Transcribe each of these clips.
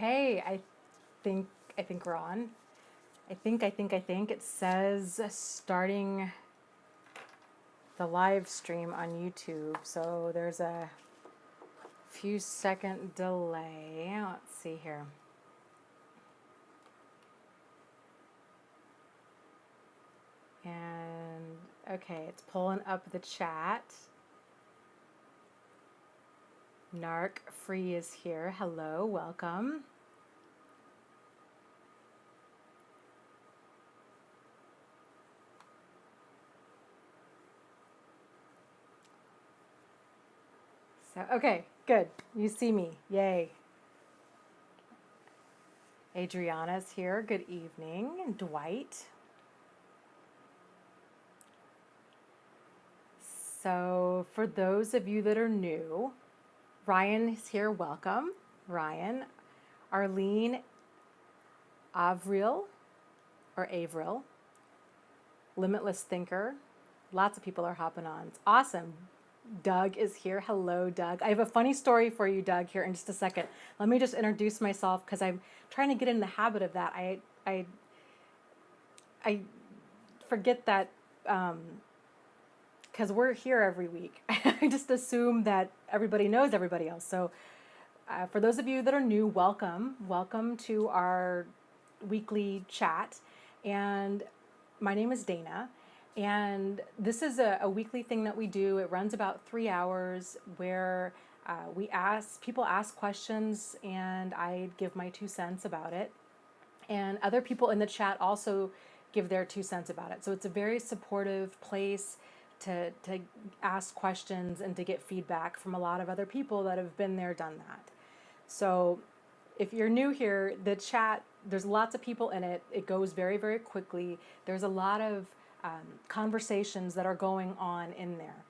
Okay, think I think we're on. I think it says starting the live stream on YouTube. So there's a few second delay. Let's see here. And okay, it's pulling up the chat. Narc Free is here. Hello, welcome. So, okay, good. You see me. Yay. Adriana's here. Good evening. And Dwight. So, for those of you that are new, Ryan is here. Welcome, Ryan. Arlene, Avril, or Avril. Limitless Thinker. Lots of people are hopping on. It's awesome. Doug is here. Hello, Doug. I have a funny story for you, Doug, here in just a second. Let me just introduce myself because I'm trying to get in the habit of that. I forget that because we're here every week. I just assume that everybody knows everybody else. So for those of you that are new, welcome. Welcome to our weekly chat. And my name is Dana. And this is a weekly thing that we do. It runs about 3 hours where people ask questions and I give my 2 cents about it. And other people in the chat also give their 2 cents about it. So it's a very supportive place to ask questions and to get feedback from a lot of other people that have been there, done that. So if you're new here, the chat, there's lots of people in it. It goes very, very quickly. There's a lot of conversations that are going on in there.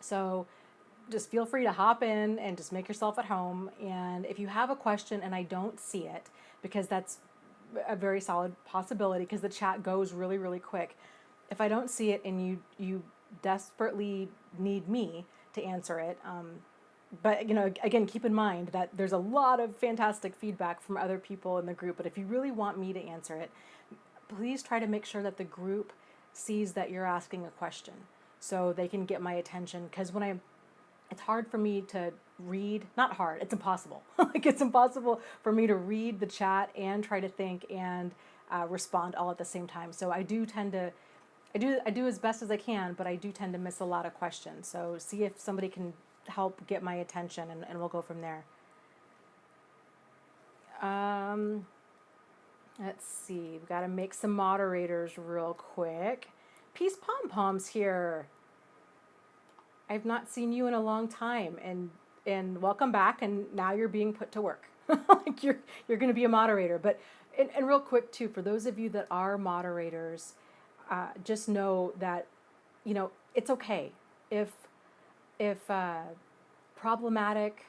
So just feel free to hop in and just make yourself at home. And if you have a question and I don't see it, because that's a very solid possibility because the chat goes really, really quick. If I don't see it and you desperately need me to answer it, but again, keep in mind that there's a lot of fantastic feedback from other people in the group. But if you really want me to answer it, please try to make sure that the group sees that you're asking a question so they can get my attention. Because it's hard for me to read, not hard, it's impossible. Like it's impossible for me to read the chat and try to think and respond all at the same time. So I do as best as I can, but I do tend to miss a lot of questions. So see if somebody can help get my attention and we'll go from there. Let's see, we've got to make some moderators real quick. Peace Pom Pom's here. I've not seen you in a long time, and welcome back. And now you're being put to work. Like you're going to be a moderator. But and real quick too, for those of you that are moderators, just know that it's okay if problematic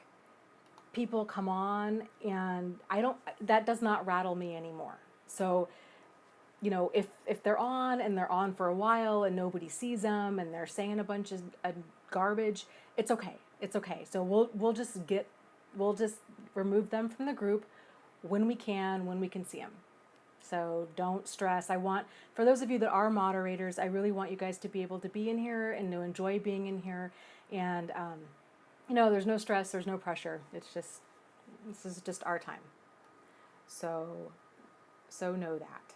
people come on, and that does not rattle me anymore. So, if they're on and they're on for a while and nobody sees them and they're saying a bunch of garbage, it's okay. It's okay. So we'll just remove them from the group when we can see them. So don't stress. For those of you that are moderators, I really want you guys to be able to be in here and to enjoy being in here. And, there's no stress, there's no pressure. This is just our time. So know that.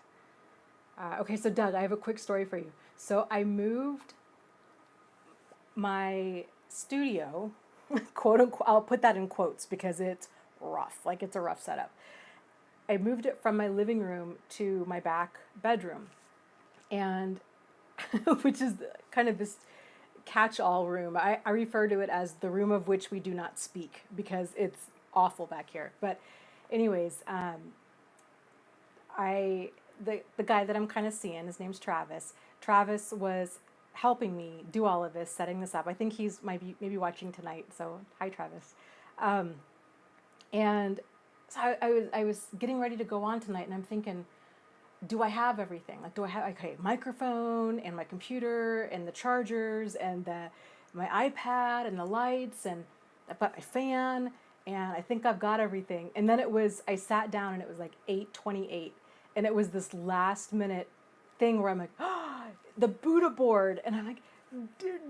Okay, so Doug, I have a quick story for you. So I moved my studio, quote unquote, I'll put that in quotes because it's rough, like it's a rough setup. I moved it from my living room to my back bedroom, and which is kind of this catch-all room. I refer to it as the room of which we do not speak because it's awful back here. But anyways, the guy that I'm kind of seeing, his name's Travis. Travis was helping me do all of this, setting this up. I think he's maybe watching tonight. So hi, Travis. And so I was getting ready to go on tonight, and I'm thinking, do I have everything? Like, do I have microphone and my computer and the chargers and my iPad and the lights and I've got my fan and I think I've got everything. And then I sat down and it was like 8:28, and it was this last minute thing where I'm like, oh, the Buddha board, and I'm like,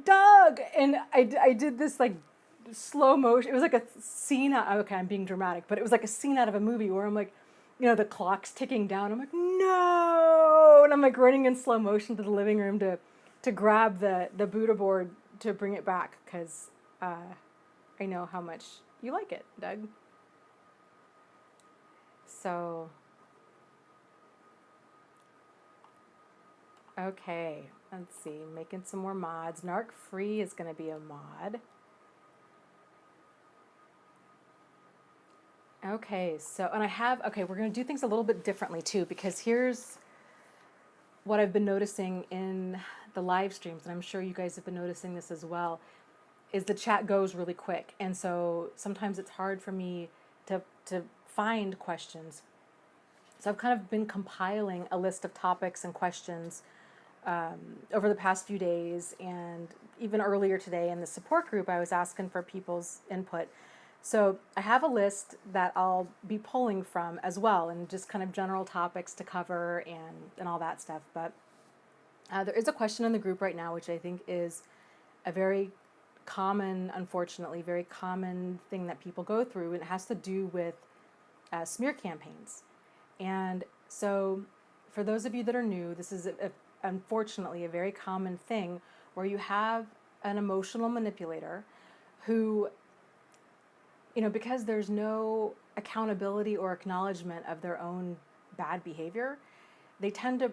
Doug, and I did this like slow motion. It was like a scene okay, I'm being dramatic, but it was like a scene out of a movie where I'm like, the clock's ticking down. I'm like, no, and I'm like running in slow motion to the living room to grab the Buddha board to bring it back, because I know how much you like it, Doug. So, okay, let's see, making some more mods. Narc Free is going to be a mod. Okay, so, and we're going to do things a little bit differently too, because here's what I've been noticing in the live streams, and I'm sure you guys have been noticing this as well, is the chat goes really quick. And so sometimes it's hard for me to find questions. So I've kind of been compiling a list of topics and questions over the past few days, and even earlier today in the support group, I was asking for people's input. So I have a list that I'll be pulling from as well, and just kind of general topics to cover and all that stuff. But there is a question in the group right now, which I think is a very common, unfortunately, very common thing that people go through, and it has to do with smear campaigns. And so for those of you that are new, this is unfortunately a very common thing where you have an emotional manipulator who, because there's no accountability or acknowledgement of their own bad behavior, they tend to,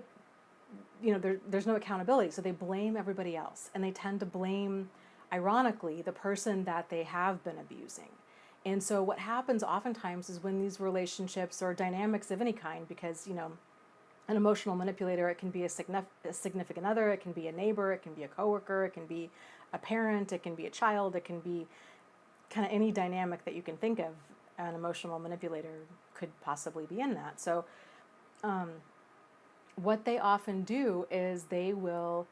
there's no accountability, so they blame everybody else, and they tend to blame, ironically, the person that they have been abusing. And so what happens oftentimes is when these relationships or dynamics of any kind, because, an emotional manipulator, it can be a significant other, it can be a neighbor, it can be a coworker, it can be a parent, it can be a child, it can be kind of any dynamic that you can think of. An emotional manipulator could possibly be in that. So what they often do is they will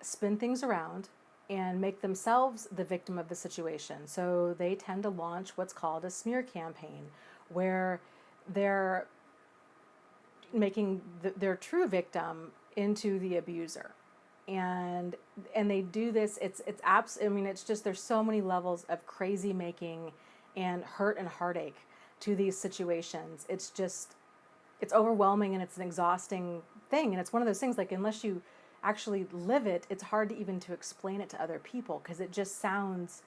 spin things around and make themselves the victim of the situation. So they tend to launch what's called a smear campaign, where they're making their true victim into the abuser. And they do this, it's just, there's so many levels of crazy making and hurt and heartache to these situations. It's overwhelming, and it's an exhausting thing. And it's one of those things, like, unless you actually live it, it's hard to even to explain it to other people, because it just sounds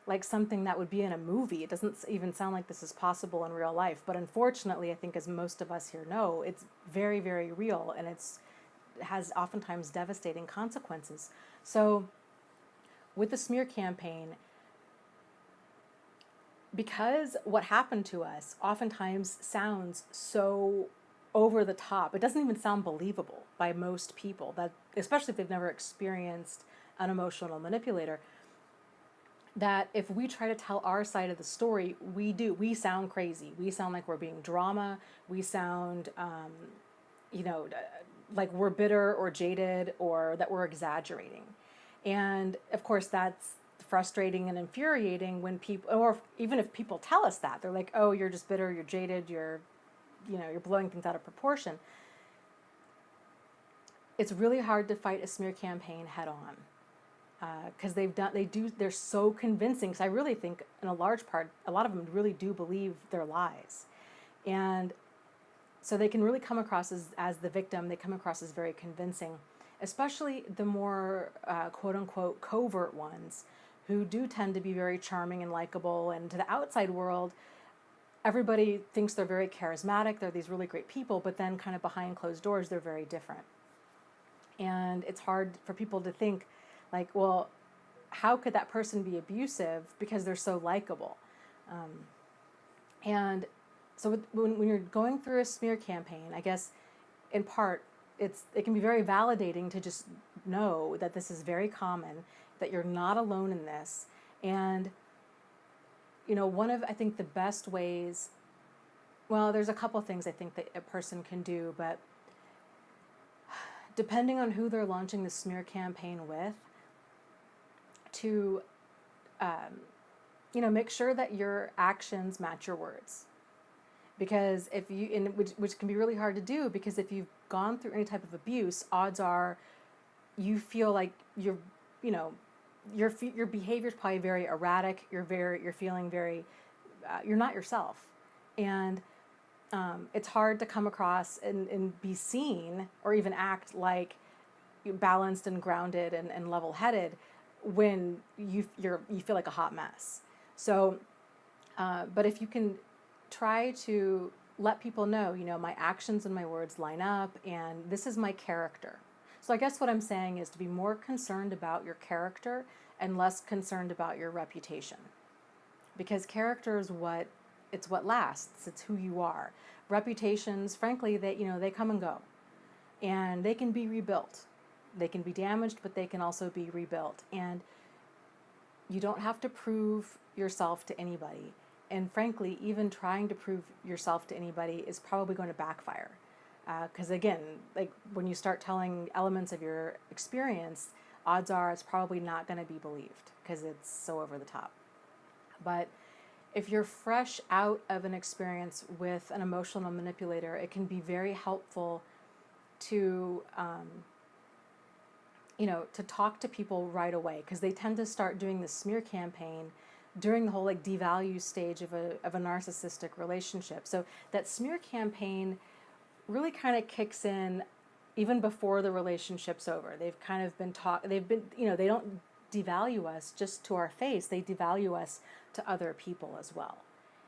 like something that would be in a movie. It doesn't even sound like this is possible in real life. But unfortunately, I think, as most of us here know, it's very, very real, and it has oftentimes devastating consequences. So with the smear campaign, because what happened to us oftentimes sounds so over the top, it doesn't even sound believable by most people, that, especially if they've never experienced an emotional manipulator, that if we try to tell our side of the story, we sound crazy. We sound like we're being drama. We sound, like we're bitter or jaded, or that we're exaggerating. And of course, that's frustrating and infuriating when people, or even if people tell us that, they're like, oh, you're just bitter, you're jaded, you're blowing things out of proportion. It's really hard to fight a smear campaign head on. Because they're so convincing. Because I really think, in a large part, a lot of them really do believe their lies. And so they can really come across as the victim. They come across as very convincing, especially the more quote unquote covert ones, who do tend to be very charming and likable. And to the outside world, everybody thinks they're very charismatic. They're these really great people, but then kind of behind closed doors, they're very different. And it's hard for people to think, like, well, how could that person be abusive because they're so likable? And so when you're going through a smear campaign, I guess in part it can be very validating to just know that this is very common, that you're not alone in this. And one of, I think, the best ways, well, there's a couple things I think that a person can do, but depending on who they're launching the smear campaign with, to make sure that your actions match your words. Because if you, which can be really hard to do, because if you've gone through any type of abuse, odds are you feel like you know, your behavior is probably very erratic. You're feeling very, you're not yourself, and it's hard to come across and be seen or even act like balanced and grounded and level-headed when you feel like a hot mess. So, but if you can try to let people know, my actions and my words line up, and this is my character. So I guess what I'm saying is to be more concerned about your character and less concerned about your reputation, because character is what lasts. It's who you are. Reputations, frankly, they come and go, and they can be rebuilt. They can be damaged, but they can also be rebuilt. And you don't have to prove yourself to anybody. And frankly, even trying to prove yourself to anybody is probably going to backfire. Because again, like when you start telling elements of your experience, odds are it's probably not going to be believed because it's so over the top. But if you're fresh out of an experience with an emotional manipulator, it can be very helpful to to talk to people right away, because they tend to start doing the smear campaign during the whole like devalue stage of a narcissistic relationship. So that smear campaign really kind of kicks in even before the relationship's over. They've kind of been they don't devalue us just to our face, they devalue us to other people as well.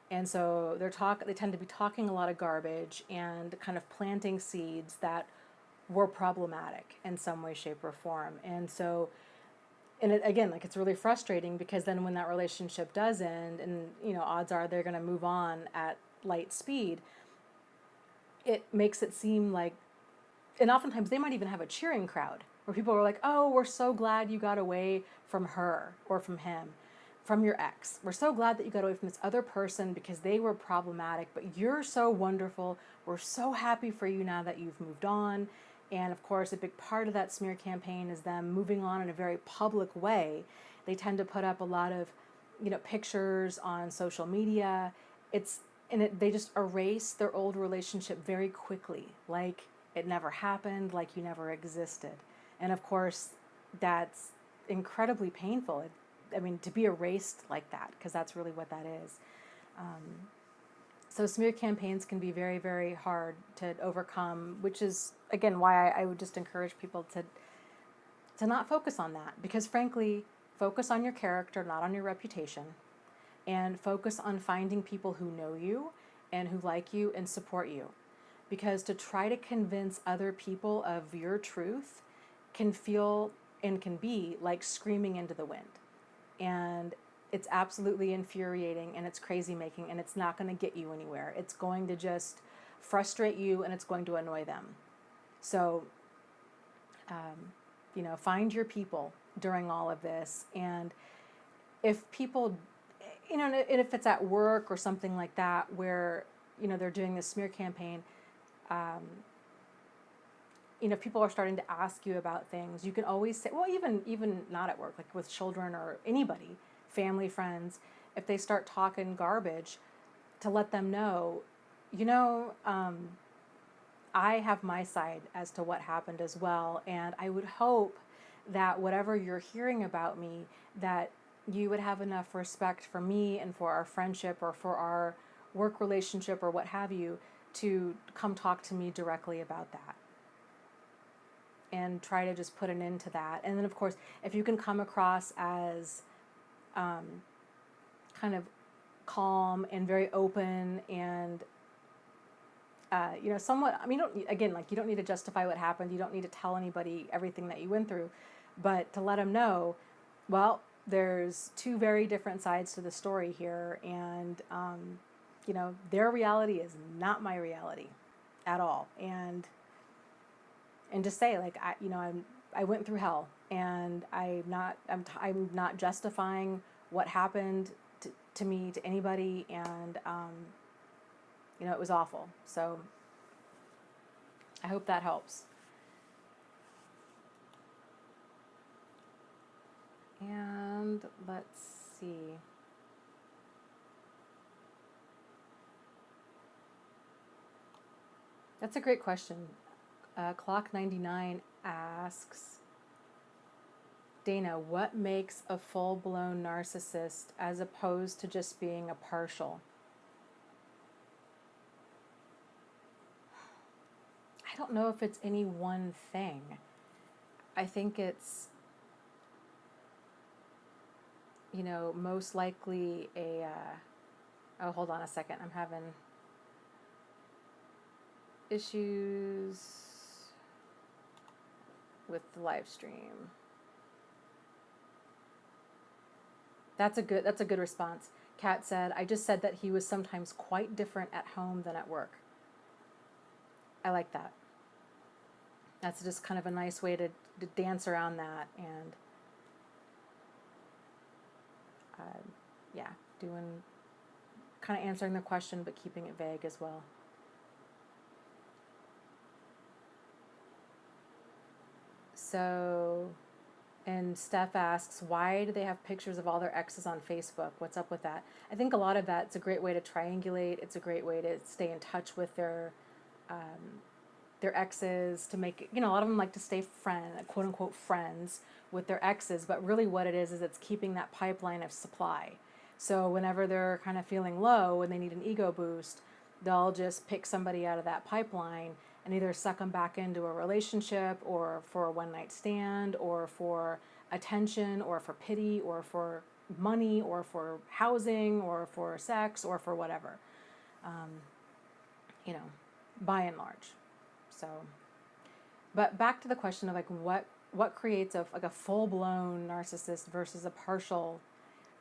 And so they tend to be talking a lot of garbage and kind of planting seeds that were problematic in some way, shape, or form. And so, again, like it's really frustrating, because then when that relationship does end, and odds are they're going to move on at light speed, it makes it seem like, and oftentimes they might even have a cheering crowd where people are like, oh, we're so glad you got away from her or from him, from your ex. We're so glad that you got away from this other person because they were problematic, but you're so wonderful. We're so happy for you now that you've moved on. And of course, a big part of that smear campaign is them moving on in a very public way. They tend to put up a lot of, pictures on social media. They just erase their old relationship very quickly, like it never happened, like you never existed. And of course, that's incredibly painful. To be erased like that, because that's really what that is. So smear campaigns can be very, very hard to overcome, which is, again, why I would just encourage people to not focus on that. Because frankly, focus on your character, not on your reputation. And focus on finding people who know you and who like you and support you. Because to try to convince other people of your truth can feel and can be like screaming into the wind. And it's absolutely infuriating, and it's crazy making, and it's not going to get you anywhere. It's going to just frustrate you, and it's going to annoy them. So, find your people during all of this. And if people, and if it's at work or something like that, where, they're doing this smear campaign, if people are starting to ask you about things, you can always say, well, even not at work, like with children or anybody, family, friends, if they start talking garbage, to let them know, I have my side as to what happened as well, and I would hope that whatever you're hearing about me, that you would have enough respect for me and for our friendship or for our work relationship or what have you, to come talk to me directly about that. And try to just put an end to that. And then, of course, if you can come across as kind of calm and very open and, somewhat, you don't need to justify what happened. You don't need to tell anybody everything that you went through. But to let them know, well, there's two very different sides to the story here. And, their reality is not my reality at all. And just say, like, I went through hell, and I'm not justifying what happened to me, to anybody, and it was awful. So I hope that helps. And let's see. That's a great question. Clock99 asks, Dana, what makes a full-blown narcissist as opposed to just being a partial? I don't know if it's any one thing. I think it's, most likely a, oh, hold on a second. I'm having issues with the live stream. That's a good response. Kat said, I just said that he was sometimes quite different at home than at work. I like that. That's just kind of a nice way to dance around that, and yeah, kind of answering the question but keeping it vague as well. So, and Steph asks, why do they have pictures of all their exes on Facebook? What's up with that? I think a lot of that's a great way to triangulate. It's a great way to stay in touch with their exes, to make, a lot of them like to stay quote unquote friends with their exes, but really what it is it's keeping that pipeline of supply. So whenever they're kind of feeling low and they need an ego boost, they'll just pick somebody out of that pipeline and either suck them back into a relationship, or for a one-night stand, or for attention, or for pity, or for money, or for housing, or for sex, or for whatever, by and large. So, but back to the question of like what creates a full-blown narcissist versus a partial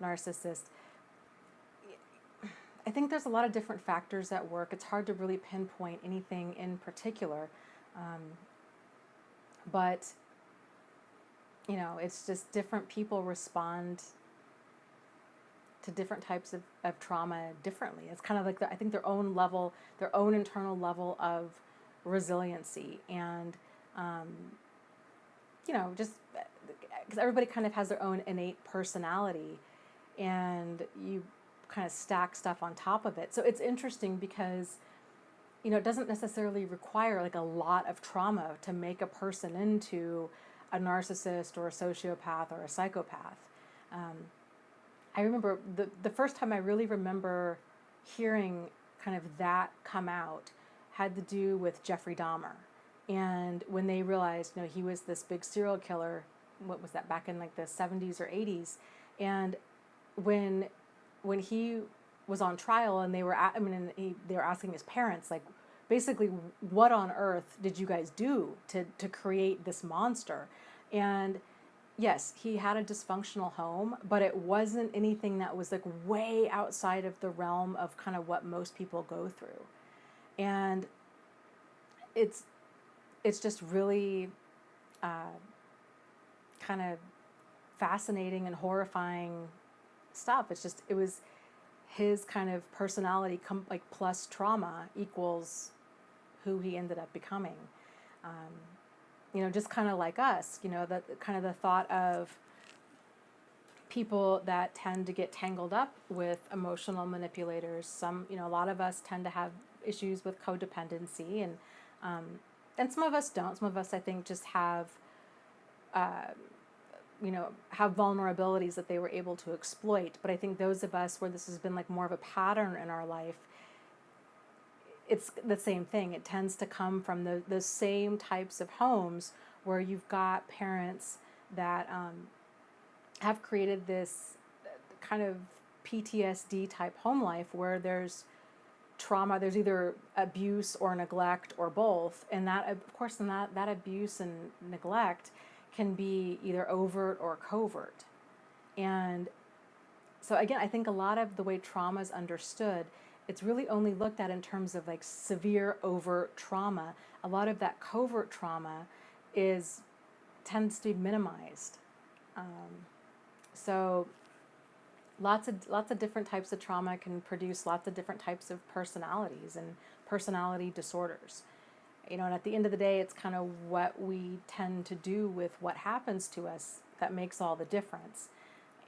narcissist. I think there's a lot of different factors at work. It's hard to really pinpoint anything in particular, but it's just different people respond to different types of trauma differently. It's kind of like I think their own internal level of resiliency, and just because everybody kind of has their own innate personality, and you kind of stack stuff on top of it. So it's interesting because it doesn't necessarily require like a lot of trauma to make a person into a narcissist or a sociopath or a psychopath. I remember the first time I really remember hearing kind of that come out had to do with Jeffrey Dahmer. And when they realized, he was this big serial killer, what was that, back in like the 70s or 80s. And when he was on trial and they were they were asking his parents, like, basically, what on earth did you guys do to create this monster? And yes, he had a dysfunctional home, but it wasn't anything that was like way outside of the realm of kind of what most people go through. And it's just really kind of fascinating and horrifying stuff. It was his kind of personality plus trauma equals who he ended up becoming. Just kind of like us, that kind of the thought of people that tend to get tangled up with emotional manipulators. A lot of us tend to have issues with codependency, and some of us don't. Some of us, I think, just have have vulnerabilities that they were able to exploit. But I think those of us where this has been like more of a pattern in our life, it's the same thing. It tends to come from the same types of homes where you've got parents that have created this kind of PTSD type home life where there's trauma, there's either abuse or neglect or both. And that, of course, that abuse and neglect can be either overt or covert. And so again, I think a lot of the way trauma is understood, it's really only looked at in terms of like severe overt trauma. A lot of that covert trauma tends to be minimized. So lots of different types of trauma can produce lots of different types of personalities and personality disorders. And at the end of the day, it's kind of what we tend to do with what happens to us that makes all the difference.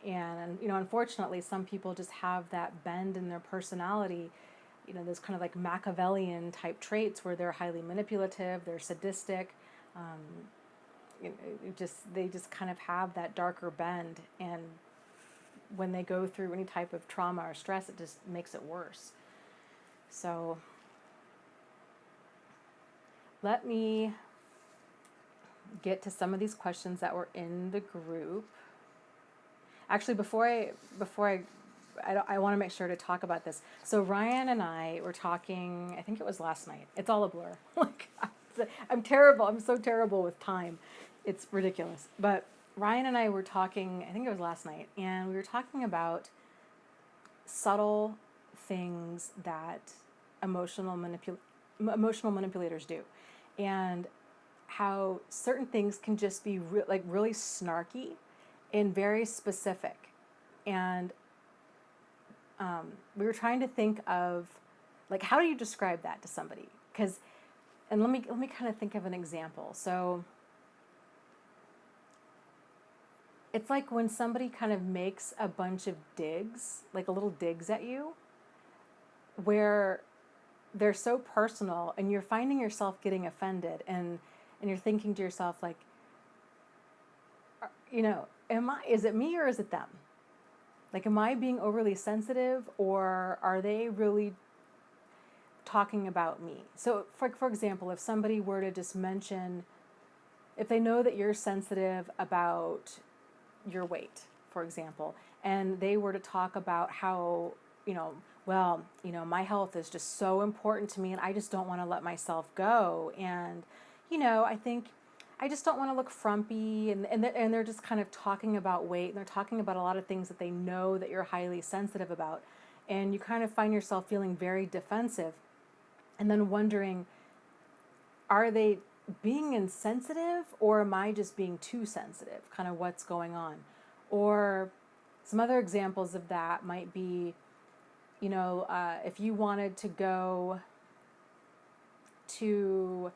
And unfortunately, some people just have that bend in their personality those kind of like Machiavellian type traits where they're highly manipulative, they're sadistic, um, they just kind of have that darker bend, and when they go through any type of trauma or stress, it just makes it worse. So let me get to some of these questions that were in the group. Actually, I want to make sure to talk about this. So Ryan and I were talking, I think it was last night. It's all a blur. Like, I'm terrible. I'm so terrible with time. It's ridiculous. But Ryan and I were talking, I think it was last night, and we were talking about subtle things that emotional manipulators do, and how certain things can just be really snarky and very specific. And we were trying to think of, like, how do you describe that to somebody? And let me kind of think of an example. So it's like when somebody kind of makes a bunch of digs, like a little digs at you, where they're so personal, and you're finding yourself getting offended, and you're thinking to yourself, like, is it me or is it them? Like, am I being overly sensitive, or are they really talking about me? So for example, if somebody were to just mention, if they know that you're sensitive about your weight, for example, and they were to talk about how, my health is just so important to me, and I just don't want to let myself go. And, I think I just don't want to look frumpy. And they're just kind of talking about weight, and they're talking about a lot of things that they know that you're highly sensitive about. And you kind of find yourself feeling very defensive, and then wondering, are they being insensitive, or am I just being too sensitive? Kind of what's going on. Or some other examples of that might be, if you wanted to go to,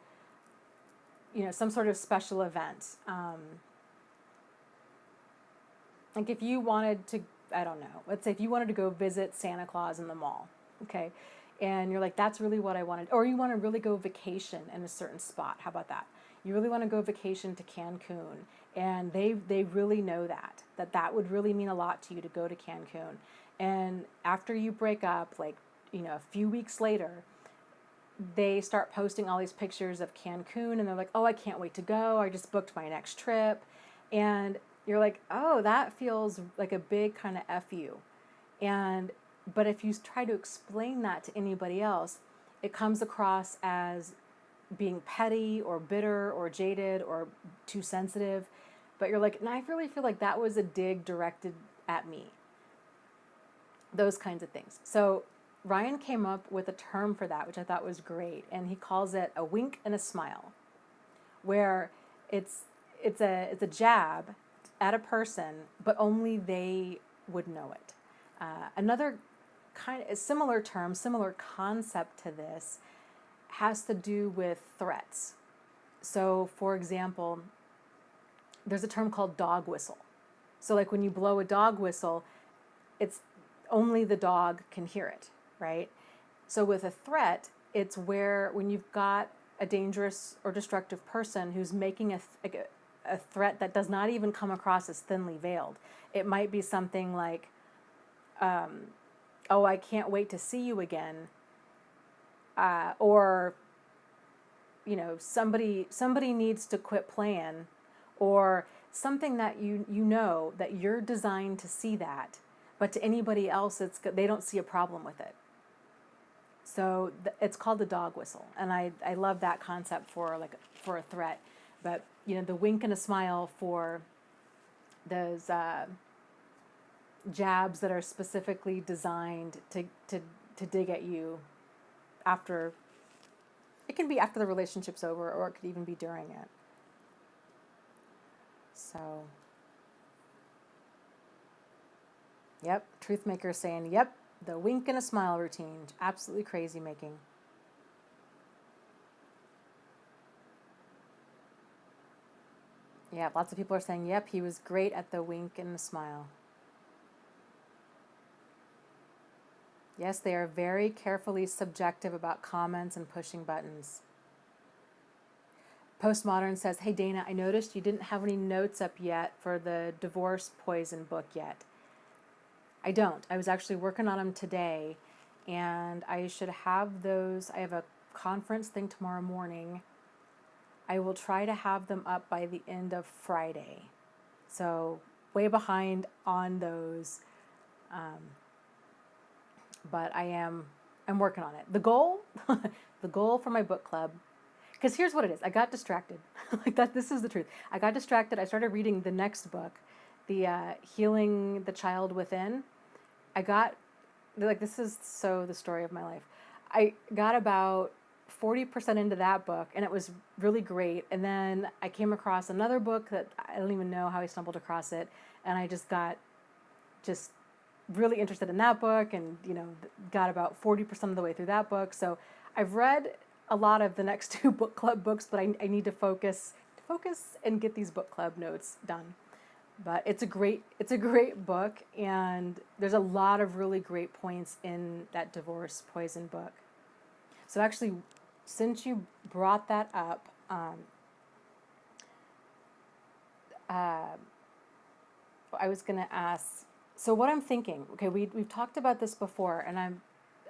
some sort of special event. Like if you wanted to, I don't know, let's say if you wanted to go visit Santa Claus in the mall, okay? And you're like, that's really what I wanted. Or you want to really go vacation in a certain spot. How about that? You really want to go vacation to Cancun. And they really know that would really mean a lot to you to go to Cancun. And after you break up, like, a few weeks later, they start posting all these pictures of Cancun, and they're like, oh, I can't wait to go. I just booked my next trip. And you're like, oh, that feels like a big kind of F you. But if you try to explain that to anybody else, it comes across as being petty or bitter or jaded or too sensitive. But you're like, and I really feel like that was a dig directed at me. Those kinds of things. So Ryan came up with a term for that, which I thought was great, and he calls it a wink and a smile, where it's a jab at a person, but only they would know it. Another kind of similar term, similar concept to this has to do with threats. So, for example, there's a term called dog whistle. So, like when you blow a dog whistle, it's only the dog can hear it, right? So with a threat, it's where when you've got a dangerous or destructive person who's making a threat that does not even come across as thinly veiled. It might be something like, oh, I can't wait to see you again. Or, somebody needs to quit playing, or something that you know that you're designed to see that, but to anybody else, they don't see a problem with it. So it's called the dog whistle, and I love that concept for a threat. But the wink and a smile for those jabs that are specifically designed to dig at you after. It can be after the relationship's over, or it could even be during it. So, yep, Truthmaker saying, yep, the wink and a smile routine, absolutely crazy making. Yeah, lots of people are saying, yep, he was great at the wink and the smile. Yes, they are very carefully subjective about comments and pushing buttons. Postmodern says, hey Dana, I noticed you didn't have any notes up yet for the divorce poison book yet. I don't. I was actually working on them today, and I should have those. I have a conference thing tomorrow morning. I will try to have them up by the end of Friday. So way behind on those. But I'm working on it. The goal, the goal for my book club, because here's what it is. I got distracted. Like that. This is the truth. I got distracted. I started reading the next book, the Healing the Child Within. This is so the story of my life. I got about 40% into that book, and it was really great. And then I came across another book that I don't even know how I stumbled across it, and I just got really interested in that book, and got about 40% of the way through that book. So I've read a lot of the next two book club books, but I need to focus and get these book club notes done. But it's a great book, and there's a lot of really great points in that divorce poison book. So actually, since you brought that up, I was going to ask. So what I'm thinking, okay, we've talked about this before, and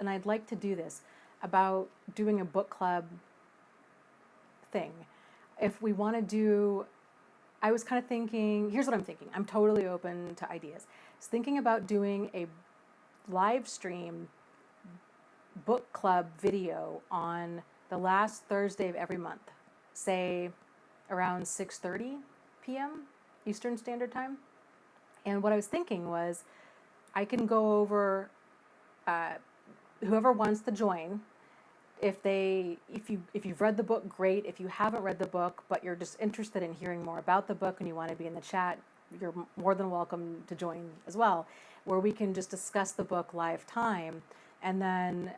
I'd like to do this about doing a book club thing. If we want to do, I was kind of thinking, here's what I'm thinking. I'm totally open to ideas. I was thinking about doing a live stream book club video on the last Thursday of every month, say around 6:30 p.m. Eastern Standard Time. And what I was thinking was, I can go over, whoever wants to join. If you've read the book, great. If you haven't read the book, but you're just interested in hearing more about the book and you want to be in the chat, you're more than welcome to join as well, where we can just discuss the book live time. And then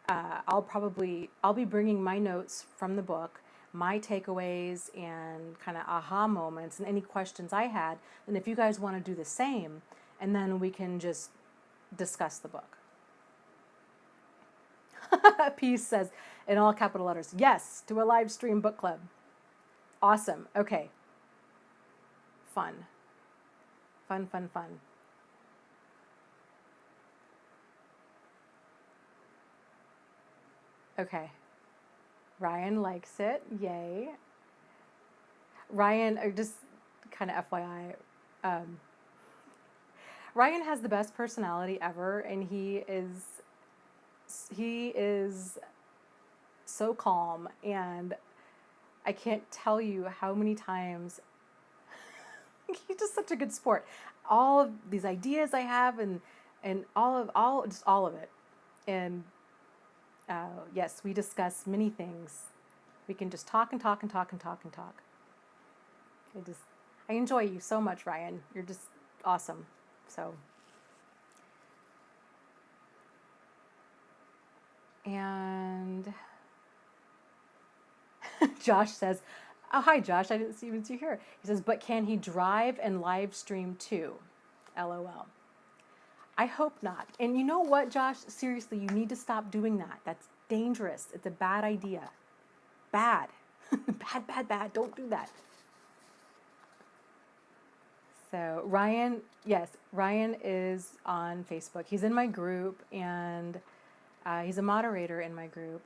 I'll be bringing my notes from the book, my takeaways and kind of aha moments and any questions I had. And if you guys want to do the same, and then we can just discuss the book. Peace says in all capital letters, yes, to a live stream book club. Awesome. Okay. Fun. Okay. Ryan likes it. Yay. Ryan, just kind of FYI, Ryan has the best personality ever, and he is so calm, and I can't tell you how many times he's just such a good sport. All of these ideas I have, and all of it, and yes, we discuss many things. We can just talk and talk and talk and talk and talk. I enjoy you so much, Ryan. You're just awesome. So, and Josh says, oh, hi, Josh. I didn't even see you here. He says, but can he drive and live stream too? LOL. I hope not. And you know what, Josh? Seriously, you need to stop doing that. That's dangerous. It's a bad idea. Bad. Bad. Don't do that. So Ryan, yes, Ryan is on Facebook. He's in my group, and he's a moderator in my group.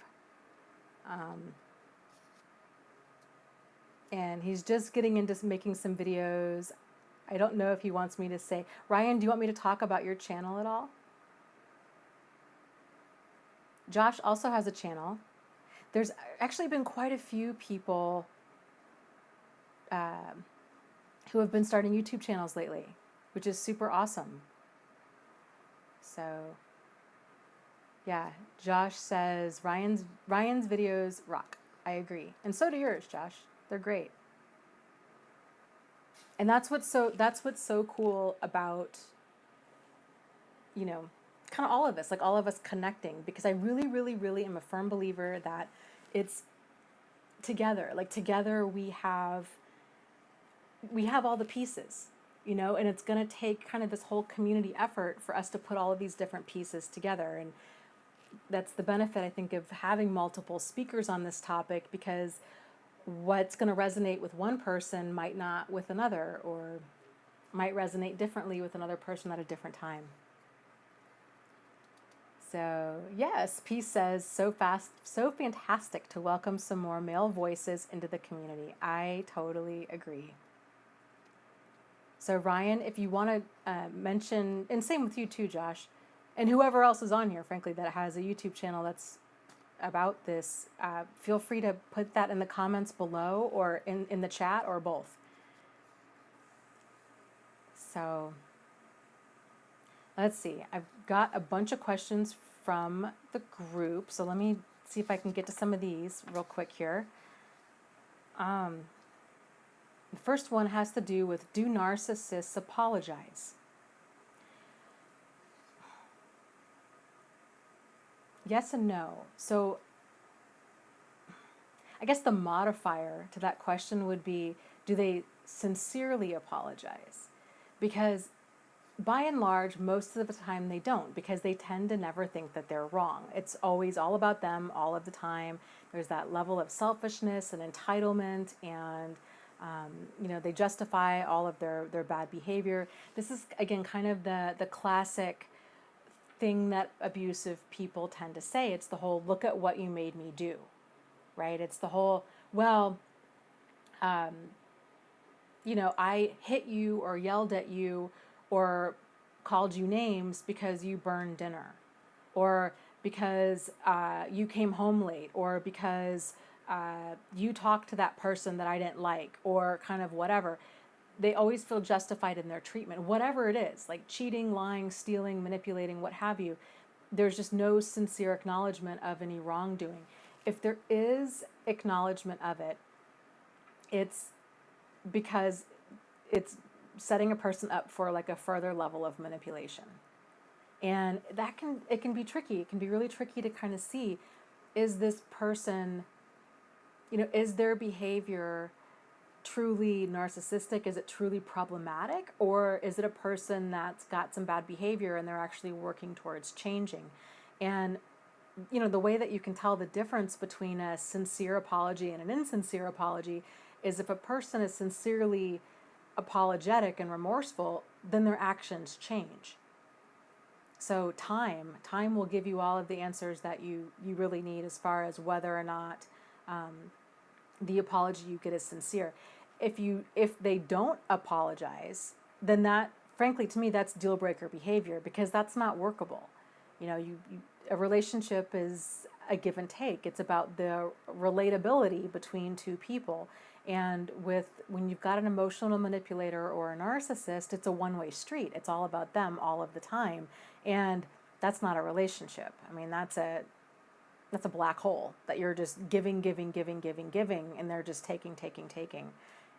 And he's just getting into making some videos. I don't know if he wants me to say, Ryan, do you want me to talk about your channel at all? Josh also has a channel. There's actually been quite a few people who have been starting YouTube channels lately, which is super awesome. So, yeah, Josh says Ryan's videos rock. I agree, and so do yours, Josh. They're great. And that's what's so cool about, kind of all of us, like all of us connecting, because I really, really, really am a firm believer that it's together. Like together we have all the pieces, and it's going to take kind of this whole community effort for us to put all of these different pieces together. And that's the benefit, I think, of having multiple speakers on this topic, because what's going to resonate with one person might not with another, or might resonate differently with another person at a different time. So, yes, Peace says, so fantastic to welcome some more male voices into the community. I totally agree. So, Ryan, if you want to mention, and same with you too, Josh, and whoever else is on here, frankly, that has a YouTube channel that's about this, feel free to put that in the comments below, or in the chat, or both. So, let's see. I've got a bunch of questions from the group, so let me see if I can get to some of these real quick here. The first one has to do with, do narcissists apologize? Yes and no. So I guess the modifier to that question would be, do they sincerely apologize? Because by and large, most of the time they don't, because they tend to never think that they're wrong. It's always all about them all of the time. There's that level of selfishness and entitlement, and they justify all of their bad behavior. This is, again, kind of the classic thing that abusive people tend to say. It's the whole, look at what you made me do, right? It's the whole, well, I hit you or yelled at you or called you names because you burned dinner, or because you came home late, or because you talked to that person that I didn't like, or kind of whatever. They always feel justified in their treatment, whatever it is, like cheating, lying, stealing, manipulating, what have you. There's just no sincere acknowledgement of any wrongdoing. If there is acknowledgement of it, it's because it's setting a person up for like a further level of manipulation. And it can be tricky. It can be really tricky to kind of see, is this person, is their behavior truly narcissistic? Is it truly problematic? Or is it a person that's got some bad behavior and they're actually working towards changing? And, the way that you can tell the difference between a sincere apology and an insincere apology is, if a person is sincerely apologetic and remorseful, then their actions change. So time will give you all of the answers that you really need, as far as whether or not the apology you get is sincere. If they don't apologize, then that, frankly, to me, that's deal breaker behavior, because that's not workable. A relationship is a give and take. It's about the relatability between two people. And when you've got an emotional manipulator or a narcissist, it's a one-way street. It's all about them all of the time. And that's not a relationship. I mean, that's a black hole that you're just giving, and they're just taking,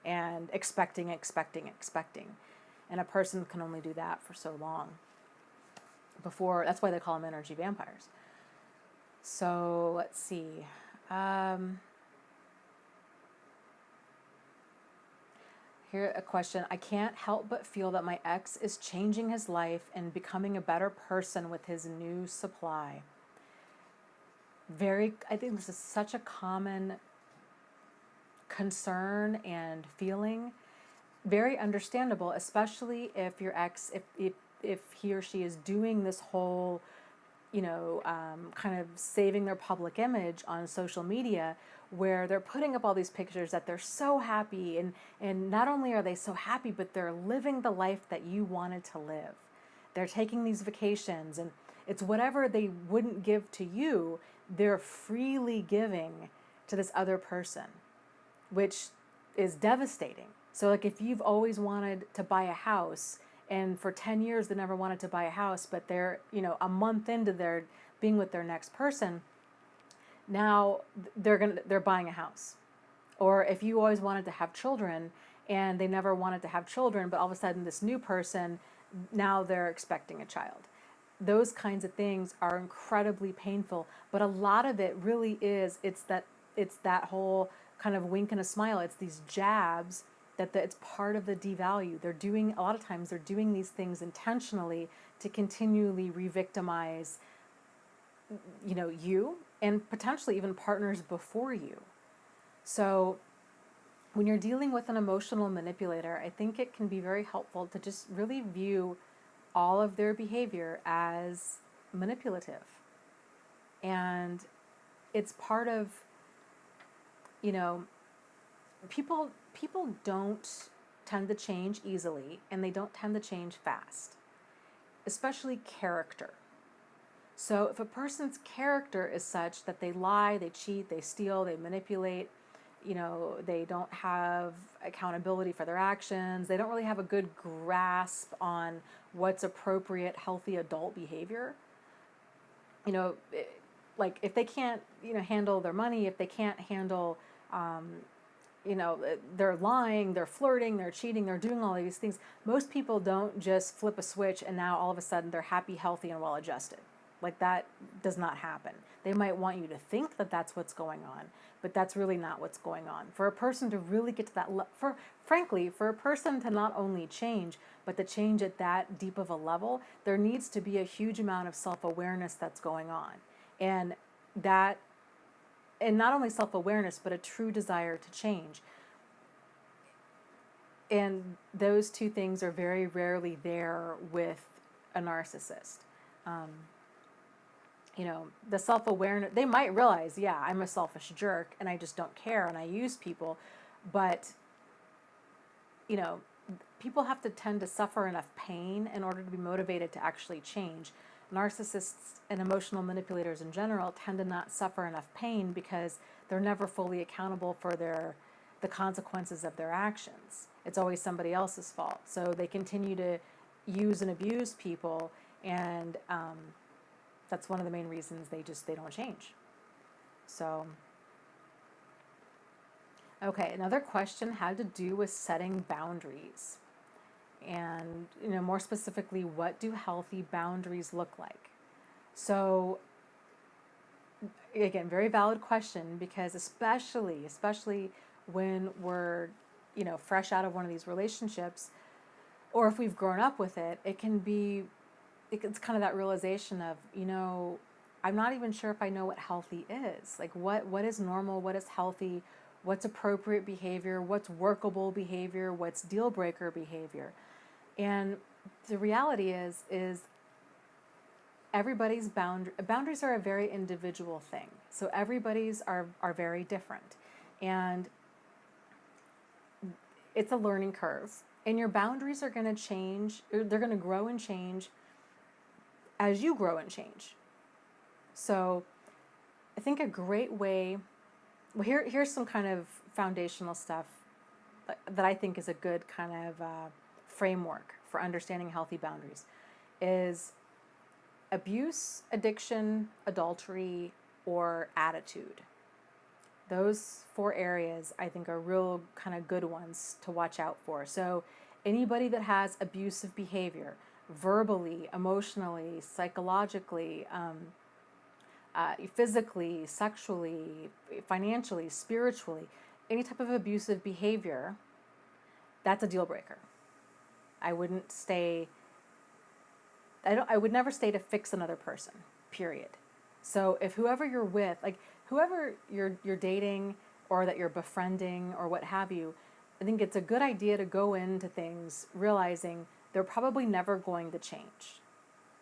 and expecting. And a person can only do that for so long that's why they call them energy vampires. So let's see. Here, a question. I can't help but feel that my ex is changing his life and becoming a better person with his new supply. I think this is such a common concern and feeling. Very understandable, especially if your ex, if he or she is doing this whole, kind of saving their public image on social media, where they're putting up all these pictures that they're so happy, and not only are they so happy, but they're living the life that you wanted to live. They're taking these vacations, and it's whatever they wouldn't give to you, they're freely giving to this other person, which is devastating. So like, if you've always wanted to buy a house, and for 10 years they never wanted to buy a house, but they're, a month into their being with their next person, now they're buying a house. Or if you always wanted to have children and they never wanted to have children, but all of a sudden this new person, now they're expecting a child. Those kinds of things are incredibly painful, but a lot of it really is, it's that whole kind of wink and a smile. It's these jabs it's part of the devalue. A lot of times they're doing these things intentionally to continually re-victimize you and potentially even partners before you. So when you're dealing with an emotional manipulator, I think it can be very helpful to just really view all of their behavior as manipulative. And it's part of, you know, people don't tend to change easily, and they don't tend to change fast, especially character. So if a person's character is such that they lie, they cheat, they steal, they manipulate, they don't have accountability for their actions, they don't really have a good grasp on what's appropriate, healthy adult behavior, like if they can't, handle their money, if they can't handle, they're lying, they're flirting, they're cheating, they're doing all these things. Most people don't just flip a switch and now all of a sudden they're happy, healthy, and well adjusted. Like that does not happen. They might want you to think that that's what's going on, but that's really not what's going on. For a person to really get to that, frankly, for a person to not only change, but to change at that deep of a level, there needs to be a huge amount of self-awareness that's going on. And not only self-awareness, but a true desire to change. And those two things are very rarely there with a narcissist. The self-awareness, they might realize, yeah, I'm a selfish jerk and I just don't care and I use people, but, people have to tend to suffer enough pain in order to be motivated to actually change. Narcissists and emotional manipulators in general tend to not suffer enough pain because they're never fully accountable for the consequences of their actions. It's always somebody else's fault. So they continue to use and abuse people, and that's one of the main reasons they don't change. So, okay, another question had to do with setting boundaries. And, more specifically, what do healthy boundaries look like? So, again, very valid question, because especially when we're, fresh out of one of these relationships, or if we've grown up with it, it's kind of that realization of, I'm not even sure if I know what healthy is. Like what is normal, what is healthy, what's appropriate behavior, what's workable behavior, what's deal breaker behavior. And the reality is everybody's boundaries are a very individual thing. So everybody's are very different. And it's a learning curve. And your boundaries are going to change, they're going to grow and change as you grow and change. So I think a great way, here's some kind of foundational stuff that I think is a good kind of framework for understanding healthy boundaries, is abuse, addiction, adultery, or attitude. Those 4 areas I think are real kind of good ones to watch out for. So anybody that has abusive behavior, verbally, emotionally, psychologically, physically, sexually, financially, spiritually, any type of abusive behavior, that's a deal breaker. I would never stay to fix another person, period. So if whoever you're with, like whoever you're dating or that you're befriending or what have you, I think it's a good idea to go into things realizing they're probably never going to change.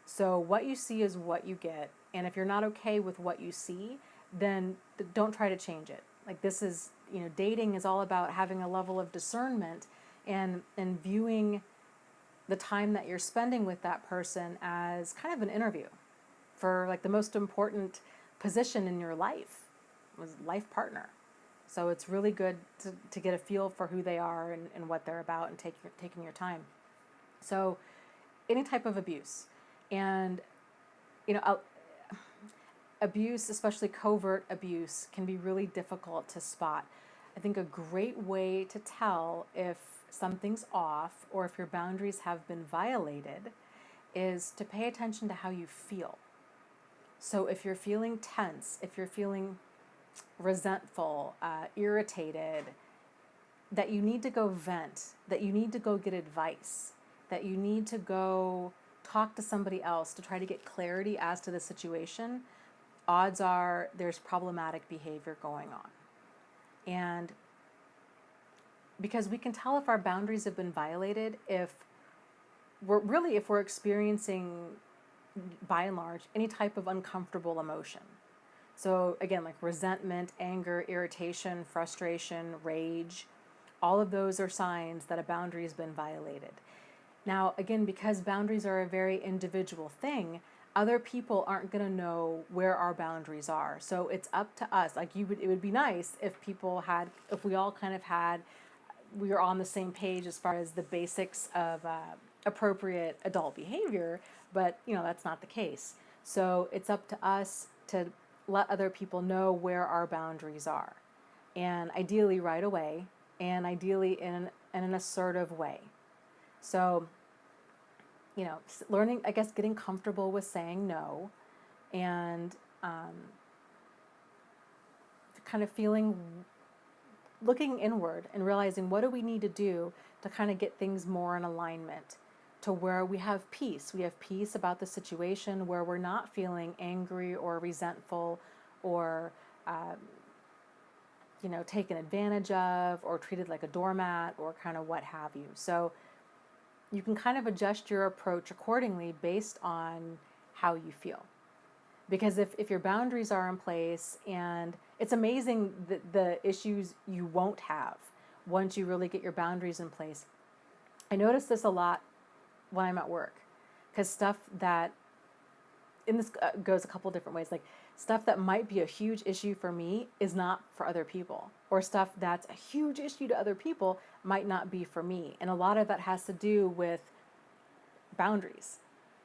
So what you see is what you get. And if you're not okay with what you see, then don't try to change it. Like this is, dating is all about having a level of discernment and viewing the time that you're spending with that person as kind of an interview for like the most important position in your life, was life partner. So it's really good to get a feel for who they are and what they're about, and taking your time. So any type of abuse, and abuse, especially covert abuse, can be really difficult to spot. I think a great way to tell if something's off or if your boundaries have been violated is to pay attention to how you feel. So if you're feeling tense, if you're feeling resentful, irritated, that you need to go vent, that you need to go get advice, that you need to go talk to somebody else to try to get clarity as to the situation, odds are there's problematic behavior going on. And because we can tell if our boundaries have been violated if we're experiencing, by and large, any type of uncomfortable emotion. So again, like resentment, anger, irritation, frustration, rage, all of those are signs that a boundary has been violated. Now, again, because boundaries are a very individual thing, other people aren't going to know where our boundaries are. So it's up to us. Like it would be nice if if we all kind of we were on the same page as far as the basics of appropriate adult behavior, but that's not the case. So it's up to us to let other people know where our boundaries are, and ideally right away, and ideally in an assertive way. So, learning, I guess, getting comfortable with saying no, and kind of looking inward and realizing what do we need to do to kind of get things more in alignment to where we have peace. We have peace about the situation, where we're not feeling angry or resentful or, taken advantage of or treated like a doormat or kind of what have you. So you can kind of adjust your approach accordingly based on how you feel. Because if your boundaries are in place, and it's amazing the issues you won't have once you really get your boundaries in place. I notice this a lot when I'm at work, because stuff that, and this goes a couple different ways, like stuff that might be a huge issue for me is not for other people, or stuff that's a huge issue to other people might not be for me. And a lot of that has to do with boundaries.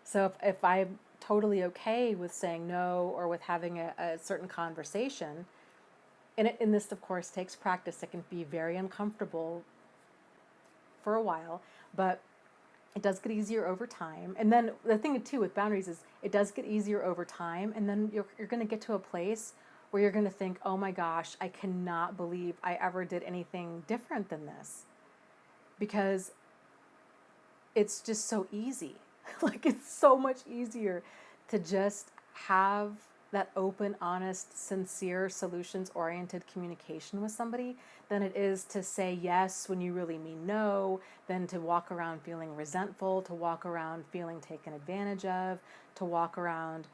So if I'm totally okay with saying no or with having a certain conversation, and this of course takes practice, it can be very uncomfortable for a while, but it does get easier over time. And then the thing too with boundaries is it does get easier over time, and then you're going to get to a place where you're going to think, oh my gosh, I cannot believe I ever did anything different than this, because it's just so easy. Like, it's so much easier to just have that open, honest, sincere, solutions-oriented communication with somebody than it is to say yes when you really mean no, than to walk around feeling resentful, to walk around feeling taken advantage of, to walk around,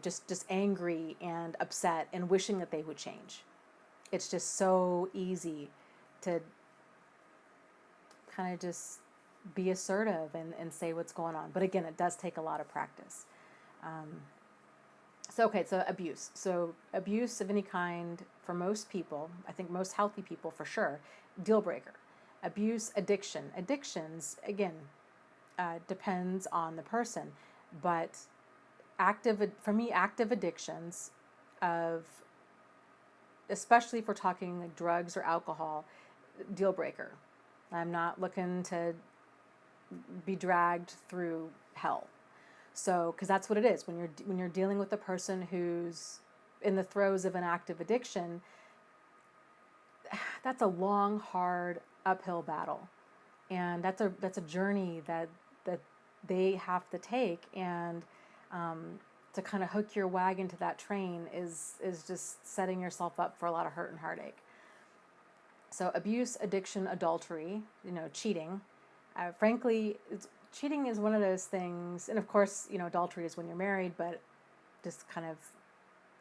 just angry and upset and wishing that they would change. It's just so easy to kind of just be assertive and say what's going on. But again, it does take a lot of practice. So abuse. So abuse of any kind for most people, I think most healthy people for sure, deal breaker. Abuse, addiction. Addictions, again, depends on the person. But active addictions especially if we're talking like drugs or alcohol, deal breaker. I'm not looking to be dragged through hell. So, because that's what it is when you're dealing with a person who's in the throes of an active addiction. That's a long, hard uphill battle, and that's a journey that they have to take, and to kind of hook your wagon to that train is just setting yourself up for a lot of hurt and heartache. So abuse, addiction, adultery, cheating. Frankly, cheating is one of those things, and of course, adultery is when you're married, but just kind of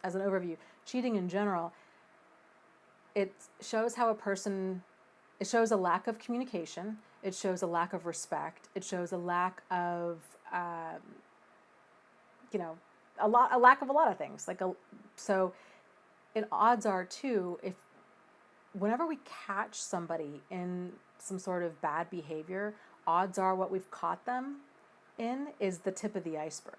as an overview, cheating in general, it shows it shows a lack of communication, it shows a lack of respect, it shows a lack of, a lack of a lot of things. And odds are too, whenever we catch somebody in some sort of bad behavior, odds are what we've caught them in is the tip of the iceberg.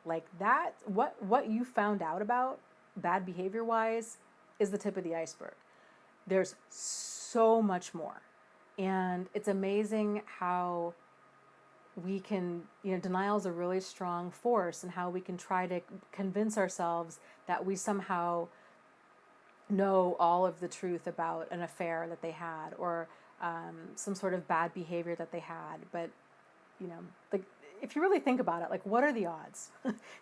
Like that, what you found out about bad behavior wise is the tip of the iceberg. There's so much more. And it's amazing how we can, denial is a really strong force, and how we can try to convince ourselves that we somehow know all of the truth about an affair that they had, or some sort of bad behavior that they had. But if you really think about it, like, what are the odds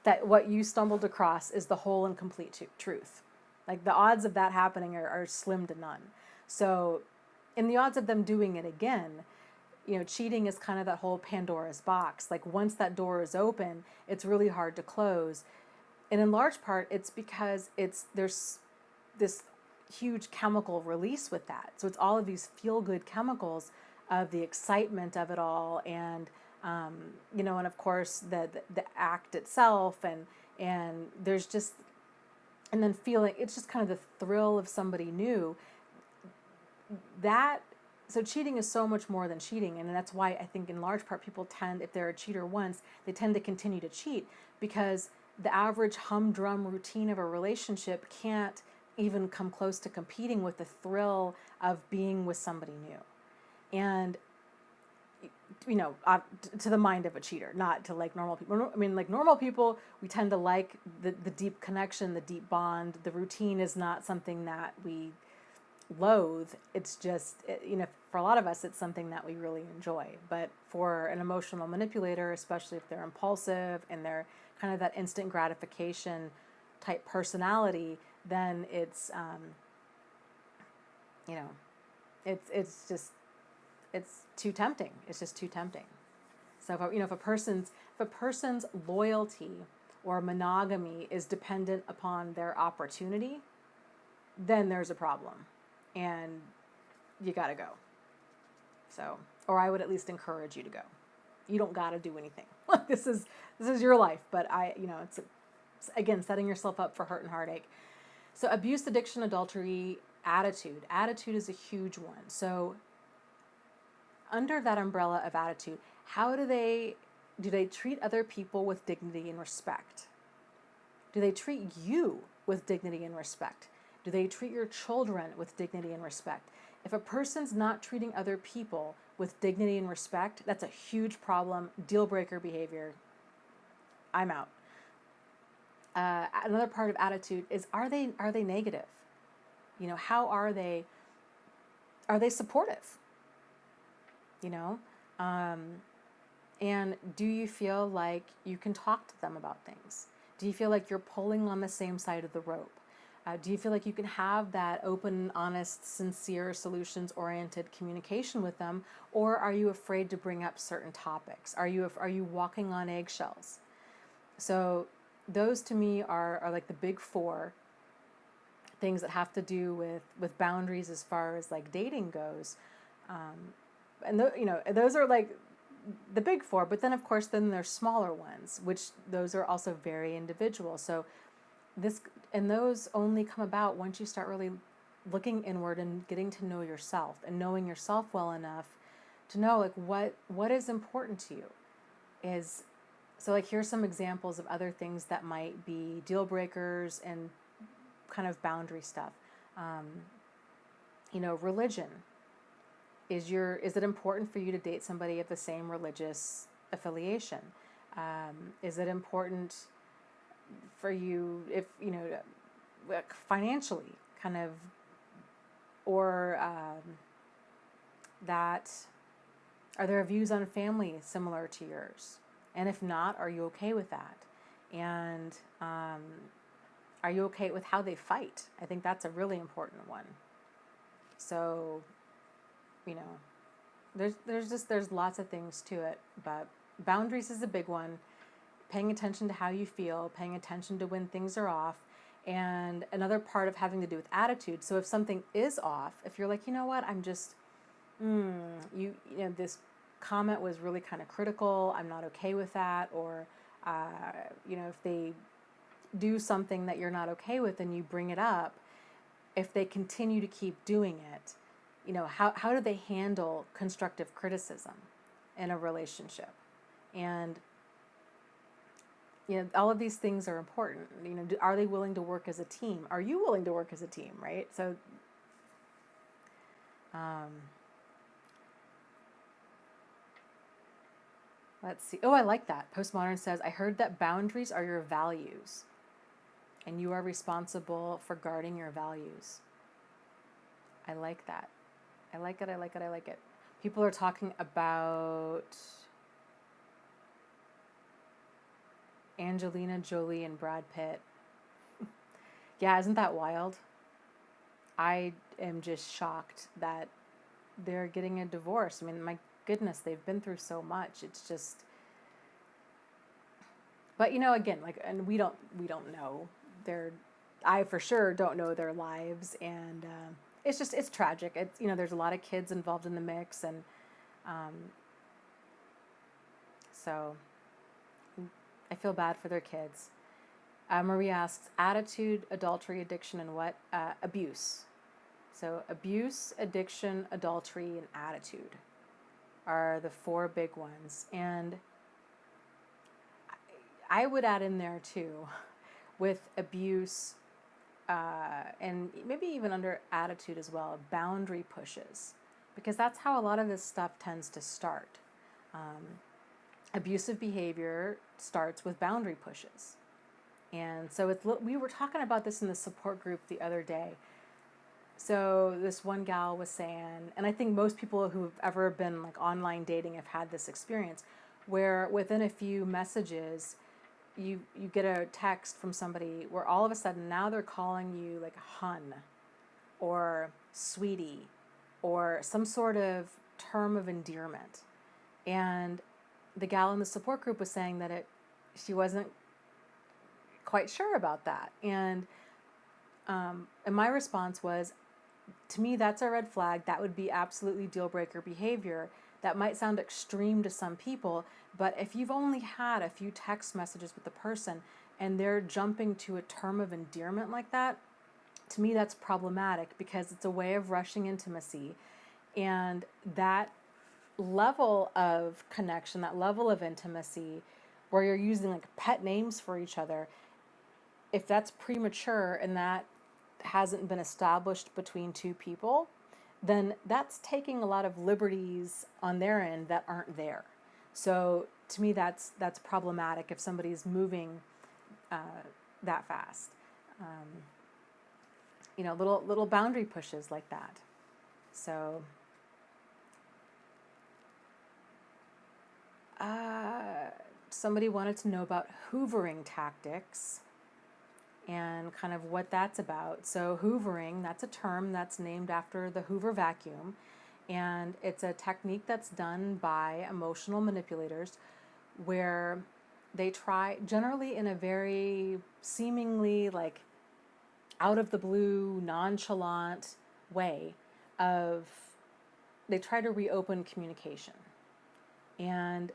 that what you stumbled across is the whole and complete truth? Like, the odds of that happening are slim to none. So, in the odds of them doing it again, cheating is kind of that whole Pandora's box. Like, once that door is open, it's really hard to close. And in large part, it's because there's this huge chemical release with that. So it's all of these feel-good chemicals of the excitement of it all, and and of course the act itself, and there's just, and then feeling, it's just kind of the thrill of somebody new. So cheating is so much more than cheating, and that's why I think in large part people tend, if they're a cheater once, they tend to continue to cheat, because the average humdrum routine of a relationship can't even come close to competing with the thrill of being with somebody new. And to the mind of a cheater, not to like normal people. I mean, like normal people, we tend to like the deep connection, the deep bond. The routine is not something that we loathe. It's just, for a lot of us, it's something that we really enjoy. But for an emotional manipulator, especially if they're impulsive and they're kind of that instant gratification type personality, then it's, it's too tempting. It's just too tempting. So if a person's loyalty or monogamy is dependent upon their opportunity, then there's a problem, and you gotta go. So, or I would at least encourage you to go. You don't gotta do anything. This is your life, but it's again setting yourself up for hurt and heartache. So abuse, addiction, adultery, attitude. Attitude is a huge one. So under that umbrella of attitude, how do they treat other people with dignity and respect? Do they treat you with dignity and respect? Do they treat your children with dignity and respect? If a person's not treating other people with dignity and respect, that's a huge problem, deal breaker behavior. I'm out. Another part of attitude is, are they negative? How are they supportive? And do you feel like you can talk to them about things? Do you feel like you're pulling on the same side of the rope? Do you feel like you can have that open, honest, sincere, solutions-oriented communication with them, or are you afraid to bring up certain topics? Are you walking on eggshells? So those to me are like the big four things that have to do with boundaries as far as like dating goes. And those are like the big four, but then of course then there's smaller ones, which those are also very individual. So those only come about once you start really looking inward and getting to know yourself and knowing yourself well enough to know like what is important to you. So like here's some examples of other things that might be deal breakers and kind of boundary stuff. Religion. Is it important for you to date somebody of the same religious affiliation? Is it important for you if, financially kind of, or that, are their views on family similar to yours? And if not, are you okay with that? And are you okay with how they fight? I think that's a really important one. So, there's lots of things to it, but boundaries is a big one. Paying attention to how you feel, paying attention to when things are off, and another part of having to do with attitude. So if something is off, if you're like, you know what, I'm just, this comment was really kind of critical, I'm not okay with that, or, if they do something that you're not okay with and you bring it up, if they continue to keep doing it, how do they handle constructive criticism in a relationship? And, all of these things are important. Are they willing to work as a team? Are you willing to work as a team, right? So, let's see. Oh, I like that. Postmodern says, I heard that boundaries are your values, and you are responsible for guarding your values. I like that. I like it. People are talking about Angelina Jolie and Brad Pitt. Yeah, isn't that wild? I am just shocked that they're getting a divorce. I mean, my goodness, they've been through so much. It's just, but again, like, and we don't know their, I for sure don't know their lives, and it's tragic. It's there's a lot of kids involved in the mix, and um, so I feel bad for their kids. Marie asks, attitude, adultery, addiction, and what? Abuse. So abuse, addiction, adultery, and attitude are the 4 big ones. And I would add in there too, with abuse, and maybe even under attitude as well, boundary pushes. Because that's how a lot of this stuff tends to start. Abusive behavior starts with boundary pushes. And so we were talking about this in the support group the other day. So this one gal was saying, and I think most people who've ever been like online dating have had this experience, where within a few messages, you get a text from somebody where all of a sudden now they're calling you like hun, or sweetie, or some sort of term of endearment. And the gal in the support group was saying that she wasn't quite sure about that. And my response was, to me, that's a red flag. That would be absolutely deal breaker behavior. That might sound extreme to some people, but if you've only had a few text messages with the person and they're jumping to a term of endearment like that, to me that's problematic, because it's a way of rushing intimacy. And that level of connection, that level of intimacy where you're using like pet names for each other, if that's premature and that hasn't been established between 2 people, then that's taking a lot of liberties on their end that aren't there. So to me, that's problematic if somebody's moving that fast. Little boundary pushes like that. So somebody wanted to know about hoovering tactics and kind of what that's about. So hoovering, that's a term that's named after the Hoover vacuum, and it's a technique that's done by emotional manipulators where they try, generally in a very seemingly like out of the blue, nonchalant way of, they try to reopen communication. And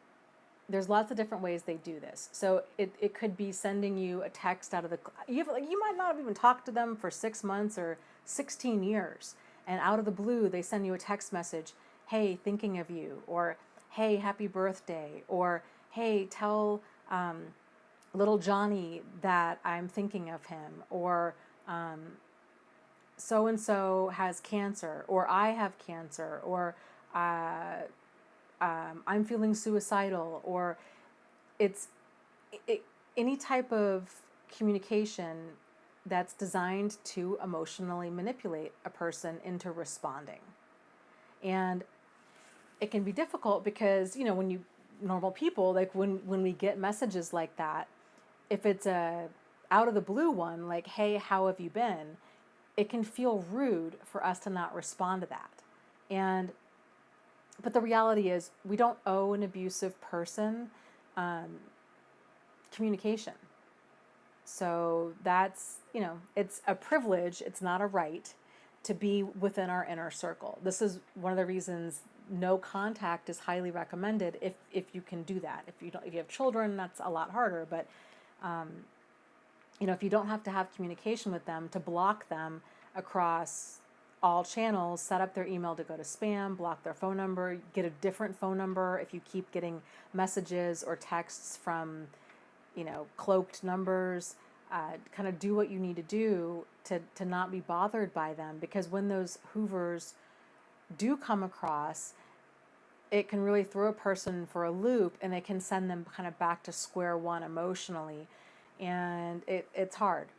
there's lots of different ways they do this. So it could be sending you a text out of the, you might not have even talked to them for 6 months or 16 years. And out of the blue, they send you a text message, hey, thinking of you, or hey, happy birthday, or hey, tell little Johnny that I'm thinking of him, or so-and-so has cancer, or I have cancer, or I'm feeling suicidal, or any type of communication that's designed to emotionally manipulate a person into responding. And it can be difficult because, when normal people, like when we get messages like that, if it's a out of the blue one, like, hey, how have you been? It can feel rude for us to not respond to that. But the reality is, we don't owe an abusive person communication. So that's, it's a privilege, it's not a right, to be within our inner circle. This is one of the reasons no contact is highly recommended if you can do that. If you have children, that's a lot harder, but if you don't have to have communication with them, to block them across all channels, set up their email to go to spam, block their phone number, get a different phone number if you keep getting messages or texts from, cloaked numbers. Kind of do what you need to do to not be bothered by them, because when those hoovers do come across, it can really throw a person for a loop, and it can send them kind of back to square one emotionally, and it's hard.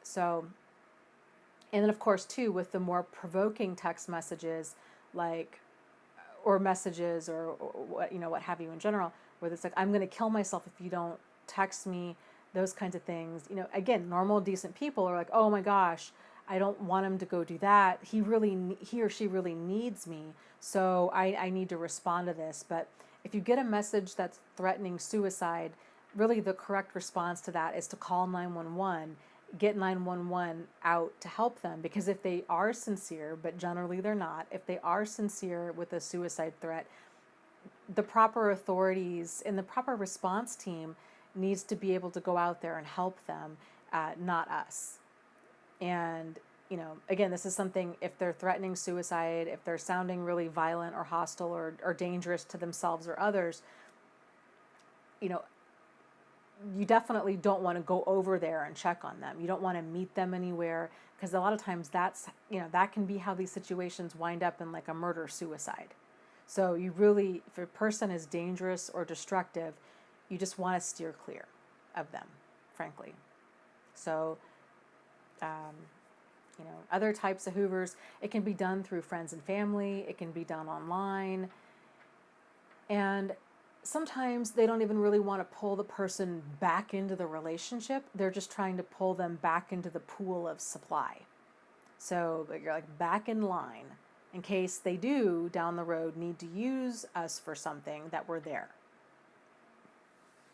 So, and then of course too, with the more provoking text messages, or messages or what have you in general, where it's like, I'm going to kill myself if you don't text me, those kinds of things. You know, again, normal, decent people are like, oh my gosh, I don't want him to go do that. He or she really needs me, so I need to respond to this. But if you get a message that's threatening suicide, really the correct response to that is to call 911, get 911 out to help them. Because if they are sincere, but generally they're not, if they are sincere with a suicide threat, the proper authorities and the proper response team needs to be able to go out there and help them, not us. And, you know, again, this is something, if they're threatening suicide, if they're sounding really violent or hostile or dangerous to themselves or others, you know, you definitely don't want to go over there and check on them. You don't want to meet them anywhere, because a lot of times that's, you know, that can be how these situations wind up in like a murder-suicide. So you really, if a person is dangerous or destructive, you just want to steer clear of them, frankly. So, you know, other types of hoovers, it can be done through friends and family. It can be done online. And sometimes they don't even really want to pull the person back into the relationship. They're just trying to pull them back into the pool of supply. So you're like back in line in case they do down the road need to use us for something, that we're there.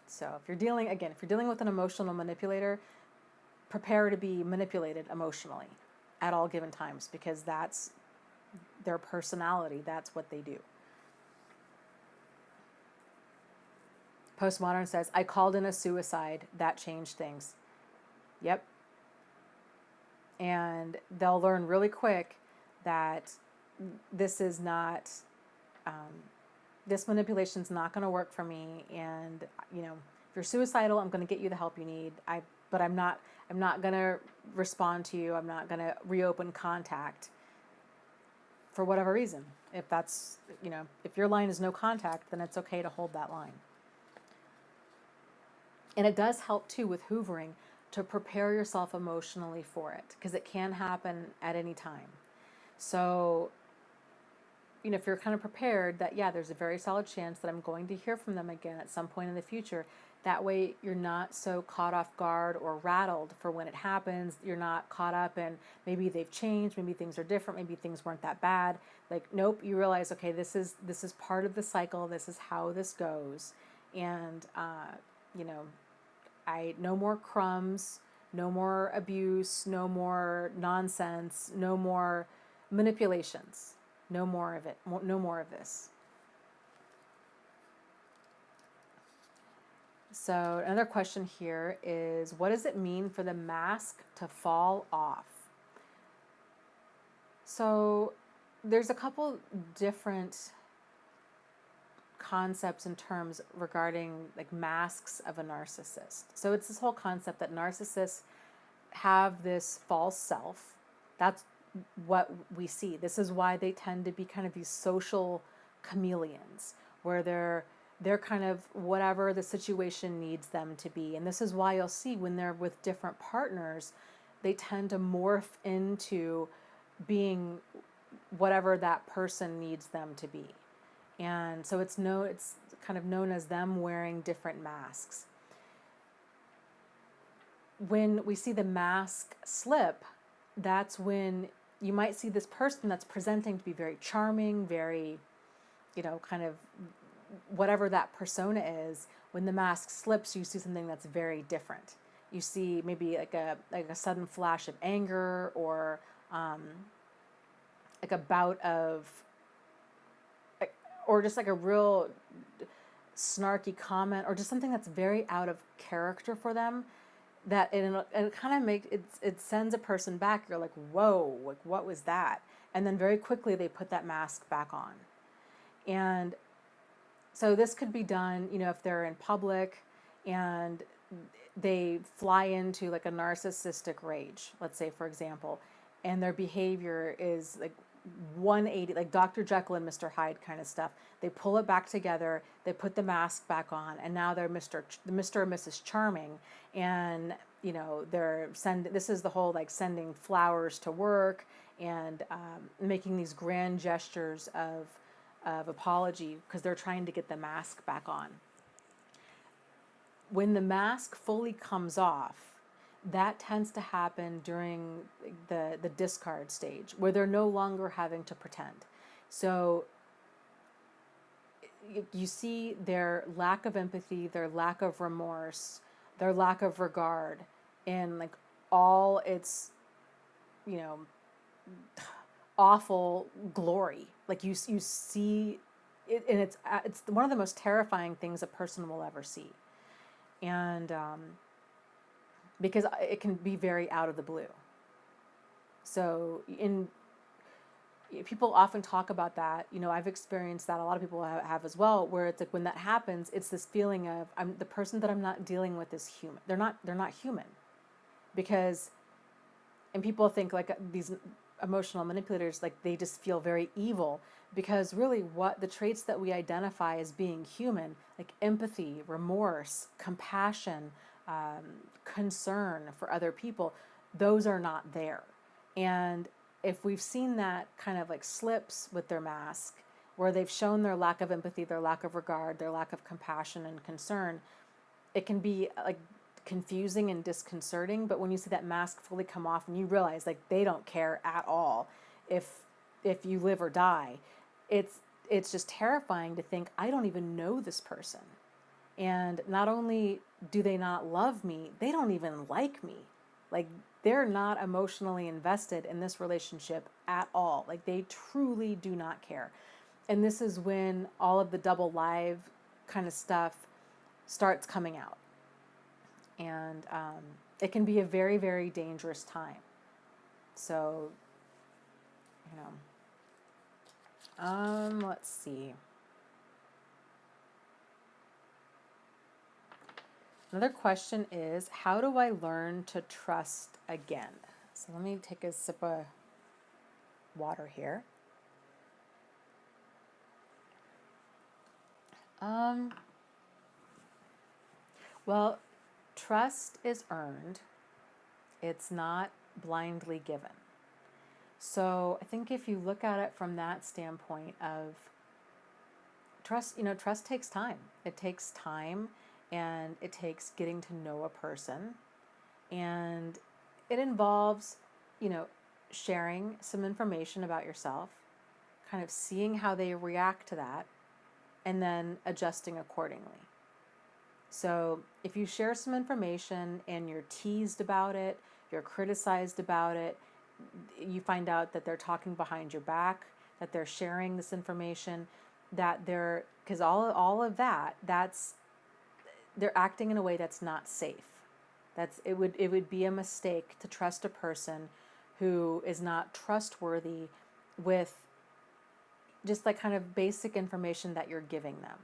So if you're dealing with an emotional manipulator, prepare to be manipulated emotionally at all given times, because that's their personality. That's what they do. Postmodern says, I called in a suicide. That changed things. Yep. And they'll learn really quick that this is not, this manipulation's not going to work for me. And, you know, if you're suicidal, I'm going to get you the help you need. But I'm not going to respond to you. I'm not going to reopen contact for whatever reason. If that's, you know, if your line is no contact, then it's okay to hold that line. And it does help too with hoovering to prepare yourself emotionally for it, because it can happen at any time. So, you know, if you're kind of prepared that, yeah, there's a very solid chance that I'm going to hear from them again at some point in the future. That way you're not so caught off guard or rattled for when it happens. You're not caught up in maybe they've changed, maybe things are different, maybe things weren't that bad. Like, nope, you realize, okay, this is part of the cycle. This is how this goes. And, you know, no more crumbs, no more abuse, no more nonsense, no more manipulations, no more of it, no more of this. So another question here is, what does it mean for the mask to fall off? So there's a couple different concepts and terms regarding like masks of a narcissist. So it's this whole concept that narcissists have this false self. That's what we see. This is why they tend to be kind of these social chameleons, where they're kind of whatever the situation needs them to be. And this is why you'll see when they're with different partners, they tend to morph into being whatever that person needs them to be. And so it's kind of known as them wearing different masks. When we see the mask slip, that's when you might see this person that's presenting to be very charming, very, you know, kind of whatever that persona is. When the mask slips, you see something that's very different. You see maybe like a sudden flash of anger, or like a bout of, or just like a real snarky comment, or just something that's very out of character for them, that it kind of makes it sends a person back. You're like, whoa, like what was that? And then very quickly they put that mask back on. And so this could be done, you know, if they're in public and they fly into like a narcissistic rage, let's say, for example, and their behavior is like 180, like Dr. Jekyll and Mr. Hyde kind of stuff. They pull it back together, they put the mask back on, and now they're Mr. and Mrs. Charming, and you know, this is the whole like sending flowers to work and making these grand gestures of apology, because they're trying to get the mask back on. when the mask fully comes off, that tends to happen during the discard stage, where they're no longer having to pretend. So you see their lack of empathy, their lack of remorse, their lack of regard in like all its, you know, awful glory. Like you see it, and it's one of the most terrifying things a person will ever see. And because it can be very out of the blue. So people often talk about that. You know, I've experienced that. A lot of people have as well, where it's like when that happens, it's this feeling of the person that I'm not dealing with is human. They're not human, because, and people think like these emotional manipulators, like they just feel very evil, because really what the traits that we identify as being human, like empathy, remorse, compassion, concern for other people, those are not there. And if we've seen that kind of like slips with their mask, where they've shown their lack of empathy, their lack of regard, their lack of compassion and concern, it can be like confusing and disconcerting. But when you see that mask fully come off and you realize like they don't care at all if you live or die, it's just terrifying to think, I don't even know this person. And not only do they not love me, they don't even like me. Like they're not emotionally invested in this relationship at all. Like they truly do not care. And this is when all of the double live kind of stuff starts coming out. And it can be a very, very dangerous time. So, you know, let's see. Another question is, how do I learn to trust again? So let me take a sip of water here. Well, trust is earned. It's not blindly given. So I think if you look at it from that standpoint of trust, trust takes time. It takes time, and it takes getting to know a person. And it involves, sharing some information about yourself, kind of seeing how they react to that, and then adjusting accordingly. So if you share some information and you're teased about it, you're criticized about it, you find out that they're talking behind your back, that they're sharing this information, that because all of they're acting in a way that's not safe. It would be a mistake to trust a person who is not trustworthy with just like kind of basic information that you're giving them.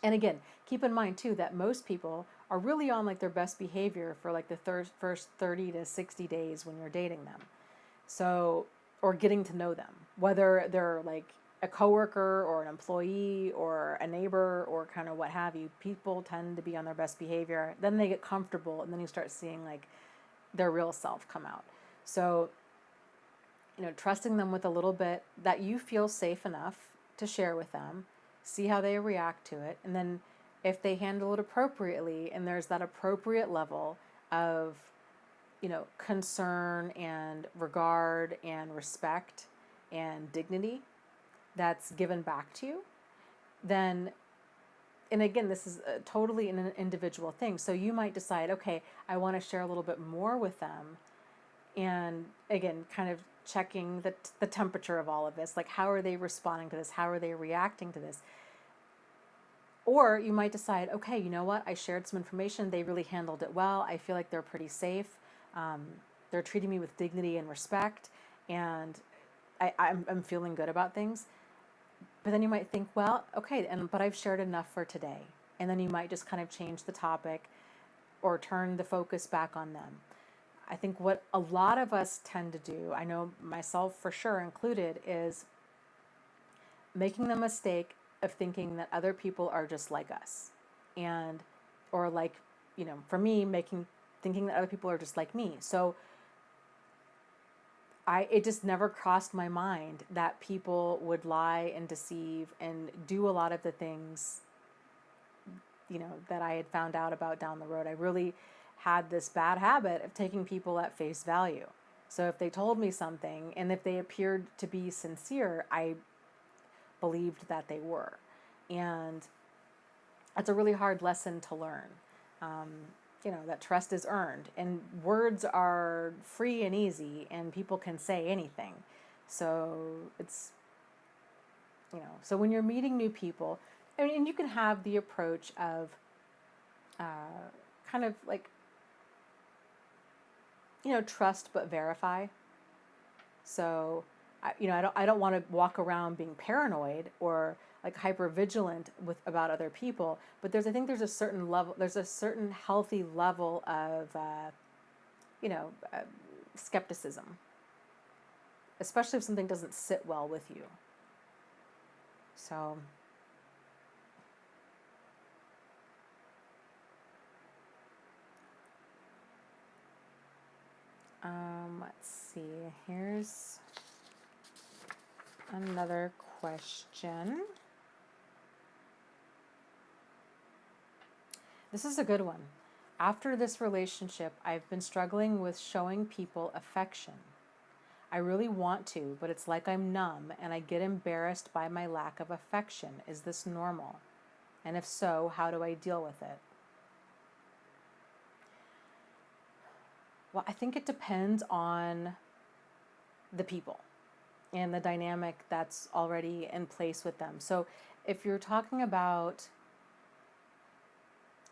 And again, keep in mind too that most people are really on like their best behavior for like the first 30 to 60 days when you're dating them. So, or getting to know them, whether they're like a coworker or an employee or a neighbor or kind of what have you. People tend to be on their best behavior. Then they get comfortable, and then you start seeing like their real self come out. So, trusting them with a little bit that you feel safe enough to share with them, see how they react to it, and then if they handle it appropriately and there's that appropriate level of concern and regard and respect and dignity that's given back to you, then, and again, this is totally an individual thing. So you might decide, okay, I want to share a little bit more with them. And again, kind of checking the temperature of all of this. Like, how are they responding to this? How are they reacting to this? Or you might decide, okay, you know what? I shared some information. They really handled it well. I feel like they're pretty safe. They're treating me with dignity and respect. And I'm feeling good about things. But then you might think, well, okay, but I've shared enough for today. And then you might just kind of change the topic or turn the focus back on them. I think what a lot of us tend to do, I know myself for sure included, is making the mistake of thinking that other people are just like us. Or like, for me, thinking that other people are just like me. So it just never crossed my mind that people would lie and deceive and do a lot of the things that I had found out about down the road. I really had this bad habit of taking people at face value. So if they told me something and if they appeared to be sincere, I believed that they were. And it's a really hard lesson to learn. That trust is earned, and words are free and easy, and people can say anything. So so when you're meeting new people, and you can have the approach of kind of like, trust but verify. So, I don't want to walk around being paranoid or like hyper vigilant about other people. But I think there's a certain level, there's a certain healthy level of, skepticism, especially if something doesn't sit well with you. So, let's see. Here's another question. This is a good one. After this relationship, I've been struggling with showing people affection. I really want to, but it's like I'm numb and I get embarrassed by my lack of affection. Is this normal? And if so, how do I deal with it? Well, I think it depends on the people and the dynamic that's already in place with them. So if you're talking about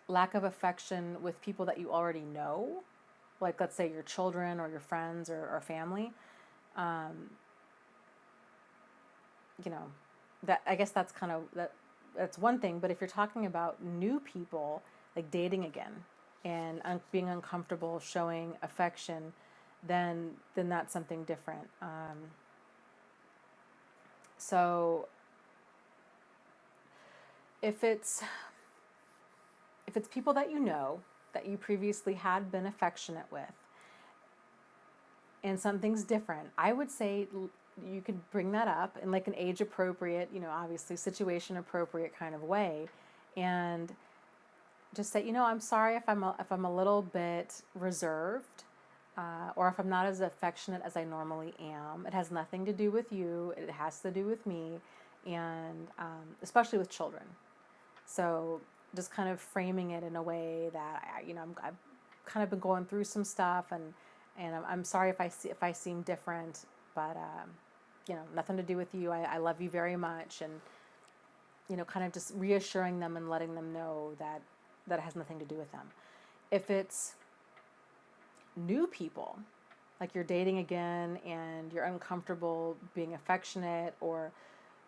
lack of affection with people that you already know, like let's say your children or your friends or family, that I guess that's kind of that's one thing. But if you're talking about new people, like dating again and being uncomfortable showing affection, then that's something different. So if it's people that you know, that you previously had been affectionate with, and something's different, I would say you could bring that up in like an age appropriate, obviously situation appropriate kind of way, and just say, I'm sorry if I'm a little bit reserved, or if I'm not as affectionate as I normally am. It has nothing to do with you. It has to do with me, and especially with children. So just kind of framing it in a way that I've kind of been going through some stuff, and I'm sorry if I seem different, but nothing to do with you. I love you very much, and kind of just reassuring them and letting them know that it has nothing to do with them. If it's new people, like you're dating again and you're uncomfortable being affectionate, or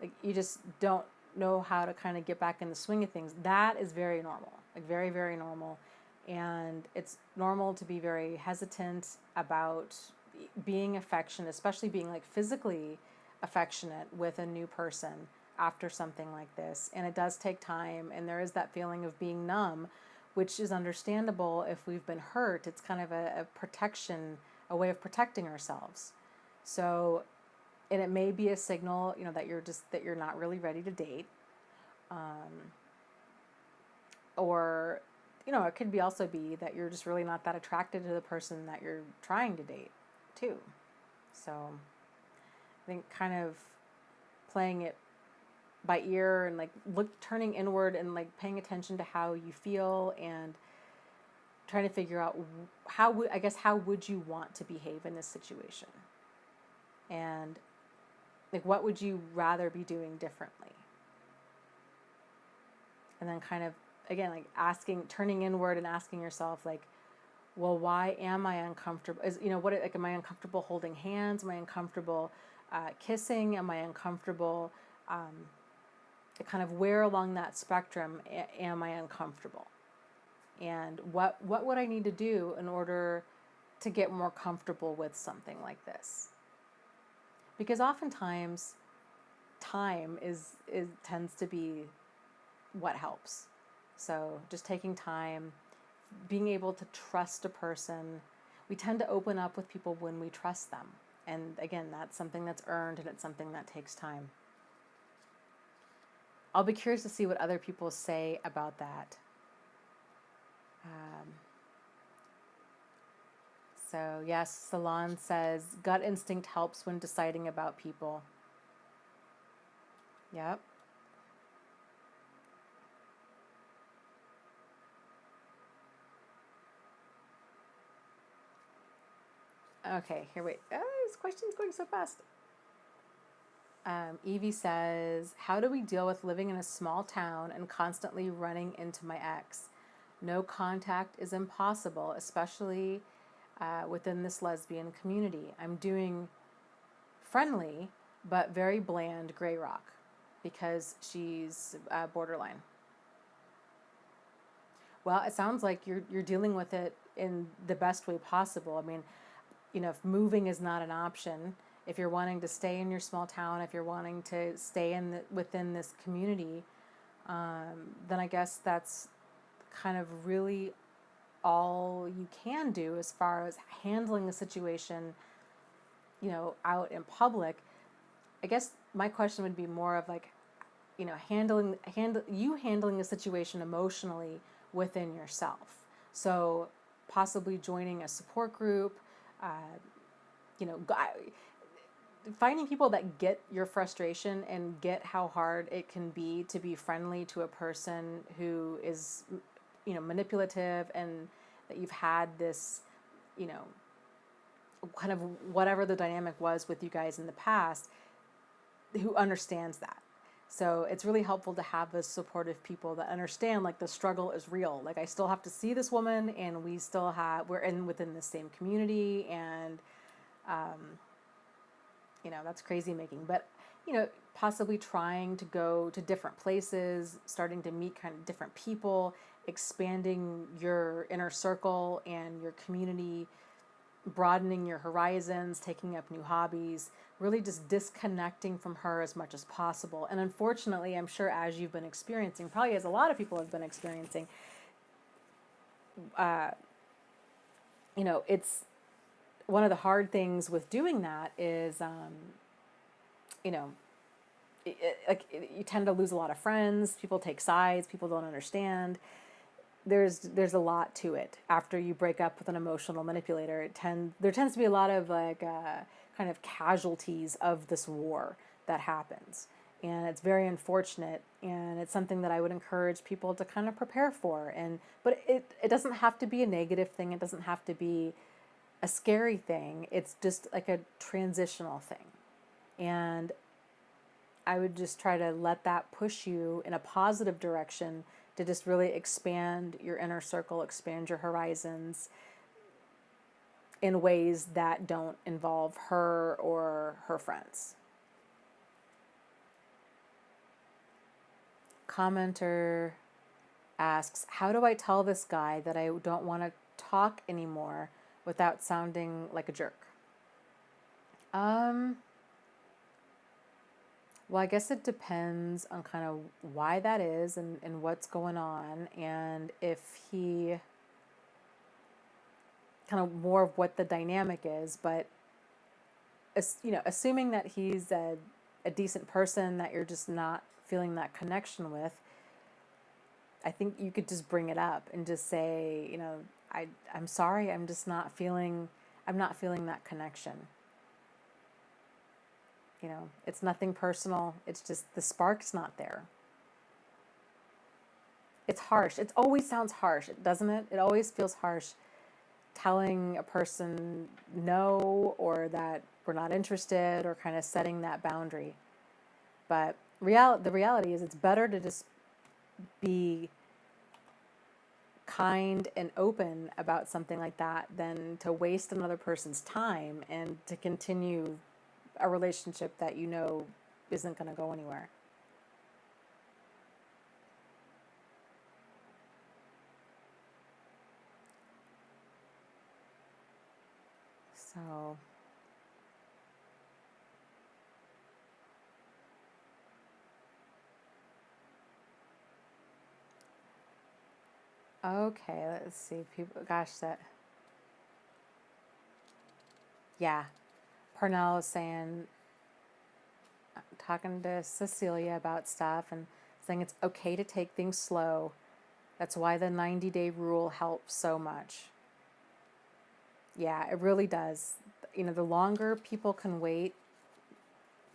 like you just don't know how to kind of get back in the swing of things, that is very normal, like very, very normal. And it's normal to be very hesitant about being affectionate, especially being like physically affectionate with a new person after something like this. And it does take time, and there is that feeling of being numb, which is understandable if we've been hurt. It's kind of a protection, a way of protecting ourselves. So, and it may be a signal, that you're not really ready to date, or, it could also be that you're just really not that attracted to the person that you're trying to date, too. So, I think kind of playing it by ear and like turning inward and like paying attention to how you feel and trying to figure out how would you want to behave in this situation, and like what would you rather be doing differently, and then kind of again like turning inward and asking yourself like, well, why am I uncomfortable? Am I uncomfortable holding hands? Am I uncomfortable kissing? Am I uncomfortable? Kind of where along that spectrum am I uncomfortable? And what would I need to do in order to get more comfortable with something like this? Because oftentimes time tends to be what helps. So just taking time, being able to trust a person. We tend to open up with people when we trust them. And again, that's something that's earned, and it's something that takes time. I'll be curious to see what other people say about that. Um, so yes, Salon says gut instinct helps when deciding about people. Yep. Okay, here, wait. Oh, this question's going so fast. Evie says, how do we deal with living in a small town and constantly running into my ex? No contact is impossible, especially within this lesbian community. I'm doing friendly, but very bland gray rock because she's borderline. Well, it sounds like you're dealing with it in the best way possible. I mean, if moving is not an option, if you're wanting to stay in your small town, if you're wanting to stay within this community, then I guess that's kind of really all you can do as far as handling the situation, out in public. I guess my question would be more of like, handling the situation emotionally within yourself. So possibly joining a support group, you know, finding people that get your frustration and get how hard it can be to be friendly to a person who is, manipulative, and that you've had this, kind of whatever the dynamic was with you guys in the past, who understands that. So it's really helpful to have those supportive people that understand, like, the struggle is real. Like, I still have to see this woman, and we're within the same community, and that's crazy making. But possibly trying to go to different places, starting to meet kind of different people, expanding your inner circle and your community, broadening your horizons, taking up new hobbies, really just disconnecting from her as much as possible. And unfortunately, I'm sure, as you've been experiencing, probably as a lot of people have been experiencing, it's one of the hard things with doing that is, you tend to lose a lot of friends. People take sides. People don't understand. There's a lot to it. After you break up with an emotional manipulator, there tends to be a lot of kind of casualties of this war that happens, and it's very unfortunate. And it's something that I would encourage people to kind of prepare for. But it doesn't have to be a negative thing. It doesn't have to be a scary thing. It's just like a transitional thing, and I would just try to let that push you in a positive direction, to just really expand your inner circle, expand your horizons in ways that don't involve her or her friends. Commenter asks, how do I tell this guy that I don't want to talk anymore without sounding like a jerk? Well, I guess it depends on kind of why that is, and what's going on, and if he kind of more of what the dynamic is. But assuming that he's a decent person that you're just not feeling that connection with, I think you could just bring it up and just say, I'm sorry, I'm not feeling that connection. It's nothing personal. It's just the spark's not there. It's harsh. It always sounds harsh, doesn't it? It always feels harsh telling a person no, or that we're not interested, or kind of setting that boundary. But the reality is, it's better to just be kind and open about something like that than to waste another person's time and to continue a relationship that isn't going to go anywhere. So okay, let's see. Yeah. Parnell is saying, talking to Cecilia about stuff, and saying it's okay to take things slow. That's why the 90-day rule helps so much. Yeah, it really does. The longer people can wait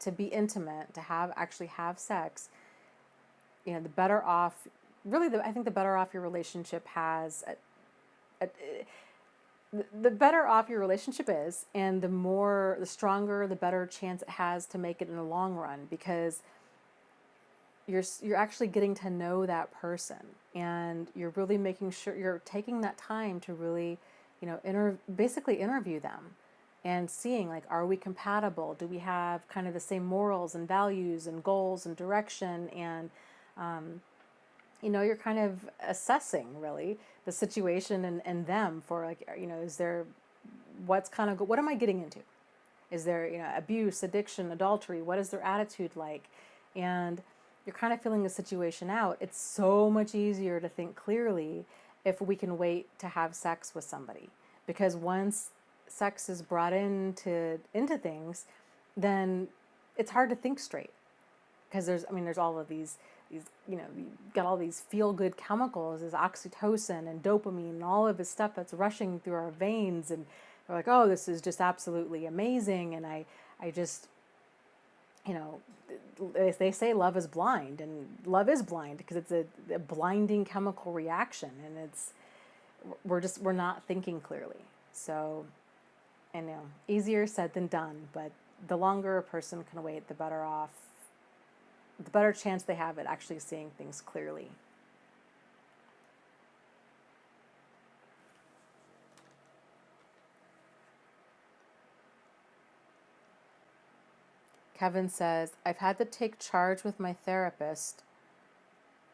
to be intimate, to actually have sex, the better off, really, I think the better off your relationship the better off your relationship is, and the stronger, the better chance it has to make it in the long run, because you're actually getting to know that person, and you're really making sure you're taking that time to really, basically interview them and seeing, like, are we compatible? Do we have kind of the same morals and values and goals and direction? And, you're kind of assessing really the situation and them for, like, is there, what am I getting into? Is there, abuse, addiction, adultery? What is their attitude like? And you're kind of feeling the situation out. It's so much easier to think clearly if we can wait to have sex with somebody. Because once sex is brought into things, then it's hard to think straight. Because there's all of these, you got all these feel-good chemicals, there's oxytocin and dopamine and all of this stuff that's rushing through our veins, and we're like, oh, this is just absolutely amazing. And I just, they say love is blind, and love is blind because it's a blinding chemical reaction, and we're not thinking clearly. So, I know, easier said than done, but the longer a person can wait, the better chance they have at actually seeing things clearly. Kevin says, I've had to take charge with my therapist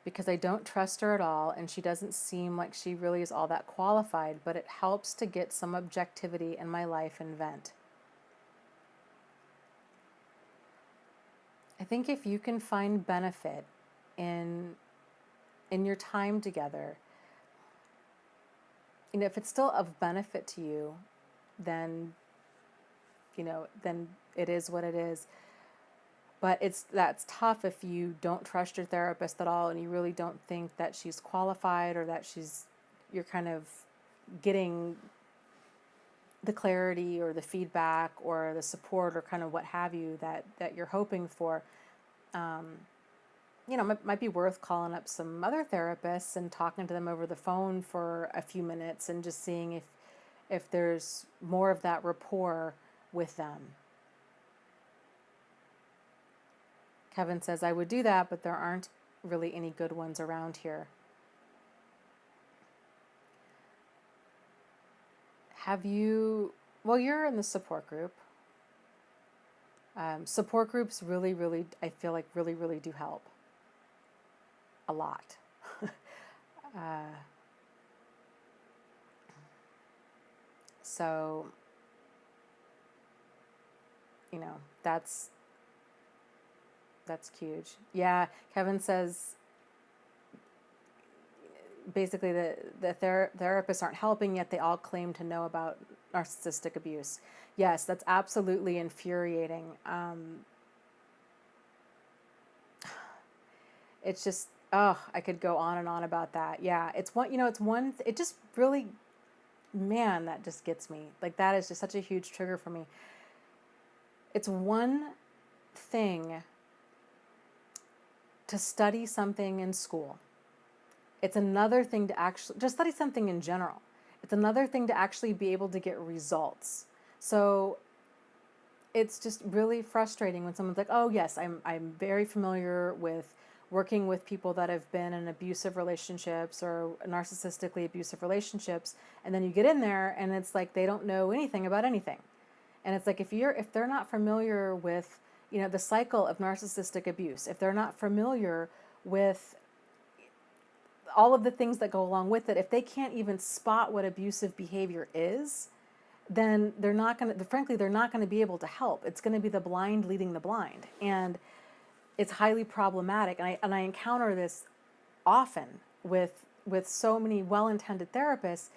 because I don't trust her at all, and she doesn't seem like she really is all that qualified, but it helps to get some objectivity in my life and vent. I think if you can find benefit in your time together, if it's still of benefit to you, then then it is what it is. But that's tough if you don't trust your therapist at all, and you really don't think that she's qualified, or that you're kind of getting the clarity or the feedback or the support or kind of what have you that you're hoping for. It might be worth calling up some other therapists and talking to them over the phone for a few minutes and just seeing if there's more of that rapport with them. Kevin says, I would do that, but there aren't really any good ones around here. You're in the support group. Support groups really, really, I feel like really, really do help. A lot. So, that's huge. Yeah, Kevin says basically the therapists aren't helping, yet they all claim to know about narcissistic abuse. Yes, that's absolutely infuriating. It's just, I could go on and on about that. Yeah, it just really, man, that just gets me. Like, that is just such a huge trigger for me. It's one thing to study something in school. It's another thing to actually just study something in general. It's another thing to actually be able to get results. So it's just really frustrating when someone's like, oh yes, I'm very familiar with working with people that have been in abusive relationships or narcissistically abusive relationships, and then you get in there and it's like they don't know anything about anything. And it's like if they're not familiar with the cycle of narcissistic abuse, if they're not familiar with all of the things that go along with it, if they can't even spot what abusive behavior is, then they're not going to be able to help. It's going to be the blind leading the blind. And it's highly problematic. And I encounter this often with so many well-intended therapists.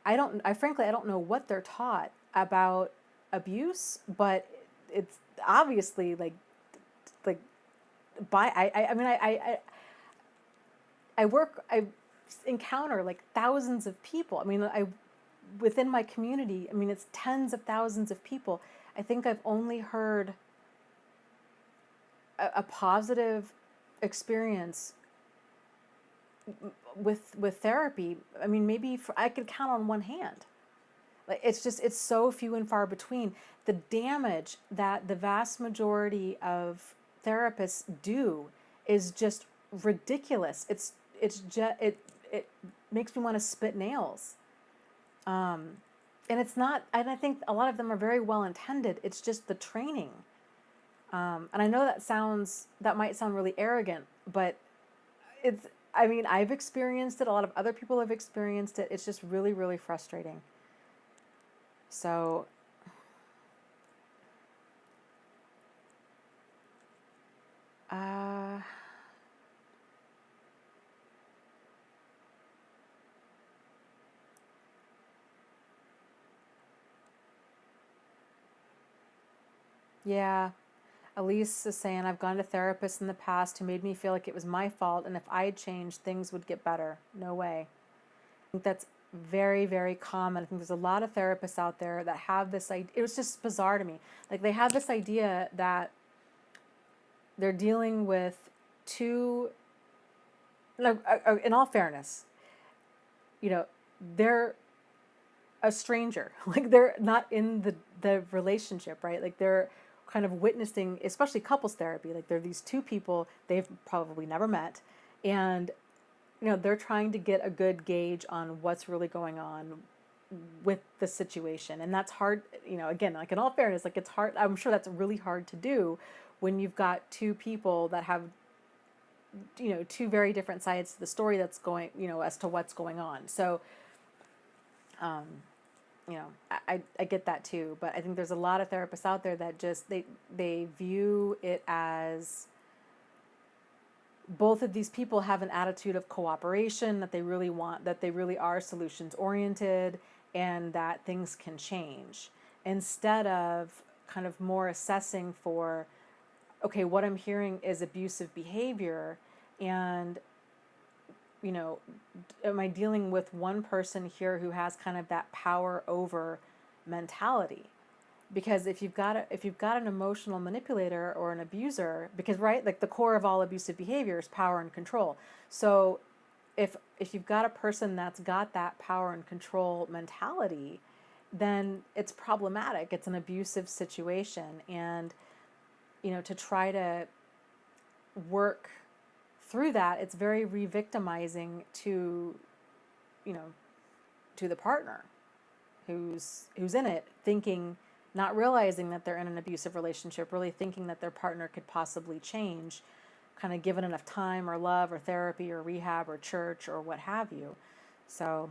I frankly don't know what they're taught about abuse, but it's obviously I encounter like thousands of people. I mean, within my community, I mean, it's tens of thousands of people. I think I've only heard a positive experience with therapy. I mean, maybe I could count on one hand. Like, it's so few and far between. The damage that the vast majority of therapists do is just ridiculous. It makes me want to spit nails. And it's not, and I think a lot of them are very well intended. It's just the training. And I know that might sound really arrogant, but I mean, I've experienced it. A lot of other people have experienced it. It's just really, really frustrating. So, yeah. Elise is saying, I've gone to therapists in the past who made me feel like it was my fault, and if I had changed, things would get better. No way. I think that's very, very common. I think there's a lot of therapists out there that have this idea. It was just bizarre to me. Like, they have this idea that they're dealing with two, no, in all fairness, they're a stranger. Like, they're not in the relationship, right? Like, they're kind of witnessing, especially couples therapy, like they're these two people they've probably never met, and they're trying to get a good gauge on what's really going on with the situation. And that's hard, again, like, in all fairness, like, it's hard. I'm sure that's really hard to do when you've got two people that have two very different sides to the story that's going, as to what's going on. So I get that too, but I think there's a lot of therapists out there that just they view it as both of these people have an attitude of cooperation, that they really want, that they really are solutions oriented, and that things can change, instead of kind of more assessing for, okay, what I'm hearing is abusive behavior, and am I dealing with one person here who has kind of that power over mentality? Because if you've got an emotional manipulator or an abuser, because, right, like, the core of all abusive behavior is power and control. So if you've got a person that's got that power and control mentality, then it's problematic. It's an abusive situation, and to try to work through that, it's very re-victimizing to the partner who's in it, thinking, not realizing that they're in an abusive relationship, really thinking that their partner could possibly change, kind of given enough time or love or therapy or rehab or church or what have you. So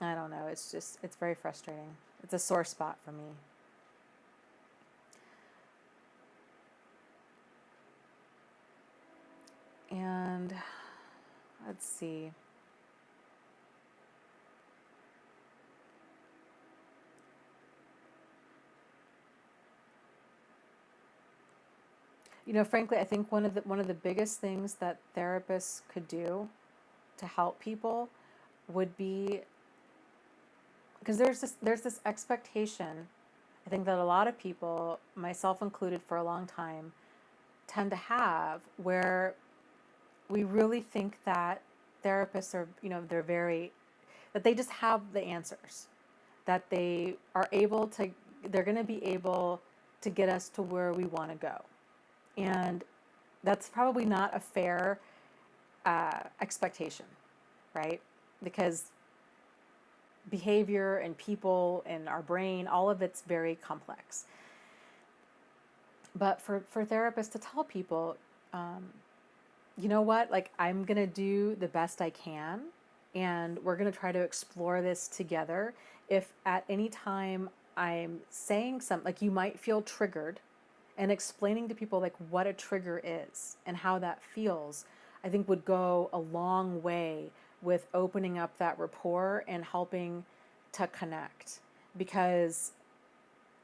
I don't know, it's very frustrating. It's a sore spot for me. And let's see. Frankly, I think one of the biggest things that therapists could do to help people would be, because there's this expectation, I think, that a lot of people, myself included for a long time, tend to have, where we really think that therapists are, that they just have the answers, that they're going to be able to get us to where we want to go. And that's probably not a fair expectation, right? Because behavior and people and our brain, all of it's very complex. But for therapists to tell people, you know what, like, I'm going to do the best I can, and we're going to try to explore this together. If at any time I'm saying something, like, you might feel triggered, and explaining to people, like, what a trigger is and how that feels, I think would go a long way with opening up that rapport and helping to connect. Because,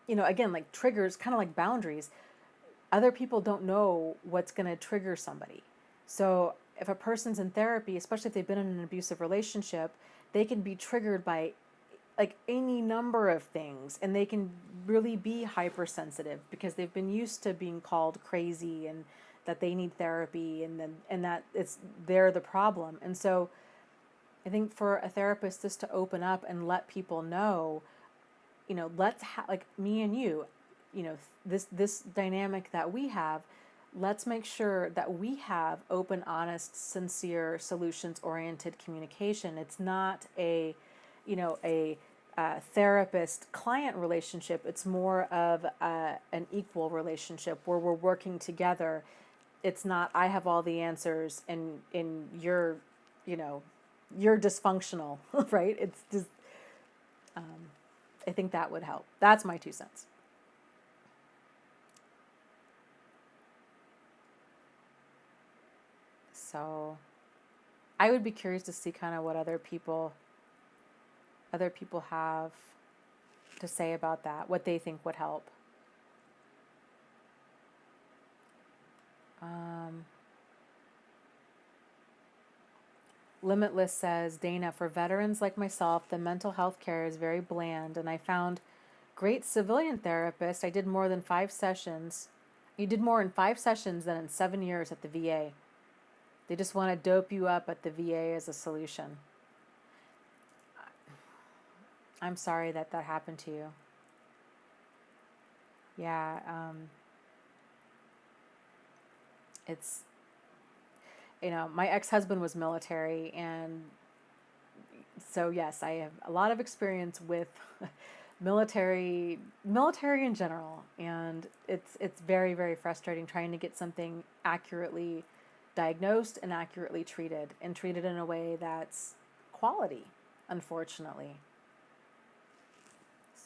again, like, triggers, kind of like boundaries, other people don't know what's going to trigger somebody. So if a person's in therapy, especially if they've been in an abusive relationship, they can be triggered by like any number of things, and they can really be hypersensitive because they've been used to being called crazy and that they need therapy, and that they're the problem. And so I think for a therapist just to open up and let people know, like me and you, this dynamic that we have, let's make sure that we have open, honest, sincere, solutions oriented communication. It's not a therapist client relationship. It's more of an equal relationship where we're working together. It's not I have all the answers and you're you're dysfunctional, right? It's just I think that would help. That's my 2 cents. So I would be curious to see kind of what other people have to say about that, what they think would help. Limitless says, Dana, for veterans like myself, the mental health care is very bland, and I found great civilian therapists. I did more than 5 sessions. You did more in 5 sessions than in 7 years at the VA. They just want to dope you up at the VA as a solution. I'm sorry that happened to you. Yeah, it's, my ex-husband was military, and so yes, I have a lot of experience with military in general, and it's very, very frustrating trying to get something accurately diagnosed and accurately treated, and treated in a way that's quality, unfortunately.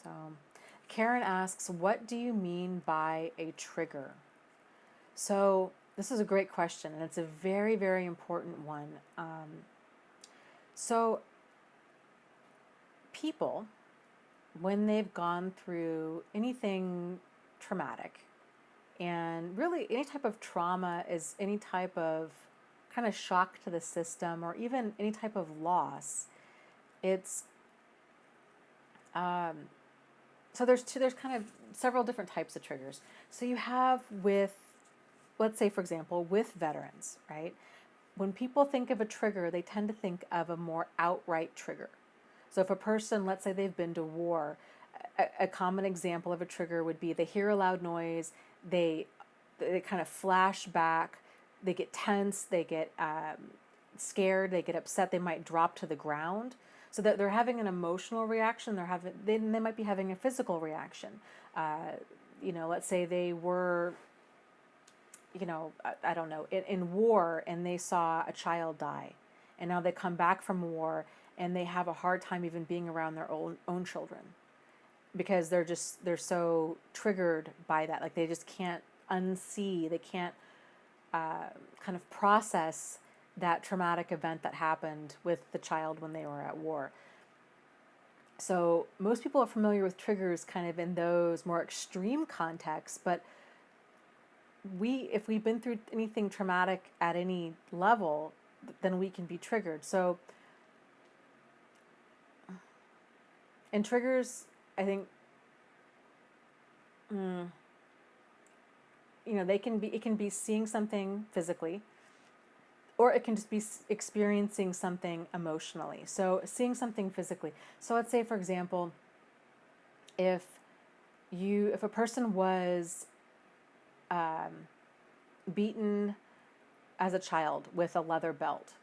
So Karen asks, what do you mean by a trigger? So this is a great question, and it's a very, very important one. So people, when they've gone through anything traumatic, and really any type of trauma is any type of kind of shock to the system, or even any type of loss, it's so there's kind of several different types of triggers. So you have with, let's say, for example, with veterans, right? When people think of a trigger, they tend to think of a more outright trigger. So if a person, let's say they've been to war, a common example of a trigger would be they hear a loud noise, they kind of flash back, they get tense, they get scared, they get upset, they might drop to the ground. So that they're having an emotional reaction, they might be having a physical reaction. Let's say they were, I don't know, in war, and they saw a child die, and now they come back from war and they have a hard time even being around their own children, because they're so triggered by that. Like they just can't unsee, they can't kind of process that traumatic event that happened with the child when they were at war. So most people are familiar with triggers kind of in those more extreme contexts, but if we've been through anything traumatic at any level, then we can be triggered. So, and triggers, I think, it can be seeing something physically, or it can just be experiencing something emotionally. So seeing something physically. So let's say, for example, if a person was beaten as a child with a leather belt,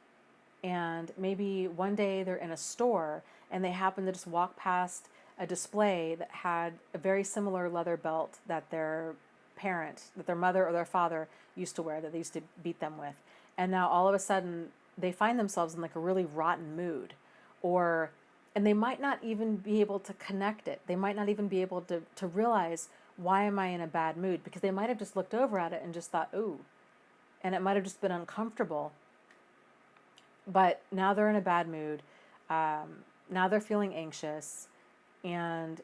and maybe one day they're in a store and they happen to just walk past a display that had a very similar leather belt that their mother or their father used to wear, that they used to beat them with. And now all of a sudden they find themselves in like a really rotten mood, and they might not even be able to connect it. They might not even be able to realize, why am I in a bad mood? Because they might have just looked over at it and just thought, ooh, and it might have just been uncomfortable. But now they're in a bad mood. Now they're feeling anxious, and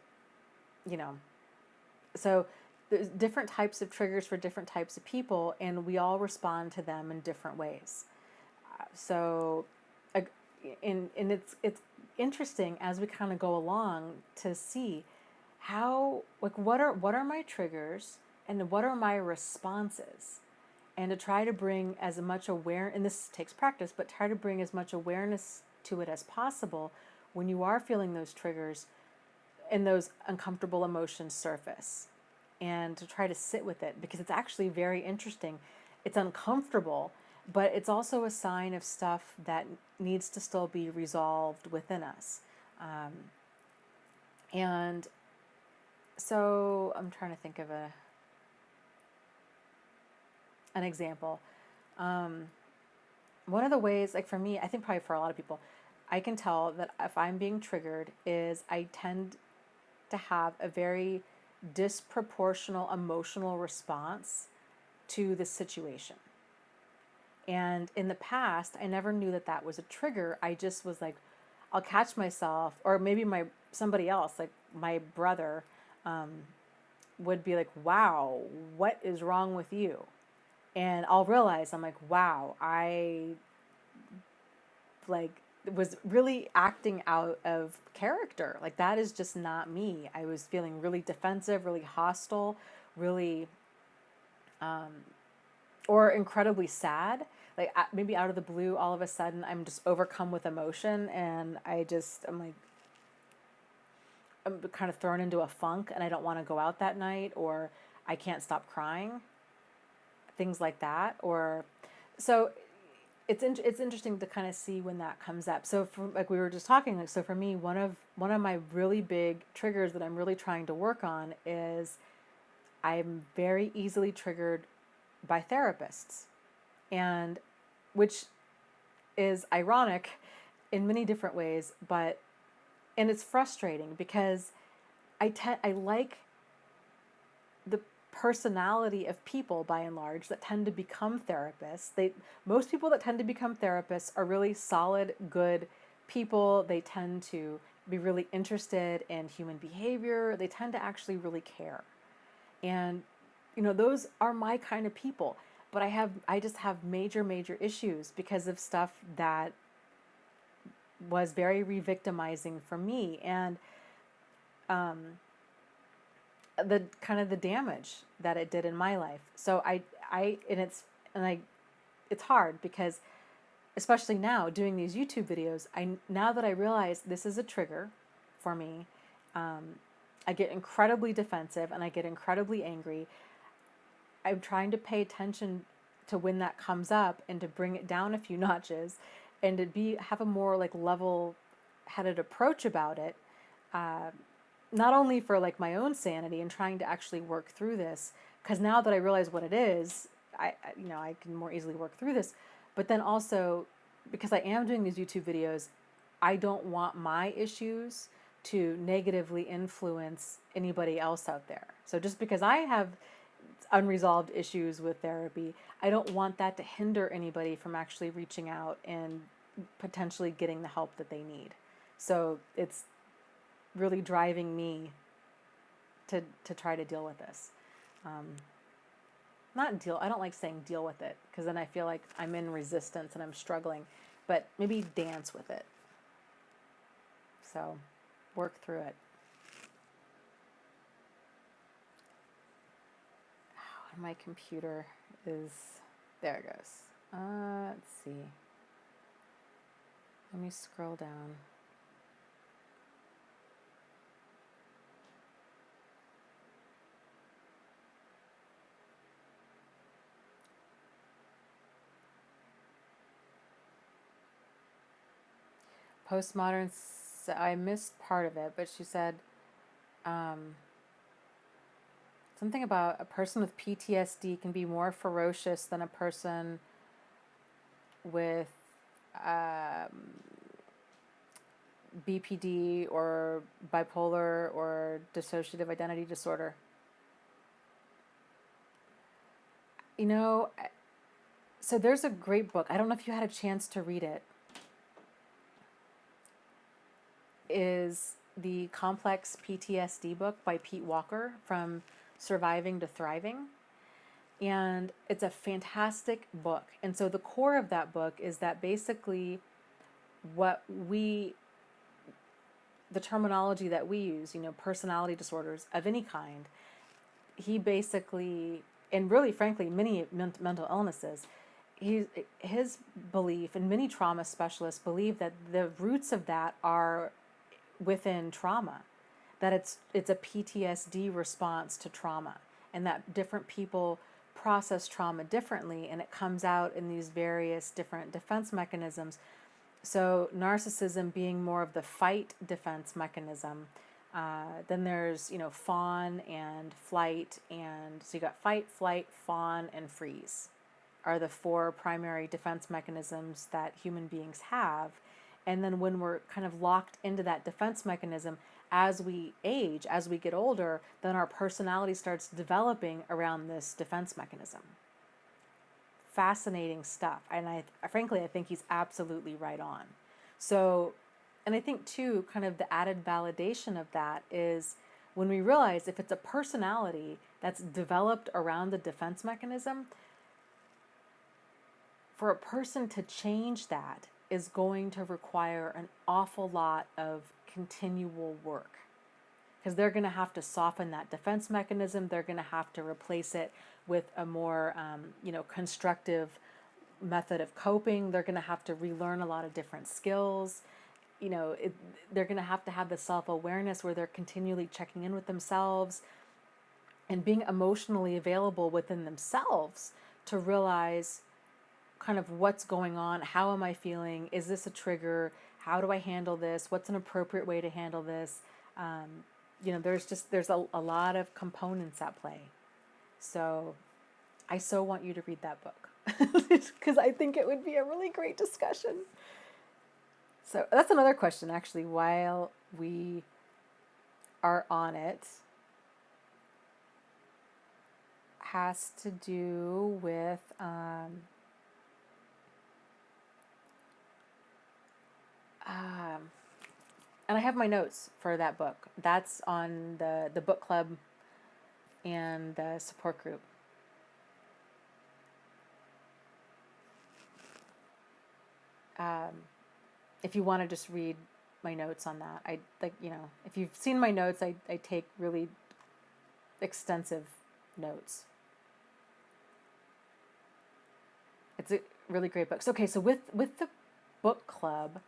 so there's different types of triggers for different types of people, and we all respond to them in different ways. So, and it's interesting as we kind of go along to see how, like, what are my triggers and what are my responses, and to try to bring as much awareness, and this takes practice, but try to bring as much awareness to it as possible when you are feeling those triggers and those uncomfortable emotions surface, and to try to sit with it, because it's actually very interesting. It's uncomfortable, but it's also a sign of stuff that needs to still be resolved within us. And so I'm trying to think of an example. One of the ways, like for me, I think probably for a lot of people, I can tell that if I'm being triggered is I tend to have a very disproportional emotional response to the situation. And in the past, I never knew that that was a trigger. I just was like, I'll catch myself, or maybe somebody else, like my brother, would be like, "Wow, what is wrong with you?" And I'll realize, I'm like, "Wow, I like was really acting out of character. Like that is just not me. I was feeling really defensive, really hostile, really or incredibly sad. Like maybe out of the blue, all of a sudden I'm just overcome with emotion, and I'm kind of thrown into a funk, and I don't want to go out that night, or I can't stop crying, things like that. Or so it's interesting to kind of see when that comes up. So for, like we were just talking, like, so for me, one of my really big triggers that I'm really trying to work on is I'm very easily triggered by therapists, and which is ironic in many different ways, and it's frustrating because I like the personality of people by and large that tend to become therapists. Most people that tend to become therapists are really solid, good people. They tend to be really interested in human behavior. They tend to actually really care. And those are my kind of people. But I just have major issues because of stuff that was very re-victimizing for me, and the kind of the damage that it did in my life. So it's hard because, especially now doing these YouTube videos, now that I realize this is a trigger for me, I get incredibly defensive and I get incredibly angry. I'm trying to pay attention to when that comes up and to bring it down a few notches, and to have a more like level-headed approach about it. Not only for like my own sanity and trying to actually work through this, because now that I realize what it is, I can more easily work through this. But then also, because I am doing these YouTube videos, I don't want my issues to negatively influence anybody else out there. So just because I have unresolved issues with therapy, I don't want that to hinder anybody from actually reaching out and potentially getting the help that they need. So it's really driving me to try to deal with this. I don't like saying deal with it, because then I feel like I'm in resistance and I'm struggling, but maybe dance with it. So work through it. My computer is, there it goes. Let's see. Let me scroll down. Postmodern, I missed part of it, but she said something about a person with PTSD can be more ferocious than a person with BPD or bipolar or dissociative identity disorder. So there's a great book. I don't know if you had a chance to read it. Is the Complex PTSD book by Pete Walker, From Surviving to Thriving. And it's a fantastic book. And so the core of that book is that basically what we, the terminology that we use, personality disorders of any kind, he basically, and really frankly, many mental illnesses, his belief, and many trauma specialists believe that the roots of that are within trauma, that it's a PTSD response to trauma, and that different people process trauma differently, and it comes out in these various different defense mechanisms. So narcissism being more of the fight defense mechanism. Then there's, fawn and flight, and so you got fight, flight, fawn, and freeze are the four primary defense mechanisms that human beings have. And then when we're kind of locked into that defense mechanism, as we age, as we get older, then our personality starts developing around this defense mechanism. Fascinating stuff. And I think he's absolutely right on. So, and I think too, kind of the added validation of that is when we realize if it's a personality that's developed around the defense mechanism, for a person to change that is going to require an awful lot of continual work, because they're going to have to soften that defense mechanism. They're going to have to replace it with a more, constructive method of coping. They're going to have to relearn a lot of different skills. They're going to have the self-awareness where they're continually checking in with themselves and being emotionally available within themselves to realize kind of what's going on. How am I feeling? Is this a trigger? How do I handle this? What's an appropriate way to handle this? There's a lot of components at play. So I so want you to read that book because I think it would be a really great discussion. So that's another question, actually, while we are on it, has to do with and I have my notes for that book. That's on the book club and the support group. If you want to just read my notes on that, if you've seen my notes, I take really extensive notes. It's a really great book. So, okay, so with the book club,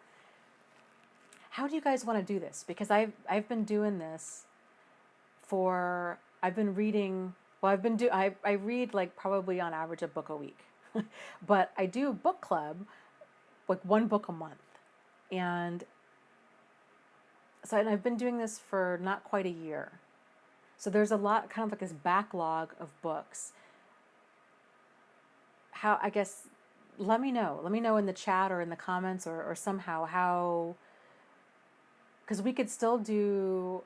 how do you guys want to do this? Because I've been doing this I've been reading, I read like probably on average a book a week, but I do book club, like one book a month. And so, and I've been doing this for not quite a year. So there's a lot, kind of like this backlog of books. How, I guess, let me know in the chat or in the comments or somehow how, because we could still do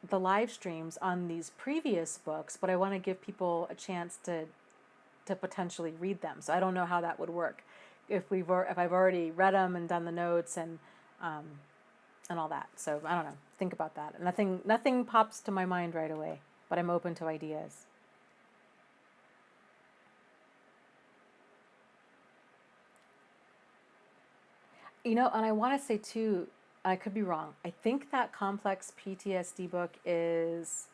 the live streams on these previous books, but I want to give people a chance to potentially read them. So I don't know how that would work if I've already read them and done the notes and all that. So I don't know. Think about that. Nothing pops to my mind right away, but I'm open to ideas. And I want to say too, I could be wrong. I think that complex PTSD book is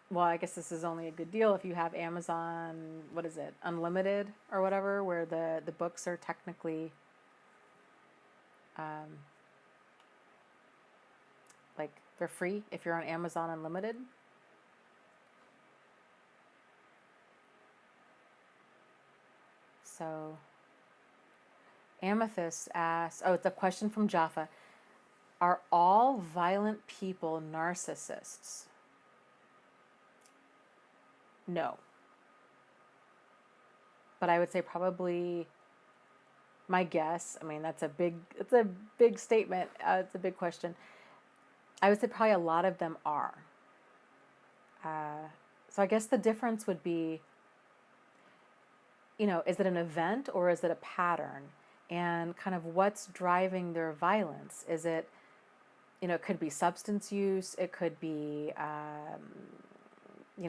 well, I guess this is only a good deal if you have Amazon, what is it, Unlimited or whatever, where the books are technically like they're free if you're on Amazon Unlimited. So Amethyst asks, it's a question from Jaffa. Are all violent people narcissists? No. But I would say probably, my guess, it's a big statement. It's a big question. I would say probably a lot of them are. So I guess the difference would be, is it an event or is it a pattern? And kind of what's driving their violence? Is it, it could be substance use, it could be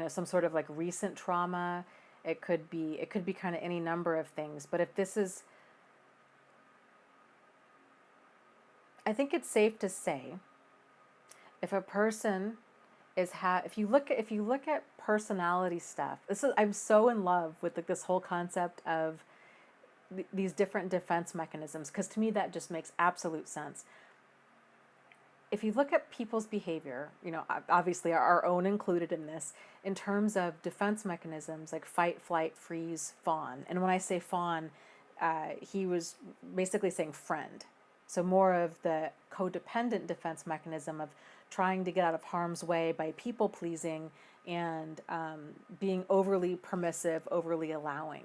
some sort of like recent trauma. It could be kind of any number of things. But if this is, I think it's safe to say, if a person if you look at personality stuff, I'm so in love with like this whole concept of these different defense mechanisms, because to me that just makes absolute sense. If you look at people's behavior, obviously our own included in this, in terms of defense mechanisms like fight, flight, freeze, fawn. And when I say fawn, he was basically saying friend. So more of the codependent defense mechanism of trying to get out of harm's way by people pleasing and being overly permissive, overly allowing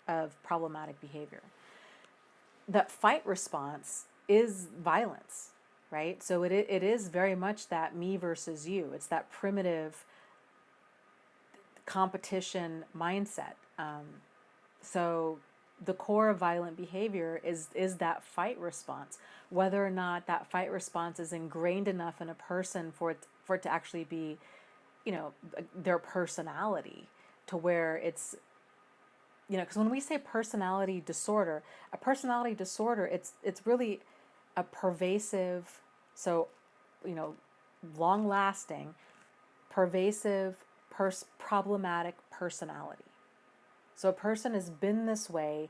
of problematic behavior. That fight response is violence, right? So it is very much that me versus you. It's that primitive competition mindset. So the core of violent behavior is that fight response. Whether or not that fight response is ingrained enough in a person for it to actually be, their personality, to where it's, because when we say personality disorder, it's really a pervasive, so, long lasting, pervasive, problematic personality. So a person has been this way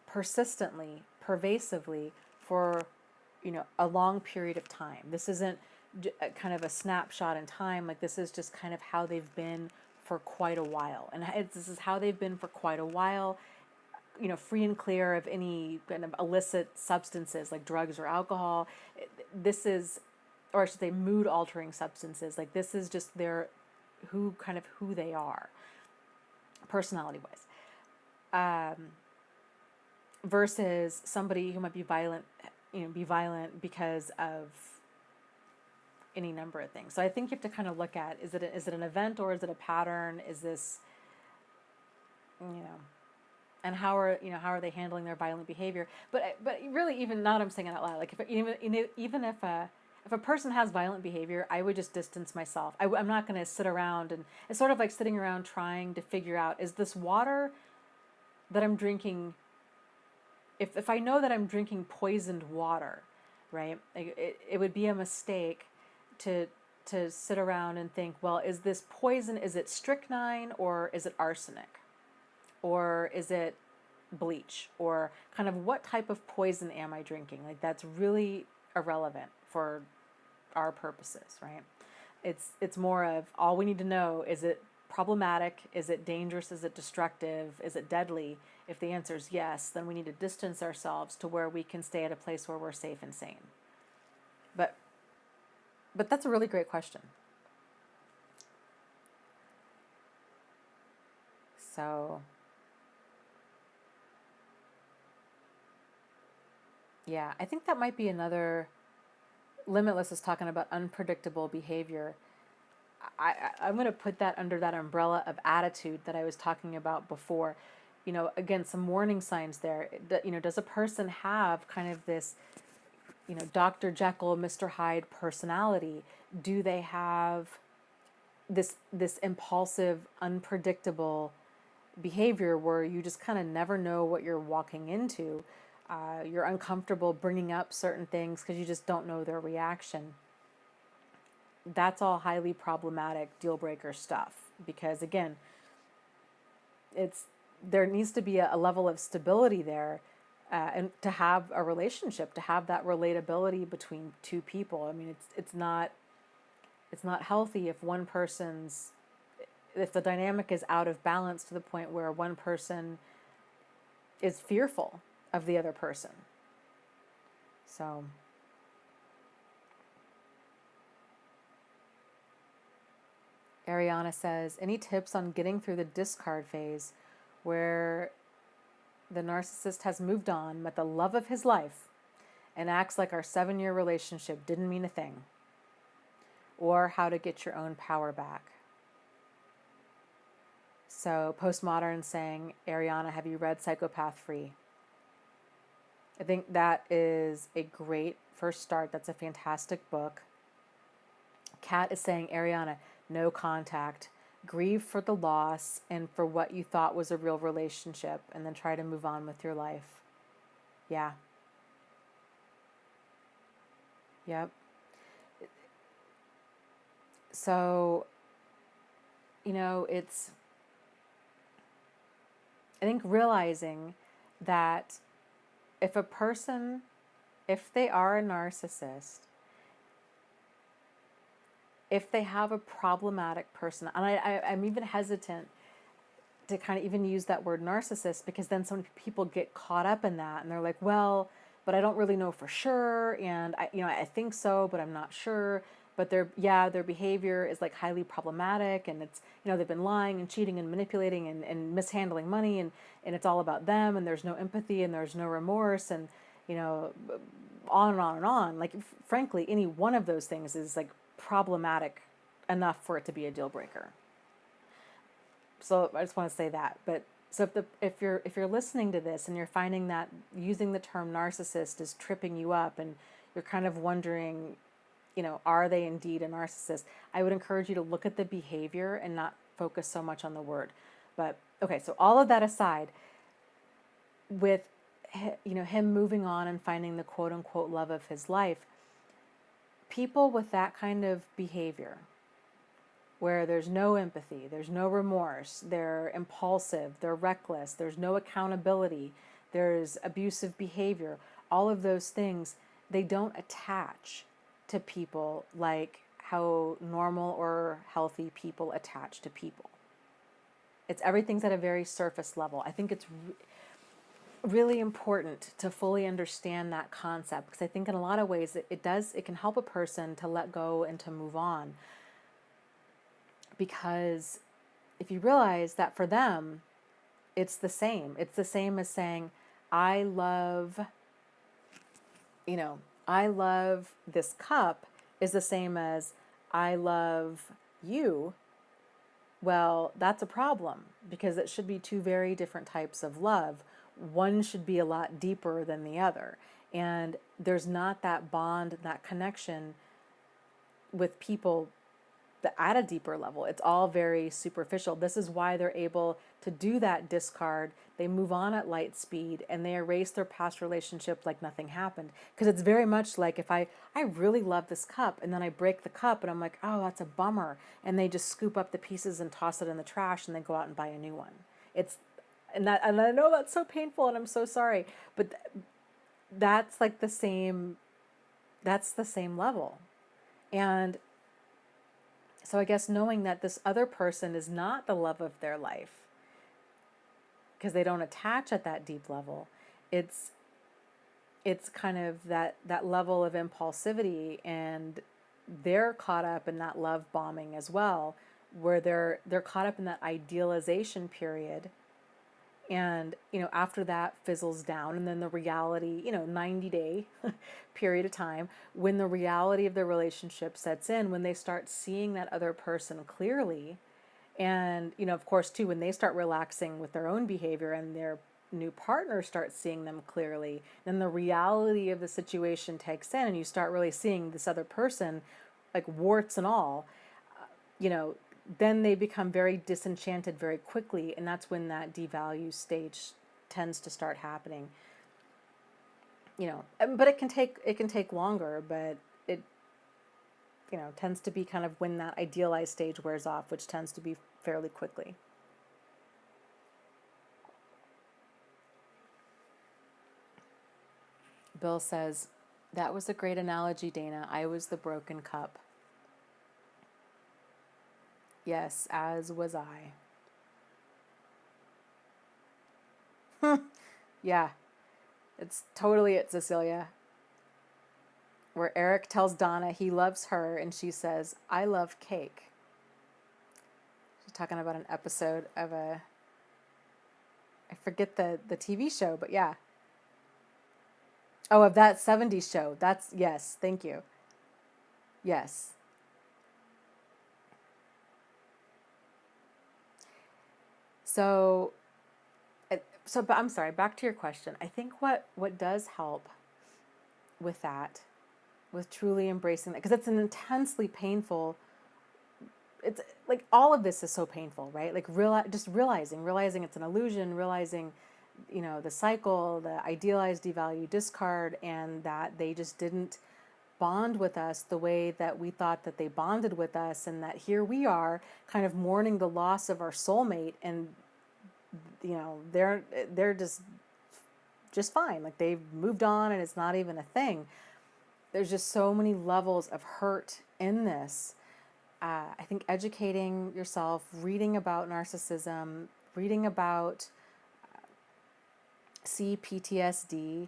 persistently, pervasively for, a long period of time. This isn't kind of a snapshot in time. Like, this is just kind of how they've been for quite a while. And this is how they've been for quite a while, free and clear of any kind of illicit substances like drugs or alcohol. This is, or I should say mood altering substances. Like, this is just who they are, personality wise. Versus somebody who might be violent, because of any number of things. So I think you have to kind of look at, is it an event or is it a pattern? Is this, and how are they handling their violent behavior? But really, even now that I'm saying it out loud, like even if a person has violent behavior, I would just distance myself. I'm not going to sit around, and it's sort of like sitting around trying to figure out, is this water that I'm drinking, if I know that I'm drinking poisoned water, right? It would be a mistake to sit around and think, well, is this poison? Is it strychnine or is it arsenic? Or is it bleach? Or kind of what type of poison am I drinking? Like, that's really irrelevant for our purposes, right? It's more of, all we need to know, is it problematic? Is it dangerous? Is it destructive? Is it deadly? If the answer is yes, then we need to distance ourselves to where we can stay at a place where we're safe and sane. But that's a really great question. So, yeah, I think that might be another. Limitless is talking about unpredictable behavior. I'm going to put that under that umbrella of attitude that I was talking about before. Again, some warning signs there. Does a person have kind of this, Dr. Jekyll, Mr. Hyde personality? Do they have this impulsive, unpredictable behavior where you just kind of never know what you're walking into? You're uncomfortable bringing up certain things because you just don't know their reaction. That's all highly problematic deal breaker stuff, because again, there needs to be a level of stability there, and to have a relationship, to have that relatability between two people. I mean, it's not healthy if if the dynamic is out of balance to the point where one person is fearful of the other person. So, Ariana says, any tips on getting through the discard phase where the narcissist has moved on, met the love of his life, and acts like our 7-year relationship didn't mean a thing? Or how to get your own power back? So, Postmodern saying, Ariana, have you read Psychopath Free? I think that is a great first start. That's a fantastic book. Kat is saying, Ariana, no contact, grieve for the loss and for what you thought was a real relationship, and then try to move on with your life. Yeah. Yep. So, it's, I think, realizing that if a person, if they are a narcissist, if they have a problematic person, and I'm even hesitant to kind of even use that word narcissist, because then some people get caught up in that and they're like, well, but I don't really know for sure, and I think so, but I'm not sure. But their behavior is like highly problematic, and it's, they've been lying and cheating and manipulating and mishandling money, and it's all about them, and there's no empathy and there's no remorse, and on and on and on. Like, frankly, any one of those things is like problematic enough for it to be a deal breaker. So I just want to say that. But so if you're listening to this and you're finding that using the term narcissist is tripping you up, and you're kind of wondering, are they indeed a narcissist? I would encourage you to look at the behavior and not focus so much on the word. But okay, so all of that aside, with him moving on and finding the quote unquote love of his life, people with that kind of behavior, where there's no empathy, there's no remorse, they're impulsive, they're reckless, there's no accountability, there's abusive behavior, all of those things, they don't attach to people like how normal or healthy people attach to people. Everything's at a very surface level. I think it's really important to fully understand that concept, because I think in a lot of ways it can help a person to let go and to move on. Because if you realize that for them, it's the same. It's the same as saying, I love this cup, is the same as I love you. Well, that's a problem, because it should be two very different types of love. One should be a lot deeper than the other. And there's not that bond, that connection with people at a deeper level. It's all very superficial. This is why they're able to do that discard. They move on at light speed and they erase their past relationship like nothing happened. Because it's very much like, if I really love this cup and then I break the cup and I'm like, oh, that's a bummer. And they just scoop up the pieces and toss it in the trash and then go out and buy a new one. And I know that's so painful and I'm so sorry, but that's like the same level. And so I guess knowing that this other person is not the love of their life, because they don't attach at that deep level, it's kind of that level of impulsivity, and they're caught up in that love bombing as well, where they're caught up in that idealization period. And, after that fizzles down, and then the reality, 90-day period of time, when the reality of the relationship sets in, when they start seeing that other person clearly, and, of course, too, when they start relaxing with their own behavior and their new partner starts seeing them clearly, then the reality of the situation takes in, and you start really seeing this other person, like warts and all, then they become very disenchanted very quickly, and that's when that devalue stage tends to start happening. But it can take longer, but it tends to be kind of when that idealized stage wears off, which tends to be fairly quickly. Bill says, that was a great analogy, Dana. I was the broken cup. Yes, as was I. Yeah, it's totally it, Cecilia. Where Eric tells Donna he loves her, and she says, I love cake. She's talking about an episode of I forget the TV show, but yeah. Oh, of that 70s show. Yes, thank you. Yes. So, but I'm sorry, back to your question. I think what does help with that, with truly embracing that, because it's an intensely painful it's like all of this is so painful, right? Like just realizing it's an illusion, realizing, the cycle, the idealize, devalue, discard, and that they just didn't bond with us the way that we thought that they bonded with us, and that here we are kind of mourning the loss of our soulmate, and they're just fine, like they've moved on and it's not even a thing. There's just so many levels of hurt in this. I think educating yourself, reading about narcissism, reading about CPTSD,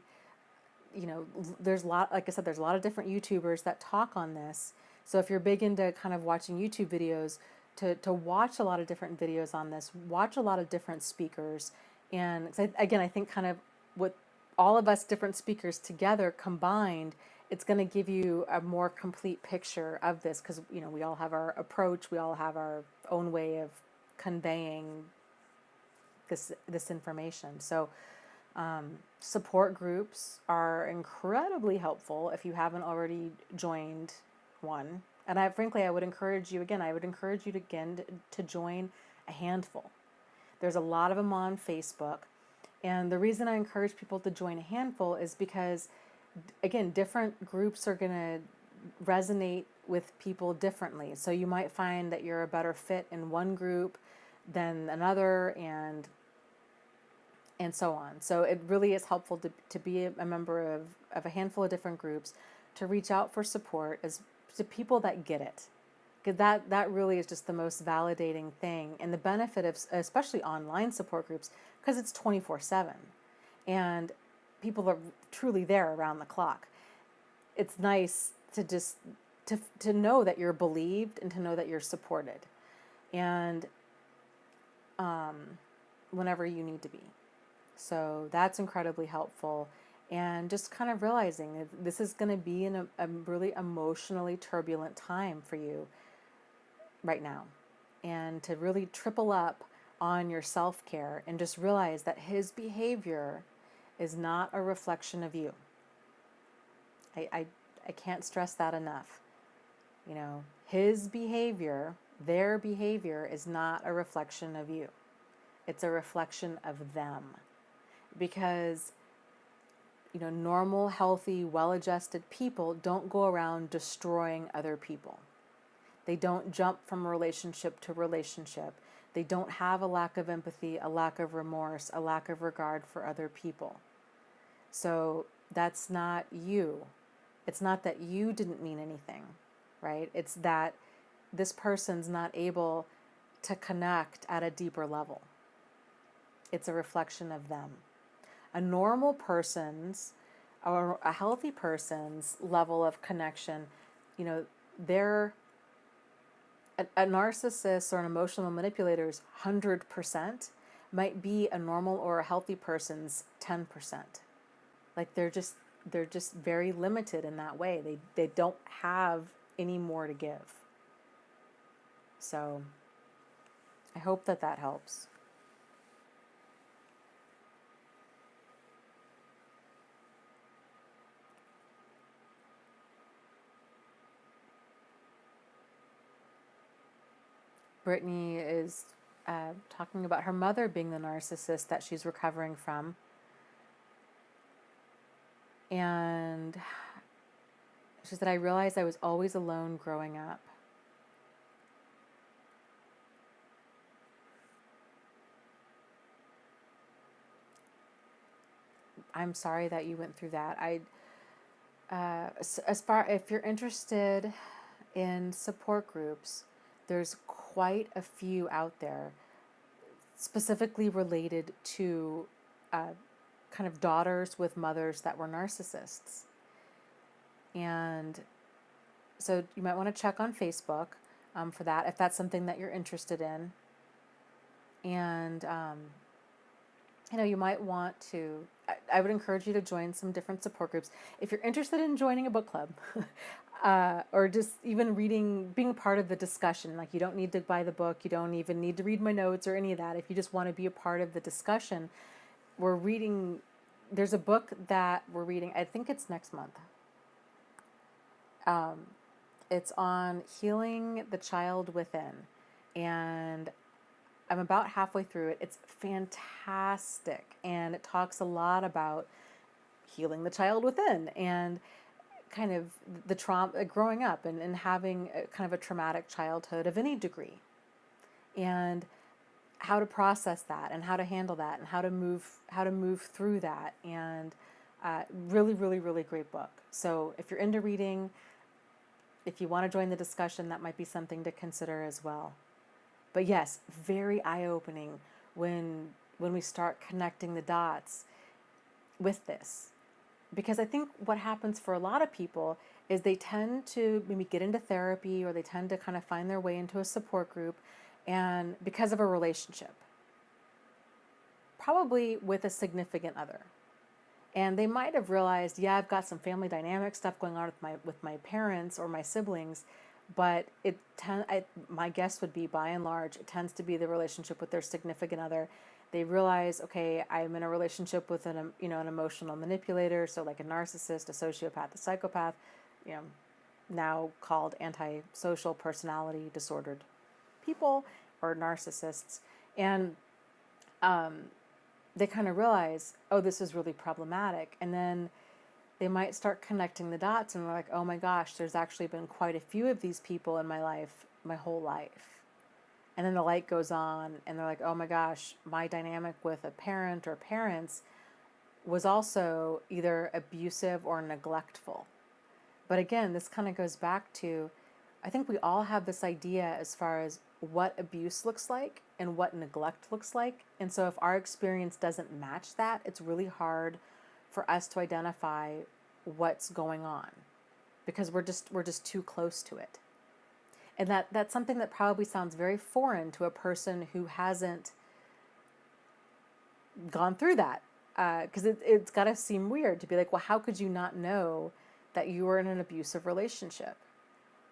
there's a lot, like I said, there's a lot of different YouTubers that talk on this. So if you're big into kind of watching YouTube videos, to watch a lot of different videos on this, watch a lot of different speakers. And again, I think kind of with all of us different speakers together combined, it's going to give you a more complete picture of this, because we all have our approach, we all have our own way of conveying this information. So support groups are incredibly helpful if you haven't already joined one. And I would encourage you to join a handful. There's a lot of them on Facebook. And the reason I encourage people to join a handful is because, again, different groups are going to resonate with people differently. So you might find that you're a better fit in one group than another, and so on. So it really is helpful to be a member of a handful of different groups, to reach out for support as to people that get it. Because that really is just the most validating thing. And the benefit of especially online support groups, because it's 24/7 and people are truly there around the clock. It's nice to just to know that you're believed and to know that you're supported, and whenever you need to be. So that's incredibly helpful. And just kind of realizing that this is going to be in a really emotionally turbulent time for you right now. And to really triple up on your self-care and just realize that his behavior is not a reflection of you. I can't stress that enough. His behavior, their behavior is not a reflection of you. It's a reflection of them. Because normal, healthy, well-adjusted people don't go around destroying other people. They don't jump from relationship to relationship. They don't have a lack of empathy, a lack of remorse, a lack of regard for other people. So that's not you. It's not that you didn't mean anything, right? It's that this person's not able to connect at a deeper level. It's a reflection of them. A normal person's or a healthy person's level of connection, they're a narcissist or an emotional manipulator's 100% might be a normal or a healthy person's 10%. Like they're just very limited in that way. They don't have any more to give. So I hope that helps. Brittany is talking about her mother being the narcissist that she's recovering from. And she said, I realized I was always alone growing up. I'm sorry that you went through that. If you're interested in support groups, there's quite a few out there specifically related to kind of daughters with mothers that were narcissists. And so you might want to check on Facebook for that, if that's something that you're interested in. And, you might want to, I would encourage you to join some different support groups. If you're interested in joining a book club, or just even being part of the discussion, like you don't need to buy the book, you don't even need to read my notes or any of that. If you just want to be a part of the discussion, there's a book that we're reading, I think it's next month. It's on healing the child within. And I'm about halfway through it. It's fantastic. And it talks a lot about healing the child within and kind of the trauma, growing up and having a, kind of a traumatic childhood of any degree. And how to process that and how to handle that and how to move through that. And really, really, really great book. So if you're into reading, if you want to join the discussion, that might be something to consider as well. But yes, very eye-opening when we start connecting the dots with this. Because I think what happens for a lot of people is they tend to maybe get into therapy, or they tend to kind of find their way into a support group, and because of a relationship, probably with a significant other. And they might have realized, yeah, I've got some family dynamic stuff going on with my parents or my siblings, but my guess would be, by and large, it tends to be the relationship with their significant other. They realize, okay, I'm in a relationship with an emotional manipulator, so like a narcissist, a sociopath, a psychopath, now called antisocial personality disordered people or narcissists, and they kind of realize, oh, this is really problematic, and then they might start connecting the dots, and they're like, oh my gosh, there's actually been quite a few of these people in my life, my whole life. And then the light goes on, and they're like, oh my gosh, my dynamic with a parent or parents was also either abusive or neglectful. But again, this kind of goes back to, I think we all have this idea as far as what abuse looks like and what neglect looks like. And so if our experience doesn't match that, it's really hard for us to identify what's going on, because we're just too close to it. And that's something that probably sounds very foreign to a person who hasn't gone through that, because it's got to seem weird to be like, well, how could you not know that you were in an abusive relationship?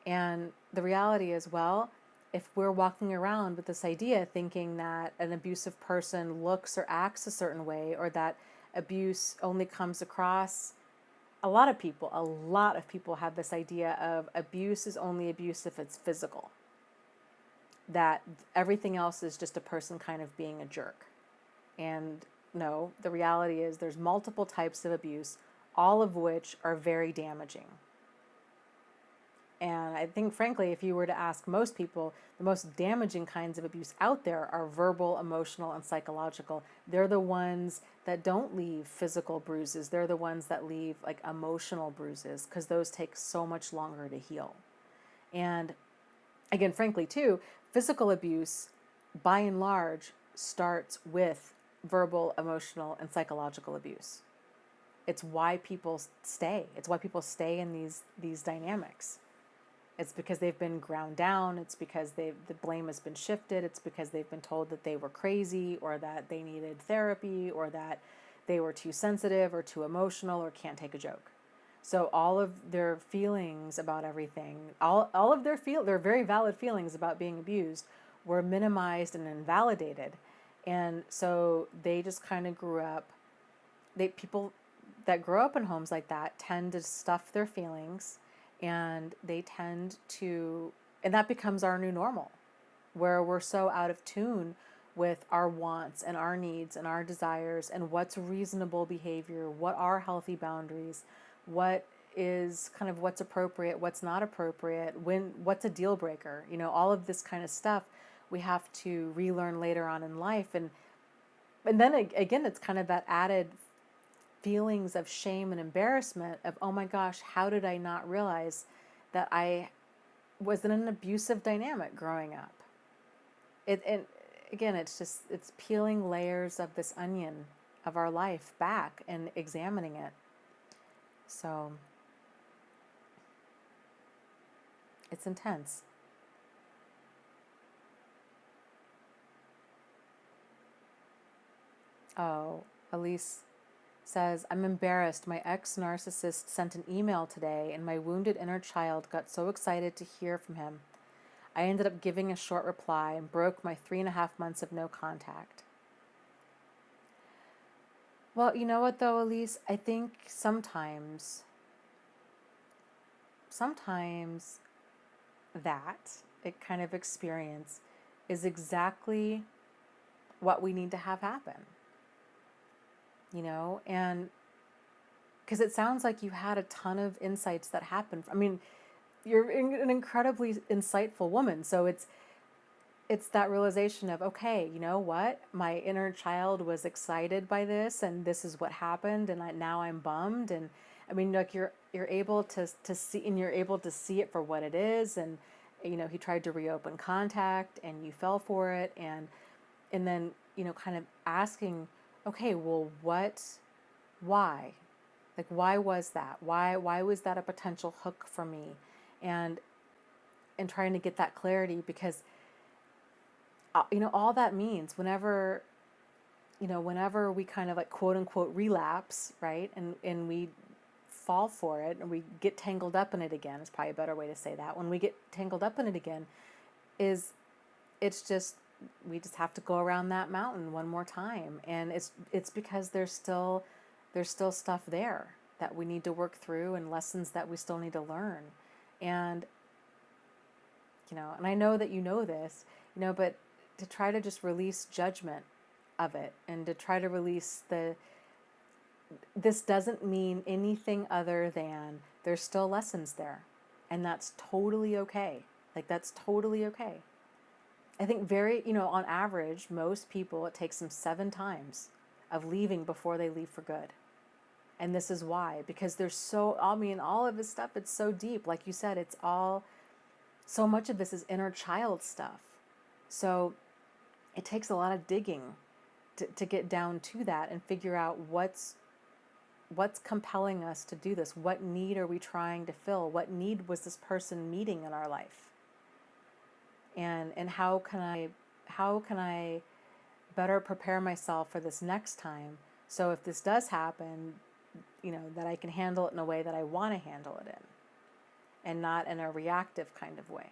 And the reality is, well, if we're walking around with this idea thinking that an abusive person looks or acts a certain way, or that abuse only comes across, a lot of people have this idea of abuse is only abuse if it's physical, that everything else is just a person kind of being a jerk. And no, the reality is there's multiple types of abuse, all of which are very damaging. And I think, frankly, if you were to ask most people, the most damaging kinds of abuse out there are verbal, emotional, and psychological. They're the ones that don't leave physical bruises. They're the ones that leave like emotional bruises, because those take so much longer to heal. And again, frankly, too, physical abuse, by and large, starts with verbal, emotional, and psychological abuse. It's why people stay. It's why people stay in these dynamics. It's because they've been ground down. It's because the blame has been shifted. It's because they've been told that they were crazy, or that they needed therapy, or that they were too sensitive or too emotional or can't take a joke. So all of their feelings about everything, all of their very valid feelings about being abused, were minimized and invalidated. And so they just kind of grew up. People that grow up in homes like that tend to stuff their feelings, and they tend to, and that becomes our new normal, where we're so out of tune with our wants and our needs and our desires and what's reasonable behavior, what are healthy boundaries, what is kind of what's appropriate, what's not appropriate, what's a deal breaker, all of this kind of stuff we have to relearn later on in life. And then again, it's kind of that added feelings of shame and embarrassment of, oh my gosh, how did I not realize that I was in an abusive dynamic growing up? And again, it's peeling layers of this onion of our life back and examining it. So it's intense. Oh, Elise says, I'm embarrassed. My ex-narcissist sent an email today, and my wounded inner child got so excited to hear from him. I ended up giving a short reply and broke my 3.5 months of no contact. Well, you know what though, Elise? I think sometimes that kind of experience is exactly what we need to have happen, and because it sounds like you had a ton of insights that happened. I mean, you're an incredibly insightful woman, so it's that realization of, okay, you know what, my inner child was excited by this, and this is what happened, and now I'm bummed. And I mean, like, you're able to see, and you're able to see it for what it is. And he tried to reopen contact, and you fell for it. And then kind of asking, okay, well, why, like, why was that, why was that a potential hook for me? And trying to get that clarity, because all that means, whenever we kind of, like, quote unquote relapse, right? And we fall for it, and we get tangled up in it again, is probably a better way to say that. When we get tangled up in it again, it's just, we just have to go around that mountain one more time. And it's because there's still stuff there that we need to work through, and lessons that we still need to learn. And and I know that this, but to try to just release judgment of it, and to try to release this doesn't mean anything other than there's still lessons there, and that's totally okay. Like, that's totally okay. I think on average, most people, it takes them 7 times of leaving before they leave for good. And this is why, because all of this stuff, it's so deep. Like you said, so much of this is inner child stuff. So it takes a lot of digging to get down to that and figure out what's compelling us to do this. What need are we trying to fill? What need was this person meeting in our life? And how can I better prepare myself for this next time? So if this does happen, that I can handle it in a way that I want to handle it in, and not in a reactive kind of way.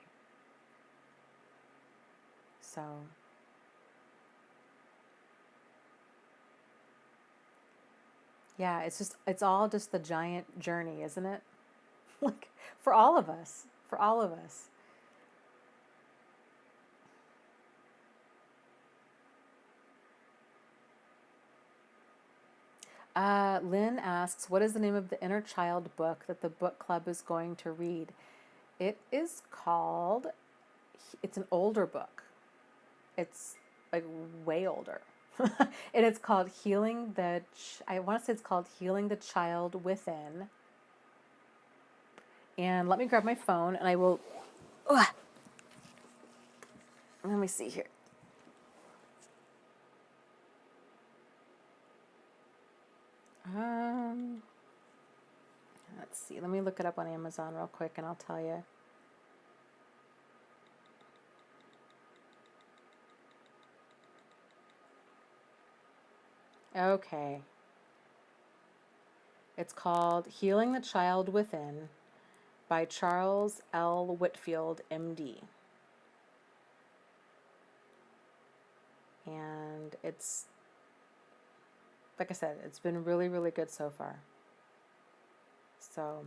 So, yeah, it's all just the giant journey, isn't it? Like, for all of us. Lynn asks, what is the name of the inner child book that the book club is going to read? It is called, it's an older book. It's like way older. And it's called I want to say it's called Healing the Child Within. And let me grab my phone, and I will, let me see here. Let's see. Let me look it up on Amazon real quick, and I'll tell you. Okay. It's called Healing the Child Within by Charles L. Whitfield, MD. And it's, like I said, it's been really, really good so far. So,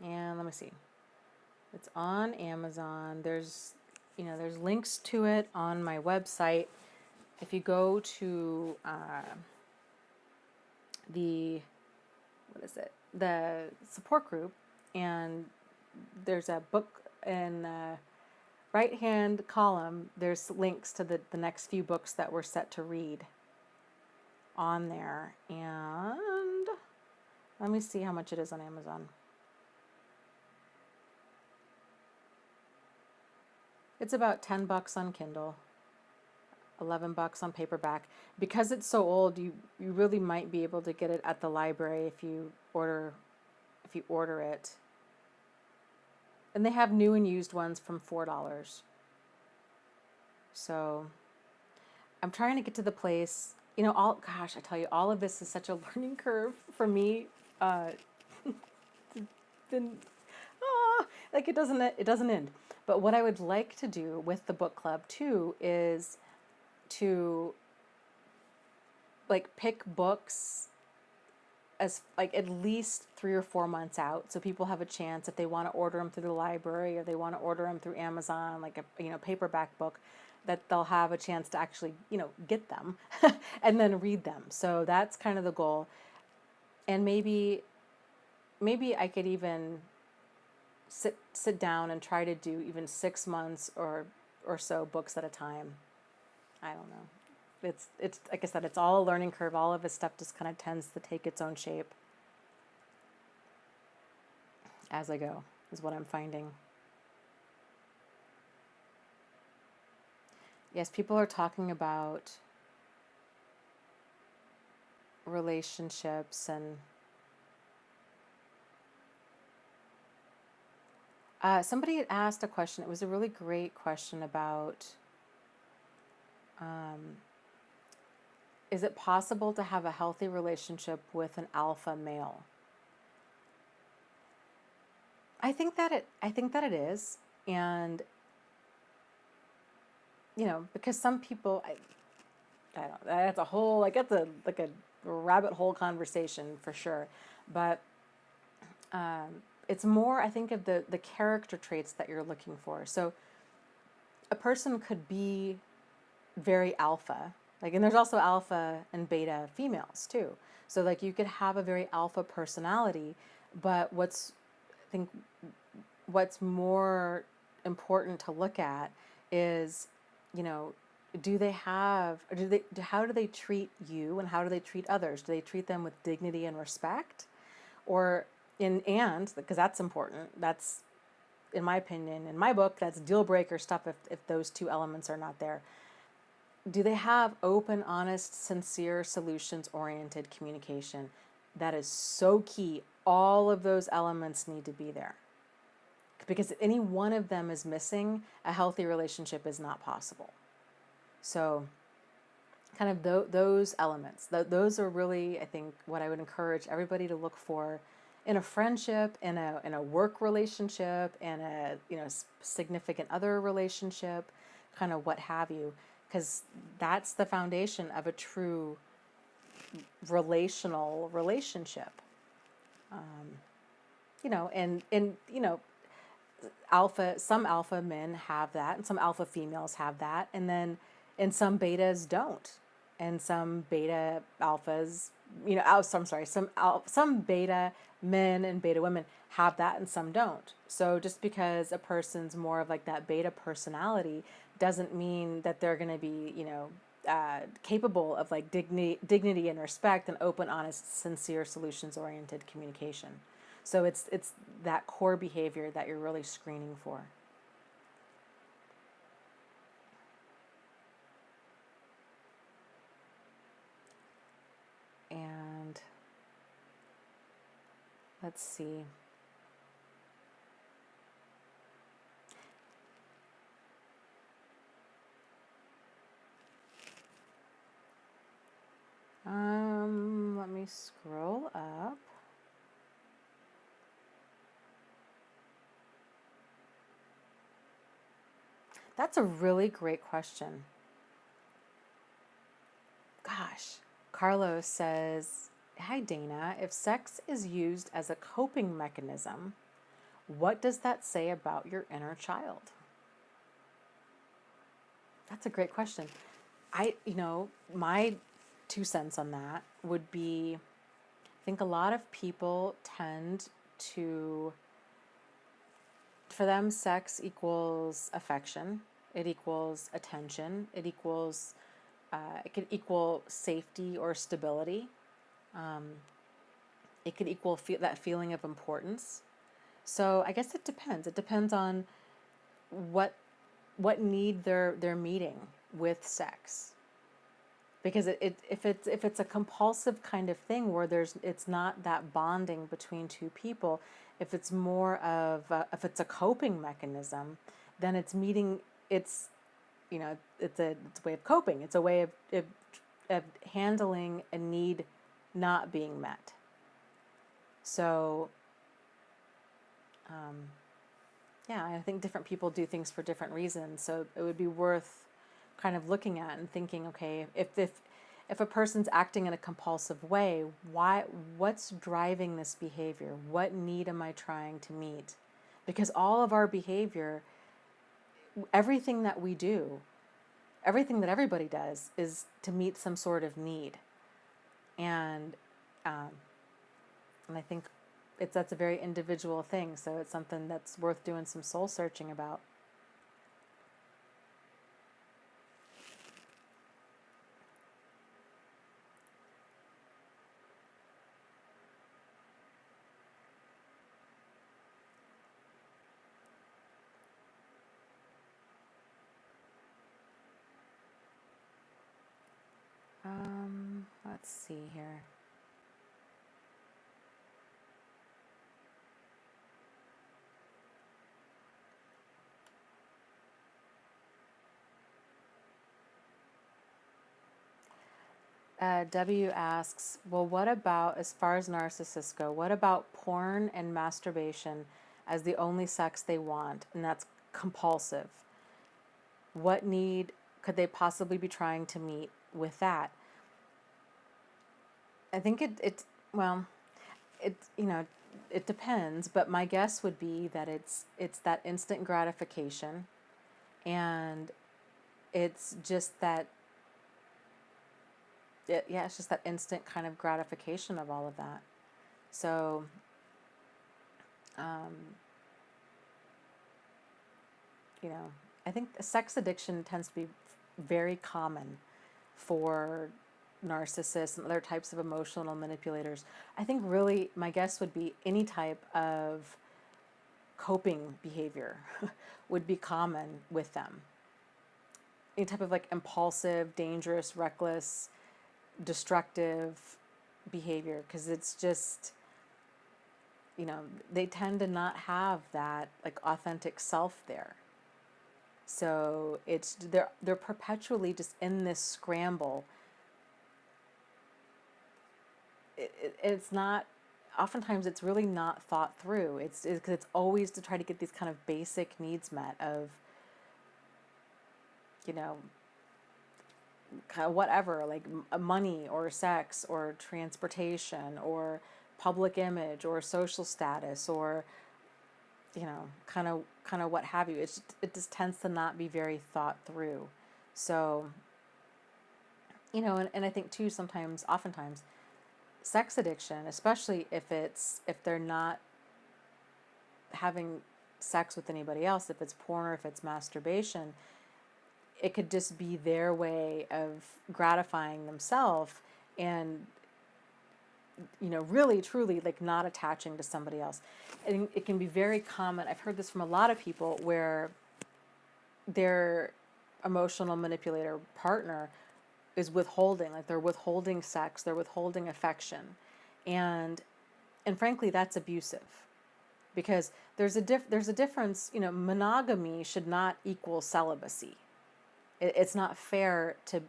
and let me see. It's on Amazon. There's links to it on my website. If you go to the support group, and there's a book in the right-hand column, there's links to the next few books that we're set to read on there. And let me see how much it is on Amazon. It's about $10 on Kindle, $11 on paperback. Because it's so old, you really might be able to get it at the library if you order it. And they have new and used ones from $4. So I'm trying to get to the place, I tell you, all of this is such a learning curve for me. Like, it doesn't end. But what I would like to do with the book club too is to, like, pick books as like at least 3 or 4 months out, so people have a chance if they want to order them through the library or they want to order them through Amazon, like a paperback book, that they'll have a chance to actually get them and then read them. So that's kind of the goal. And maybe I could even sit down and try to do even 6 months or so books at a time. I don't know. It's like I said, it's all a learning curve. All of this stuff just kind of tends to take its own shape as I go, is what I'm finding. Yes, people are talking about relationships and somebody had asked a question. It was a really great question about is it possible to have a healthy relationship with an alpha male? I think that it is, and because some people, I don't. That's a whole that's a rabbit hole conversation for sure, but it's more, I think, of the character traits that you're looking for. So a person could be very alpha, and there's also alpha and beta females too. So you could have a very alpha personality, but I think what's more important to look at is, how do they treat you and how do they treat others? Do they treat them with dignity and respect? Or because that's important. That's, in my opinion, in my book, that's deal breaker stuff if those two elements are not there. Do they have open, honest, sincere, solutions-oriented communication? That is so key. All of those elements need to be there. Because if any one of them is missing, a healthy relationship is not possible. So kind of those elements, those are really, I think, what I would encourage everybody to look for in a friendship, in a work relationship, in a significant other relationship, kind of what have you, because that's the foundation of a true relational relationship. Some alpha men have that, and some alpha females have that, and some betas don't, and some beta alphas, some beta men and beta women have that, and some don't. So just because a person's more of that beta personality doesn't mean that they're going to be, capable of dignity and respect and open, honest, sincere, solutions-oriented communication. So it's that core behavior that you're really screening for. And let's see. Let me scroll up. That's a really great question. Gosh, Carlos says, "Hi Dana, if sex is used as a coping mechanism, what does that say about your inner child?" That's a great question. My 2 cents on that would be, I think a lot of people tend to, for them, sex equals affection. It equals attention. It could equal safety or stability. It could equal that feeling of importance. So I guess it depends. It depends on what need they're meeting with sex. Because if it's a compulsive kind of thing where it's not that bonding between two people, if it's more of if it's a coping mechanism, then it's a way of coping. It's a way of handling a need not being met. So I think different people do things for different reasons. So it would be worth kind of looking at and thinking, okay, if if a person's acting in a compulsive way, what's driving this behavior? What need am I trying to meet? Because all of our behavior, everything that we do, everything that everybody does is to meet some sort of need. And I think that's a very individual thing, so it's something that's worth doing some soul searching about. Let's see here. W asks, well, what about, as far as narcissists go, what about porn and masturbation as the only sex they want, and that's compulsive? What need could they possibly be trying to meet with that? I think it depends, but my guess would be that it's that instant gratification, and it's just that it's just that instant kind of gratification of all of that. So, I think sex addiction tends to be very common for narcissists and other types of emotional manipulators. I think really my guess would be any type of coping behavior would be common with them. Any type of like impulsive, dangerous, reckless, destructive behavior, because it's just, they tend to not have that like authentic self there. So it's they're perpetually just in this scramble. It's not, oftentimes it's really not thought through. It's always to try to get these kind of basic needs met of, kind of whatever, like money or sex or transportation or public image or social status or, kind of what have you. It just tends to not be very thought through. So, and I think too, oftentimes, sex addiction, especially if they're not having sex with anybody else, if it's porn or if it's masturbation, it could just be their way of gratifying themselves and, really truly like not attaching to somebody else. And it can be very common. I've heard this from a lot of people where their emotional manipulator partner is withholding, like they're withholding sex, they're withholding affection. And frankly, that's abusive, because there's a difference, monogamy should not equal celibacy. It's not fair to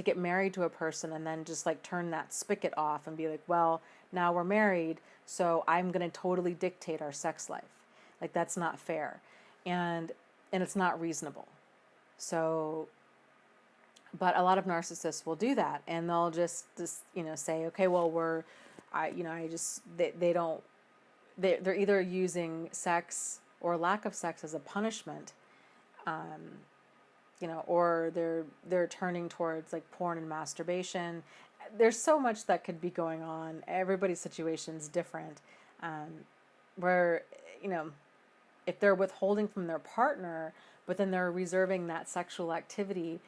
get married to a person and then just like turn that spigot off and be like, well, now we're married, so I'm going to totally dictate our sex life. Like, that's not fair. And it's not reasonable. So, but a lot of narcissists will do that, and they'll just say, okay, well, they're either using sex or lack of sex as a punishment, or they're turning towards like porn and masturbation. There's so much that could be going on. Everybody's situation's different. Where, if they're withholding from their partner, but then they're reserving that sexual activity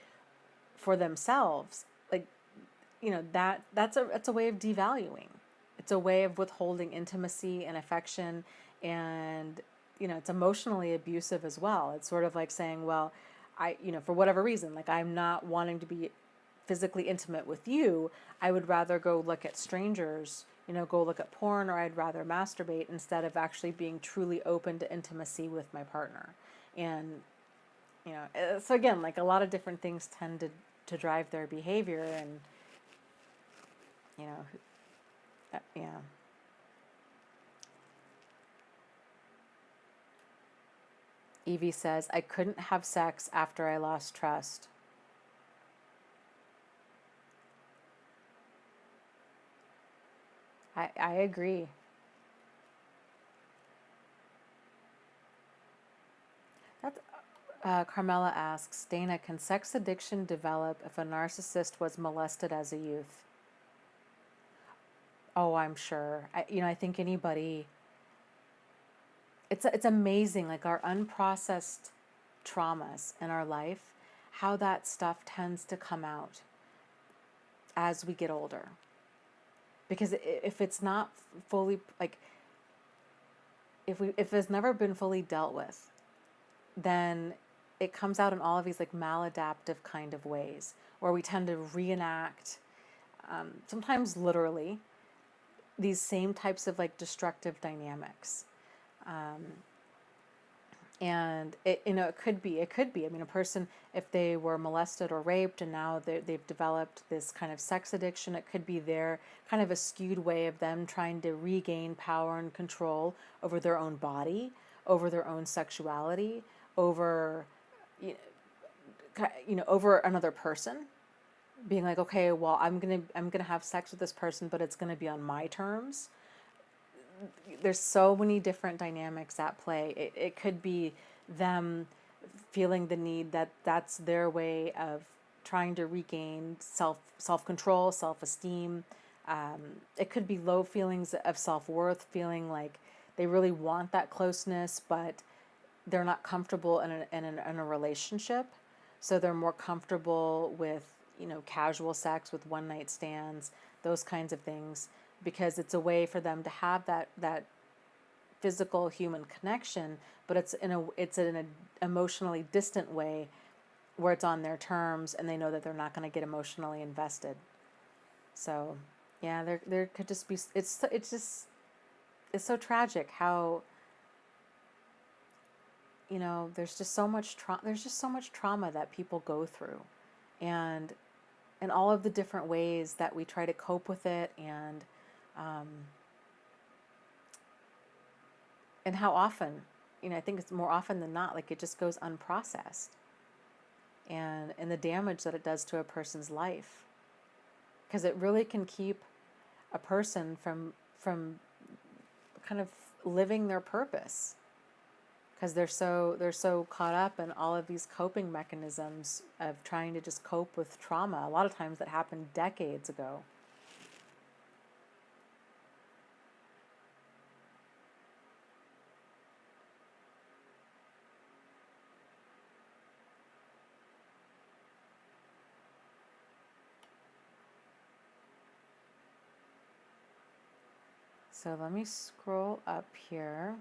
for themselves, like, that's a way of devaluing. It's a way of withholding intimacy and affection, and it's emotionally abusive as well. It's sort of like saying, well, for whatever reason, like, I'm not wanting to be physically intimate with you. I would rather go look at strangers, go look at porn, or I'd rather masturbate instead of actually being truly open to intimacy with my partner. And, so again, like, a lot of different things tend to drive their behavior, and, yeah. Evie says, I couldn't have sex after I lost trust. I agree. That's, Carmela asks, Dana, can sex addiction develop if a narcissist was molested as a youth? Oh, I'm sure. I think anybody, it's amazing, like our unprocessed traumas in our life, how that stuff tends to come out as we get older. Because if it's not fully, like, if it's never been fully dealt with, then it comes out in all of these like maladaptive kind of ways where we tend to reenact, sometimes literally, these same types of like destructive dynamics. And it could be, I mean, a person, if they were molested or raped and now they've developed this kind of sex addiction, it could be their kind of a skewed way of them trying to regain power and control over their own body, over their own sexuality, over, over another person, being like, okay, well, I'm gonna have sex with this person, but it's gonna be on my terms. There's so many different dynamics at play. It could be them feeling the need that that's their way of trying to regain self control, self esteem. It could be low feelings of self worth, feeling like they really want that closeness, but they're not comfortable in a relationship, so they're more comfortable with casual sex, with one night stands, those kinds of things, because it's a way for them to have that physical human connection, but it's in an emotionally distant way where it's on their terms and they know that they're not going to get emotionally invested. So yeah, there could just be, it's so tragic how there's just so much trauma that people go through, and all of the different ways that we try to cope with it, um, and how often, I think it's more often than not, like it just goes unprocessed, and the damage that it does to a person's life, because it really can keep a person from kind of living their purpose, because they're so caught up in all of these coping mechanisms of trying to just cope with trauma, a lot of times that happened decades ago. So let me scroll up here.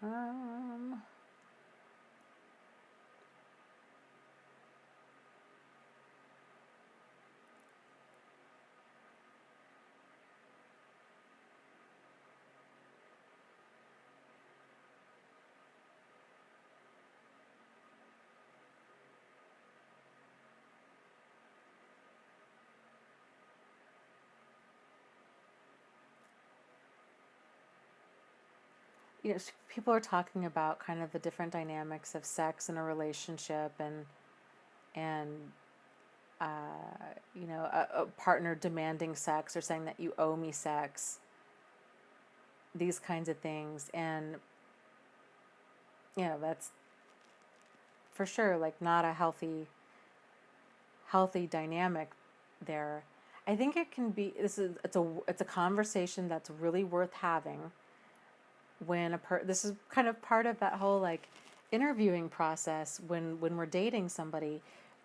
Um, People are talking about kind of the different dynamics of sex in a relationship, and a partner demanding sex or saying that you owe me sex, these kinds of things, and that's for sure like not a healthy dynamic there. I think it can be, it's a conversation that's really worth having when this is kind of part of that whole like interviewing process when we're dating somebody,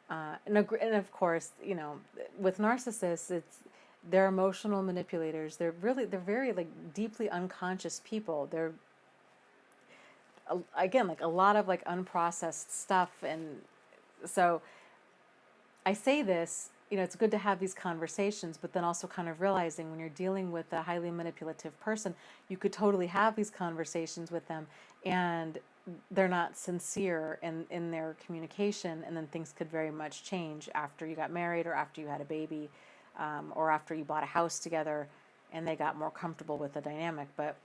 and of course, with narcissists, they're emotional manipulators. They're very like deeply unconscious people. They're, again, like a lot of like unprocessed stuff, and so I say this, it's good to have these conversations, but then also kind of realizing when you're dealing with a highly manipulative person, you could totally have these conversations with them and they're not sincere in their communication, and then things could very much change after you got married or after you had a baby, or after you bought a house together, and they got more comfortable with the dynamic. But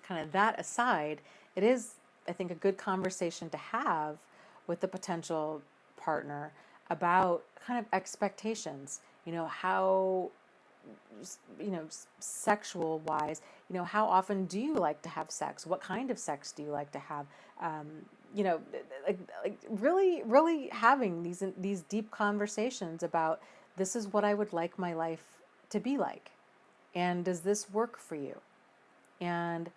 kind of that aside, it is, I think, a good conversation to have with the potential partner about kind of expectations. How, sexual wise, how often do you like to have sex? What kind of sex do you like to have? Um, you know, like really, really having these deep conversations about, this is what I would like my life to be like, and does this work for you? And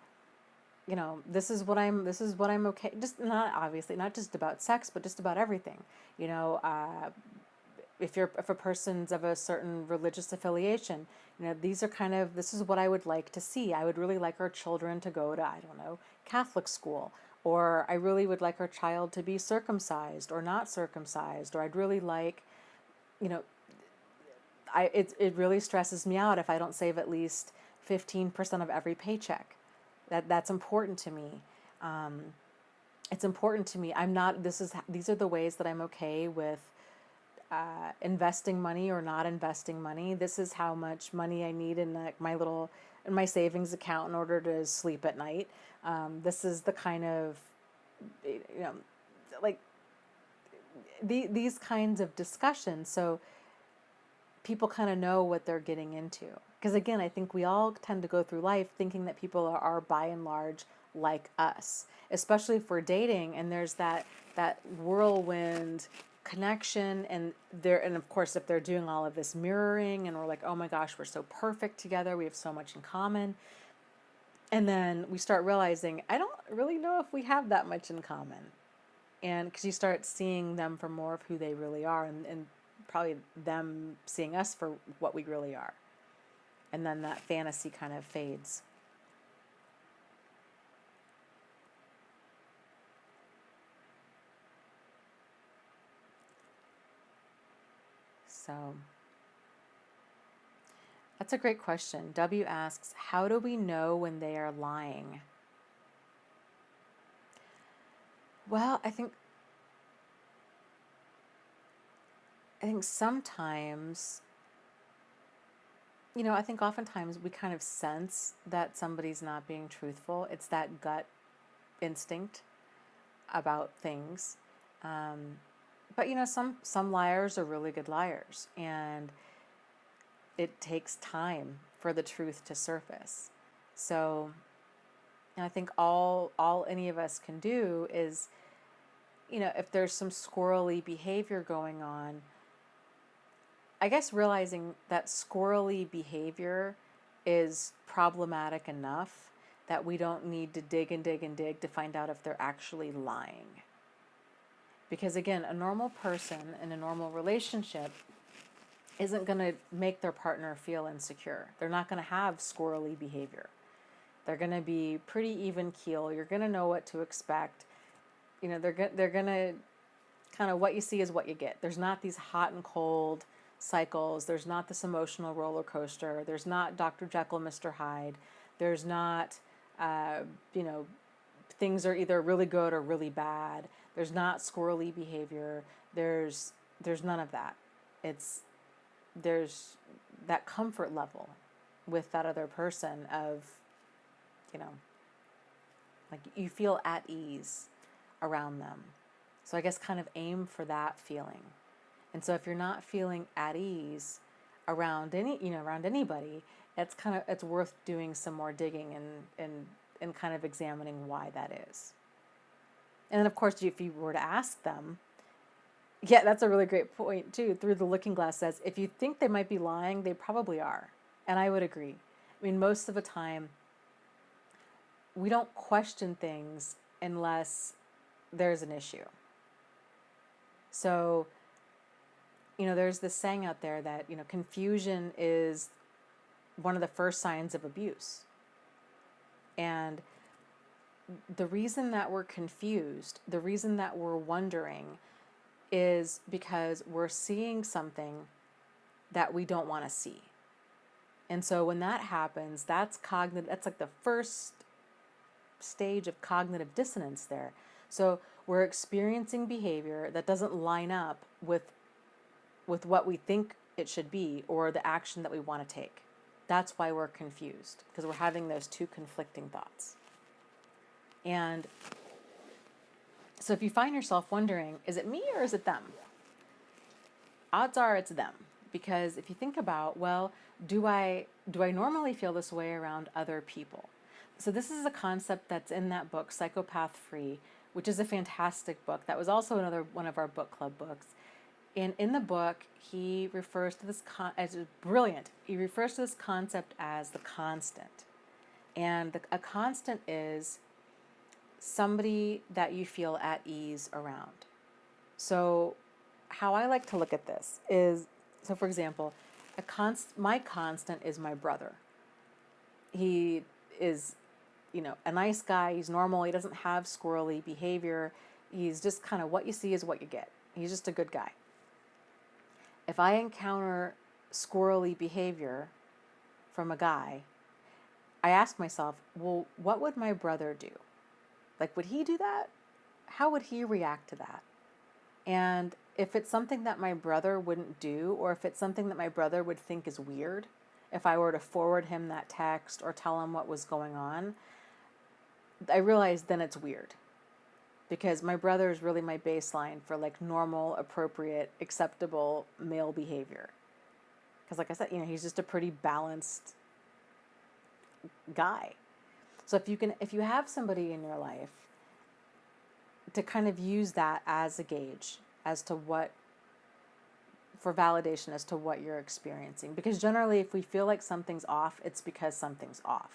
this is what I'm okay. Just not, obviously not just about sex, but just about everything. You know, if a person's of a certain religious affiliation, this is what I would like to see. I would really like our children to go to, I don't know, Catholic school, or I really would like our child to be circumcised or not circumcised, or I'd really like, you know, it really stresses me out if I don't save at least 15% of every paycheck. That's important to me. It's important to me. These are the ways that I'm okay with investing money or not investing money. This is how much money I need in my savings account in order to sleep at night. This is the kind of, like these kinds of discussions. So people kind of know what they're getting into. Because again, I think we all tend to go through life thinking that people are by and large like us, especially if we're dating and there's that whirlwind connection, and of course if they're doing all of this mirroring and we're like, oh my gosh, we're so perfect together, we have so much in common. And then we start realizing, I don't really know if we have that much in common. And because you start seeing them for more of who they really are, and probably them seeing us for what we really are. And then that fantasy kind of fades. So that's a great question. W asks, how do we know when they are lying? Well, I think sometimes, I think oftentimes we kind of sense that somebody's not being truthful. It's that gut instinct about things. But some liars are really good liars, and it takes time for the truth to surface. So I think all any of us can do is, if there's some squirrely behavior going on, I guess realizing that squirrely behavior is problematic enough that we don't need to dig and dig and dig to find out if they're actually lying. Because again, a normal person in a normal relationship isn't going to make their partner feel insecure. They're not going to have squirrely behavior. They're going to be pretty even keel. You're going to know what to expect. They're going to kind of, what you see is what you get. There's not these hot and cold cycles. There's not this emotional roller coaster. There's not Dr. Jekyll, Mr. Hyde. There's not, things are either really good or really bad. There's not squirrely behavior. There's none of that. There's that comfort level with that other person of, like you feel at ease around them. So I guess kind of aim for that feeling. And so if you're not feeling at ease around anybody, it's worth doing some more digging and kind of examining why that is. And then of course, if you were to ask them, yeah, that's a really great point too. Through the Looking Glass says, if you think they might be lying, they probably are. And I would agree. I mean, most of the time, we don't question things unless there's an issue. So, there's this saying out there that, confusion is one of the first signs of abuse. And the reason that we're confused, the reason that we're wondering, is because we're seeing something that we don't want to see. And so when that happens, that's like the first stage of cognitive dissonance there. So we're experiencing behavior that doesn't line up with what we think it should be or the action that we want to take. That's why we're confused, because we're having those two conflicting thoughts. And so if you find yourself wondering, is it me or is it them? Odds are it's them. Because if you think about, well, do I normally feel this way around other people? So this is a concept that's in that book, Psychopath Free, which is a fantastic book. That was also another one of our book club books. And in the book, he refers to this as brilliant. He refers to this concept as the constant. And a constant is somebody that you feel at ease around. So how I like to look at this is, so for example, my constant is my brother. He is, a nice guy. He's normal. He doesn't have squirrely behavior. He's just kind of what you see is what you get. He's just a good guy. If I encounter squirrely behavior from a guy, I ask myself, well, what would my brother do? Like, would he do that? How would he react to that? And if it's something that my brother wouldn't do, or if it's something that my brother would think is weird, if I were to forward him that text or tell him what was going on, I realize then it's weird. Because my brother is really my baseline for like normal, appropriate, acceptable male behavior. Because like I said, he's just a pretty balanced guy. So if you have somebody in your life, to kind of use that as a gauge as to for validation as to what you're experiencing. Because generally, if we feel like something's off, it's because something's off.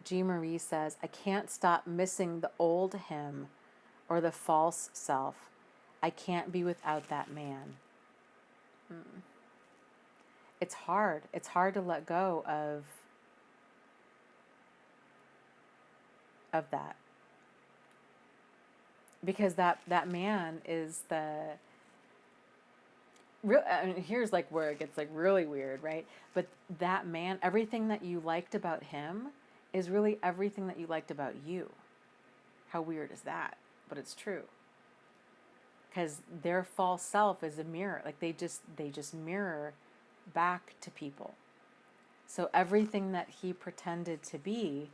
G. Marie says, I can't stop missing the old him or the false self. I can't be without that man. It's hard. It's hard to let go of that. Because that man is here's like where it gets like really weird, right? But that man, everything that you liked about him is really everything that you liked about you. How weird is that? But it's true. Because their false self is a mirror. Like they just mirror back to people. So everything that he pretended to be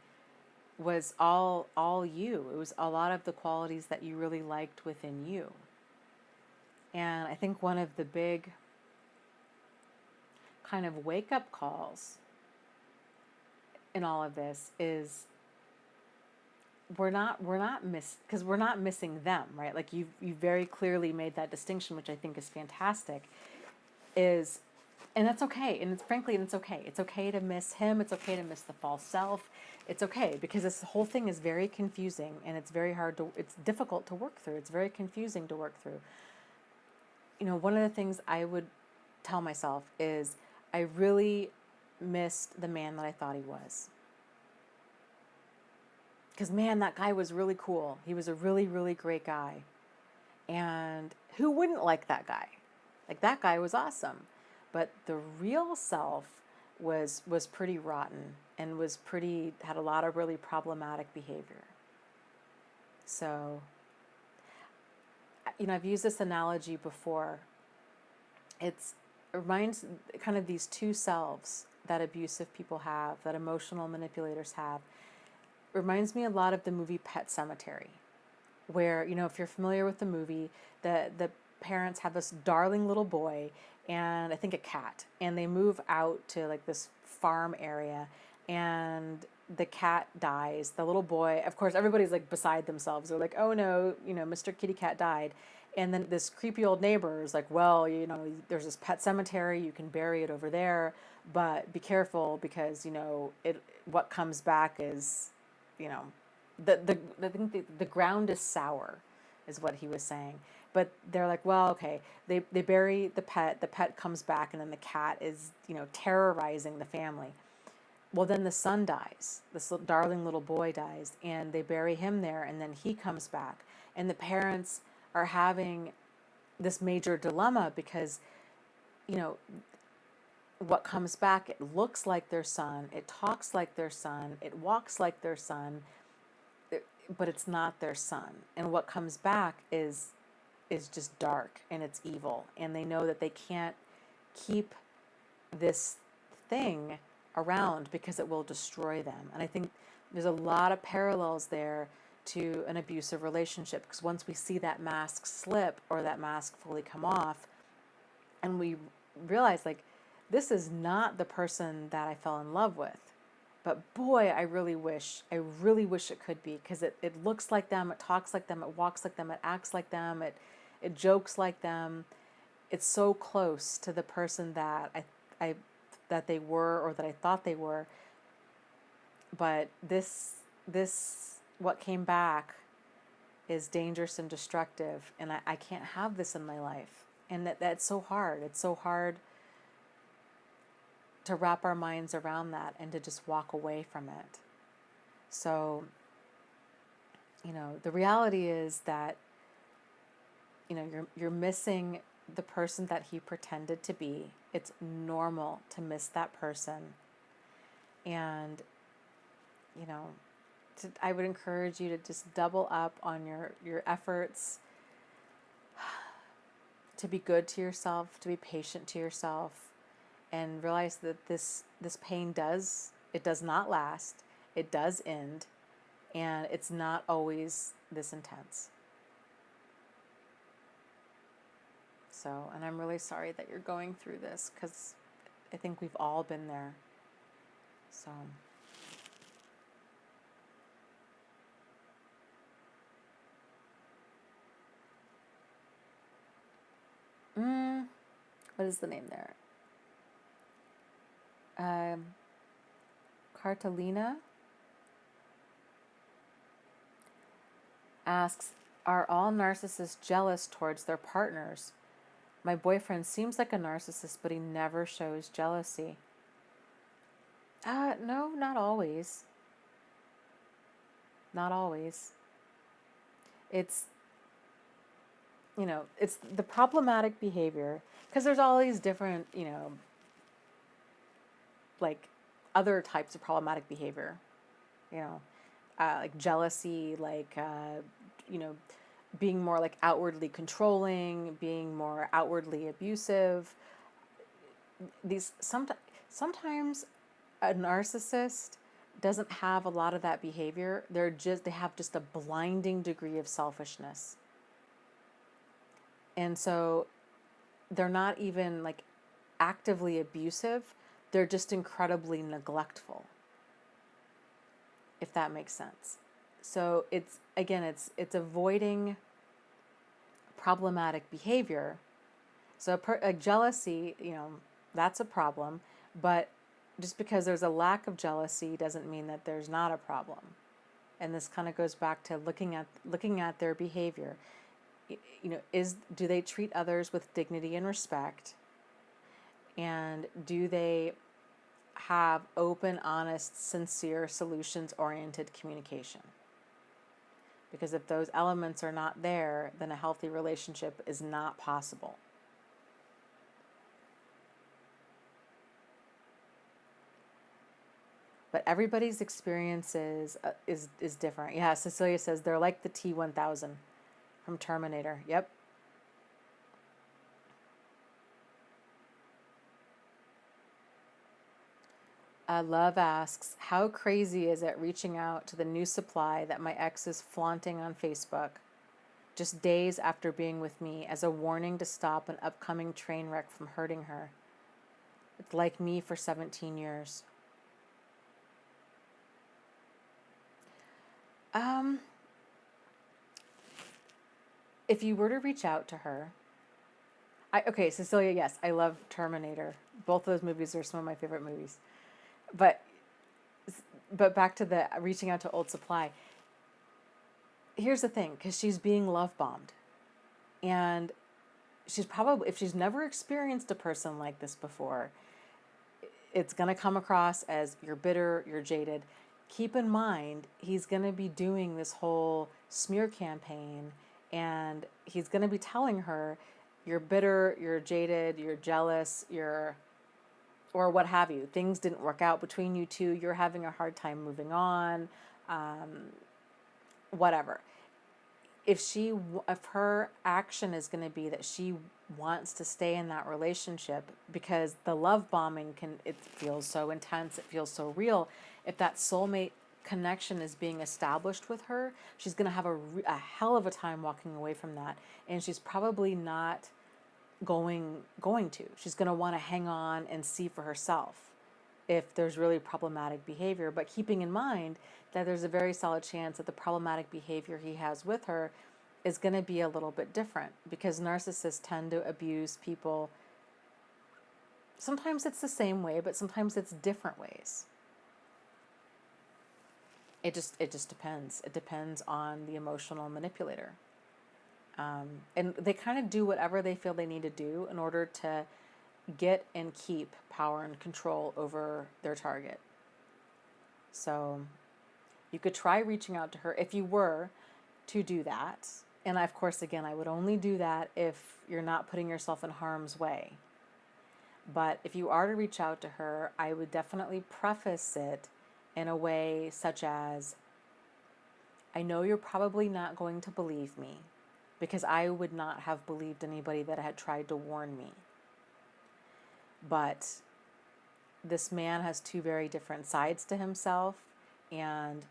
was all you. It was a lot of the qualities that you really liked within you. And I think one of the big kind of wake-up calls in all of this is we're not missing them, right? Like you very clearly made that distinction, which I think is fantastic. And that's okay. And it's okay. It's okay to miss him. It's okay to miss the false self. It's okay, because this whole thing is very confusing and it's difficult to work through. It's very confusing to work through. One of the things I would tell myself is I really missed the man that I thought he was. Because, man, that guy was really cool. He was a really, really great guy. And who wouldn't like that guy? Like, that guy was awesome. But the real self was pretty rotten and had a lot of really problematic behavior. So, I've used this analogy before. It reminds kind of these two selves that abusive people have, that emotional manipulators have. Reminds me a lot of the movie Pet Sematary, where, if you're familiar with the movie, the parents have this darling little boy and I think a cat, and they move out to like this farm area, and the cat dies. The little boy, of course, everybody's like beside themselves. They're like, oh no, Mr. Kitty Cat died. And then this creepy old neighbor is like, well, there's this pet cemetery, you can bury it over there, but be careful because, what comes back is, the ground is sour, is what he was saying. But they're like, well, okay, they bury the pet comes back, and then the cat is, terrorizing the family. Well, then the son dies, this darling little boy dies, and they bury him there, and then he comes back. And the parents are having this major dilemma because, what comes back, it looks like their son, it talks like their son, it walks like their son, but it's not their son. And what comes back is is just dark and it's evil, and they know that they can't keep this thing around because it will destroy them. And I think there's a lot of parallels there to an abusive relationship, because once we see that mask slip or that mask fully come off, and we realize, like, this is not the person that I fell in love with, but boy, I really wish it could be, because it looks like them, it talks like them, it walks like them, it acts like them, it jokes like them. It's so close to the person that I that they were, or that I thought they were. But this what came back is dangerous and destructive, and I can't have this in my life. And that's so hard. It's so hard to wrap our minds around that and to just walk away from it. So, the reality is that, you're missing the person that he pretended to be. It's normal to miss that person. And, I would encourage you to just double up on your efforts to be good to yourself, to be patient to yourself, and realize that this pain does not last. It does end, and it's not always this intense. So, and I'm really sorry that you're going through this, because I think we've all been there. So, what is the name there? Cartalina asks, are all narcissists jealous towards their partners? My boyfriend seems like a narcissist, but he never shows jealousy. No, not always. Not always. It's, it's the problematic behavior, because there's all these different, like other types of problematic behavior, like jealousy, like, being more like outwardly controlling, being more outwardly abusive. These sometimes a narcissist doesn't have a lot of that behavior. They have just a blinding degree of selfishness. And so they're not even like actively abusive. They're just incredibly neglectful, if that makes sense. So it's avoiding problematic behavior. So a jealousy, that's a problem, but just because there's a lack of jealousy doesn't mean that there's not a problem. And this kind of goes back to looking at their behavior. Do they treat others with dignity and respect? And do they have open, honest, sincere, solutions-oriented communication? Because if those elements are not there, then a healthy relationship is not possible. But everybody's experience is different. Yeah, Cecilia says they're like the T-1000 from Terminator. Yep. Love asks, how crazy is it reaching out to the new supply that my ex is flaunting on Facebook, just days after being with me, as a warning to stop an upcoming train wreck from hurting her? It's like me for 17 years. If you were to reach out to her, okay, Cecilia, yes, I love Terminator. Both of those movies are some of my favorite movies. But back to the reaching out to old supply. Here's the thing, because she's being love bombed. And she's probably, if she's never experienced a person like this before, it's going to come across as you're bitter, you're jaded. Keep in mind, he's going to be doing this whole smear campaign, and he's going to be telling her, you're bitter, you're jaded, you're jealous, or what have you. Things didn't work out between you two. You're having a hard time moving on. Whatever. if her action is going to be that she wants to stay in that relationship because the love bombing it feels so intense, it feels so real. If that soulmate connection is being established with her, she's going to have a hell of a time walking away from that, and she's probably not going to. She's going to want to hang on and see for herself if there's really problematic behavior, but keeping in mind that there's a very solid chance that the problematic behavior he has with her is going to be a little bit different, because narcissists tend to abuse people. Sometimes it's the same way, but sometimes it's different ways. It just depends. It depends on the emotional manipulator. And they kind of do whatever they feel they need to do in order to get and keep power and control over their target. So you could try reaching out to her if you were to do that. And of course, again, I would only do that if you're not putting yourself in harm's way. But if you are to reach out to her, I would definitely preface it in a way such as, I know you're probably not going to believe me, because I would not have believed anybody that had tried to warn me. But this man has two very different sides to himself, and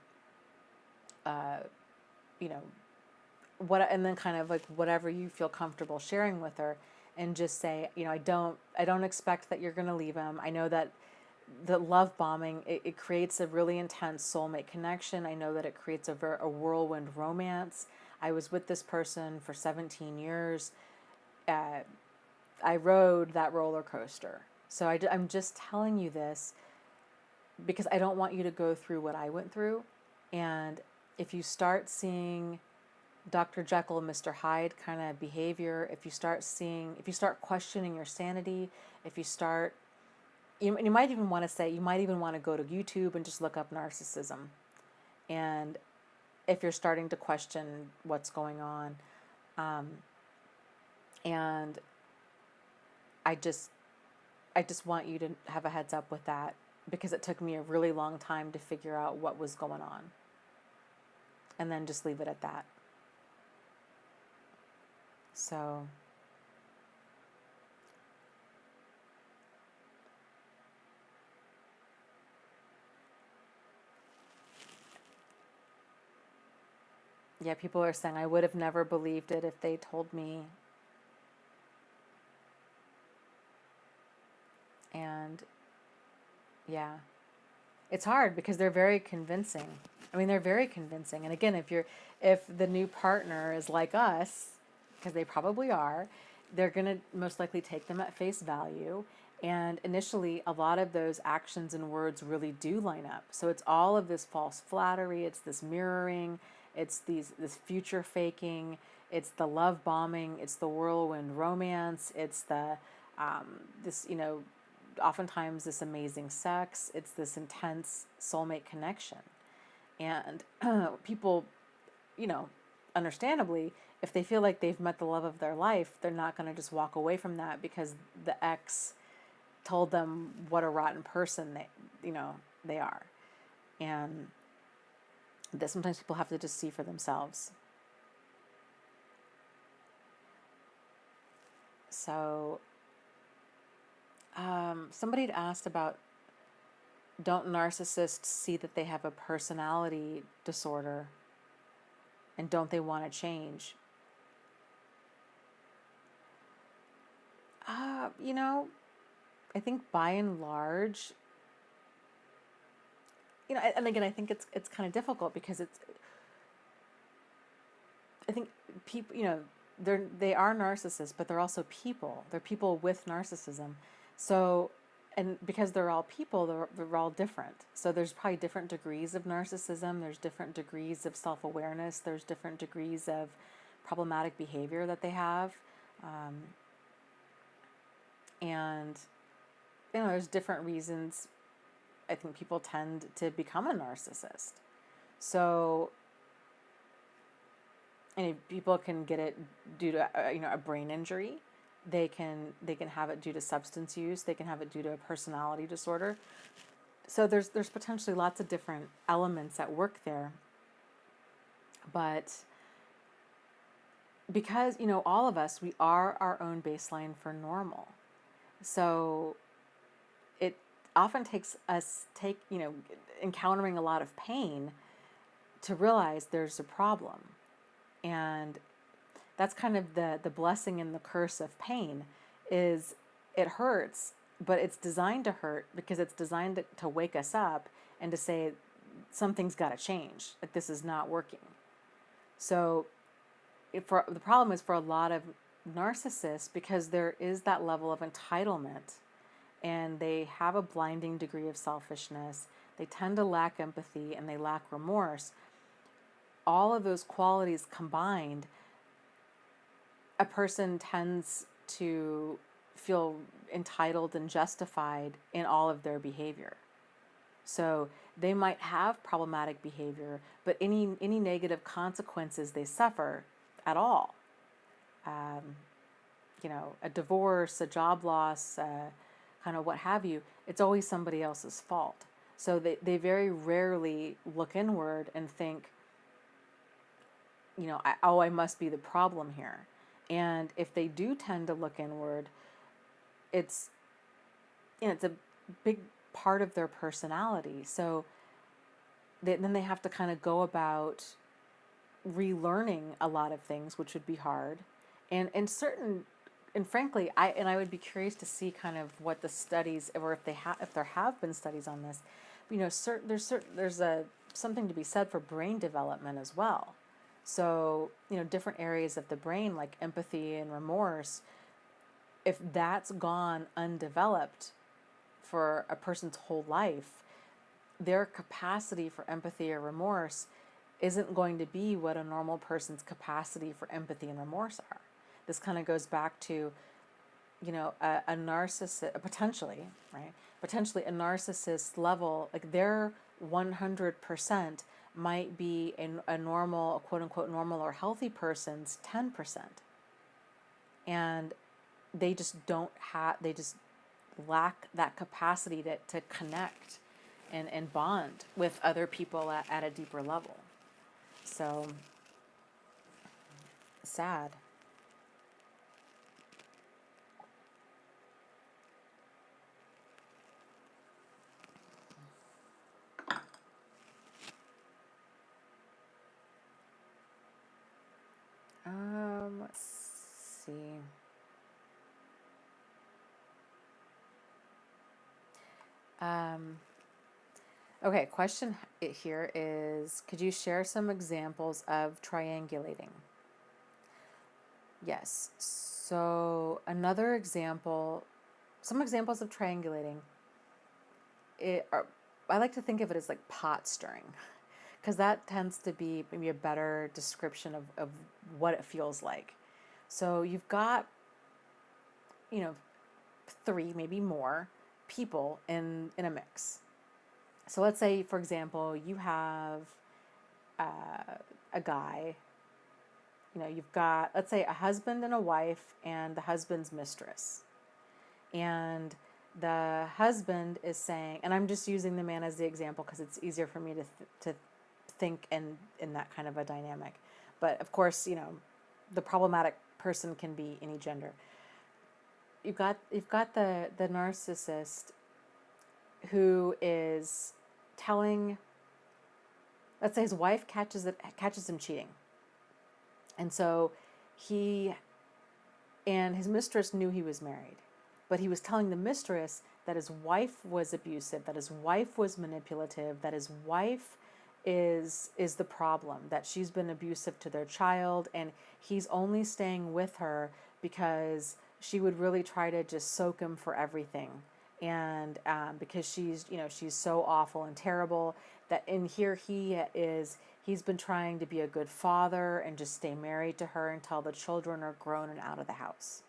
and then kind of like whatever you feel comfortable sharing with her, and just say, I don't expect that you're going to leave him. I know that the love bombing, it creates a really intense soulmate connection. I know that it creates a whirlwind romance. I was with this person for 17 years. I rode that roller coaster. So I'm just telling you this because I don't want you to go through what I went through. And if you start seeing Dr. Jekyll and Mr. Hyde kind of behavior, if you start questioning your sanity, if you start, you might even want to go to YouTube and just look up narcissism. And if you're starting to question what's going on, and I just want you to have a heads up with that, because it took me a really long time to figure out what was going on, and then just leave it at that. So yeah, people are saying, I would have never believed it if they told me. And yeah, it's hard because they're very convincing. They're very convincing. And again, if the new partner is like us, because they probably are, they're going to most likely take them at face value. And initially, a lot of those actions and words really do line up. So it's all of this false flattery, it's this mirroring, it's this future faking, it's the love bombing, it's the whirlwind romance, it's the oftentimes this amazing sex, it's this intense soulmate connection. And people, understandably, if they feel like they've met the love of their life, they're not going to just walk away from that because the ex told them what a rotten person they are. And that sometimes people have to just see for themselves. So somebody had asked about, don't narcissists see that they have a personality disorder, and don't they want to change? I think by and large, and again, I think it's kind of difficult because I think people, they are narcissists, but they're also people. They're people with narcissism. So, and because they're all people, they're all different. So there's probably different degrees of narcissism. There's different degrees of self-awareness. There's different degrees of problematic behavior that they have. And, there's different reasons I think people tend to become a narcissist. So, and people can get it due to a brain injury. They can have it due to substance use. They can have it due to a personality disorder. So there's potentially lots of different elements at work there. But because, you know, all of us, we are our own baseline for normal. So it often takes us you know, encountering a lot of pain to realize there's a problem. And that's kind of the blessing and the curse of pain, is it hurts, but it's designed to hurt because it's designed to wake us up and to say something's got to change, like this is not working. So the problem is for a lot of narcissists, because there is that level of entitlement and they have a blinding degree of selfishness, they tend to lack empathy and they lack remorse. All of those qualities combined, a person tends to feel entitled and justified in all of their behavior. So they might have problematic behavior, but any negative consequences they suffer at all, you know, a divorce, a job loss, kind of what have you, it's always somebody else's fault. So they very rarely look inward and think, you know, I must be the problem here. And if they do tend to look inward, it's, you know, it's a big part of their personality. So then they have to kind of go about relearning a lot of things, which would be hard. And frankly, I would be curious to see kind of what the studies, or if there have been studies on this. You know, there's something to be said for brain development as well. So, you know, different areas of the brain like empathy and remorse, if that's gone undeveloped for a person's whole life, their capacity for empathy or remorse isn't going to be what a normal person's capacity for empathy and remorse are. This kind of goes back to, you know, a narcissist, potentially a narcissist level, like their 100% might be a normal, quote unquote, normal or healthy person's 10%. And they just they just lack that capacity to connect and bond with other people at a deeper level. So, sad. Let's see. Okay, question here is, could you share some examples of triangulating? Yes. So another example, some examples of triangulating, I like to think of it as like pot stirring, because that tends to be maybe a better description of what it feels like. So you've got, you know, 3, maybe more people in a mix. So let's say, for example, you have a guy, you know, you've got, let's say, a husband and a wife and the husband's mistress. And the husband is saying, and I'm just using the man as the example because it's easier for me to think in that kind of a dynamic. But of course, you know, the problematic person can be any gender. You've got the narcissist who is telling, let's say his wife catches him cheating. And so he and his mistress knew he was married, but he was telling the mistress that his wife was abusive, that his wife was manipulative, that his wife is the problem, that she's been abusive to their child, and he's only staying with her because she would really try to just soak him for everything. And because she's so awful and terrible, that in here he's been trying to be a good father and just stay married to her until the children are grown and out of the house.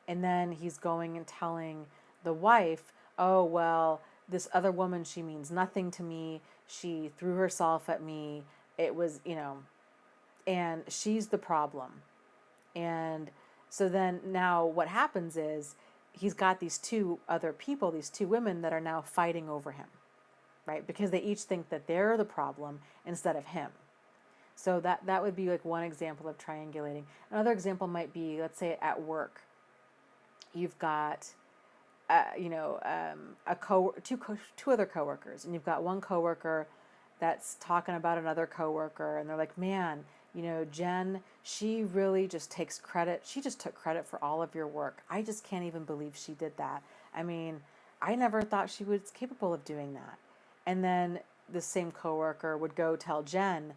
And then he's going and telling the wife, oh, well, this other woman, she means nothing to me. She threw herself at me. It was, you know, and she's the problem. And so then now what happens is he's got these 2 other people, these 2 women that are now fighting over him, right? Because they each think that they're the problem instead of him. So that would be like one example of triangulating. Another example might be, let's say at work, you've got two other coworkers, and you've got one coworker that's talking about another coworker, and they're like, man, Jen, she really just takes credit. She just took credit for all of your work. I just can't even believe she did that. I mean, I never thought she was capable of doing that. And then the same coworker would go tell Jen,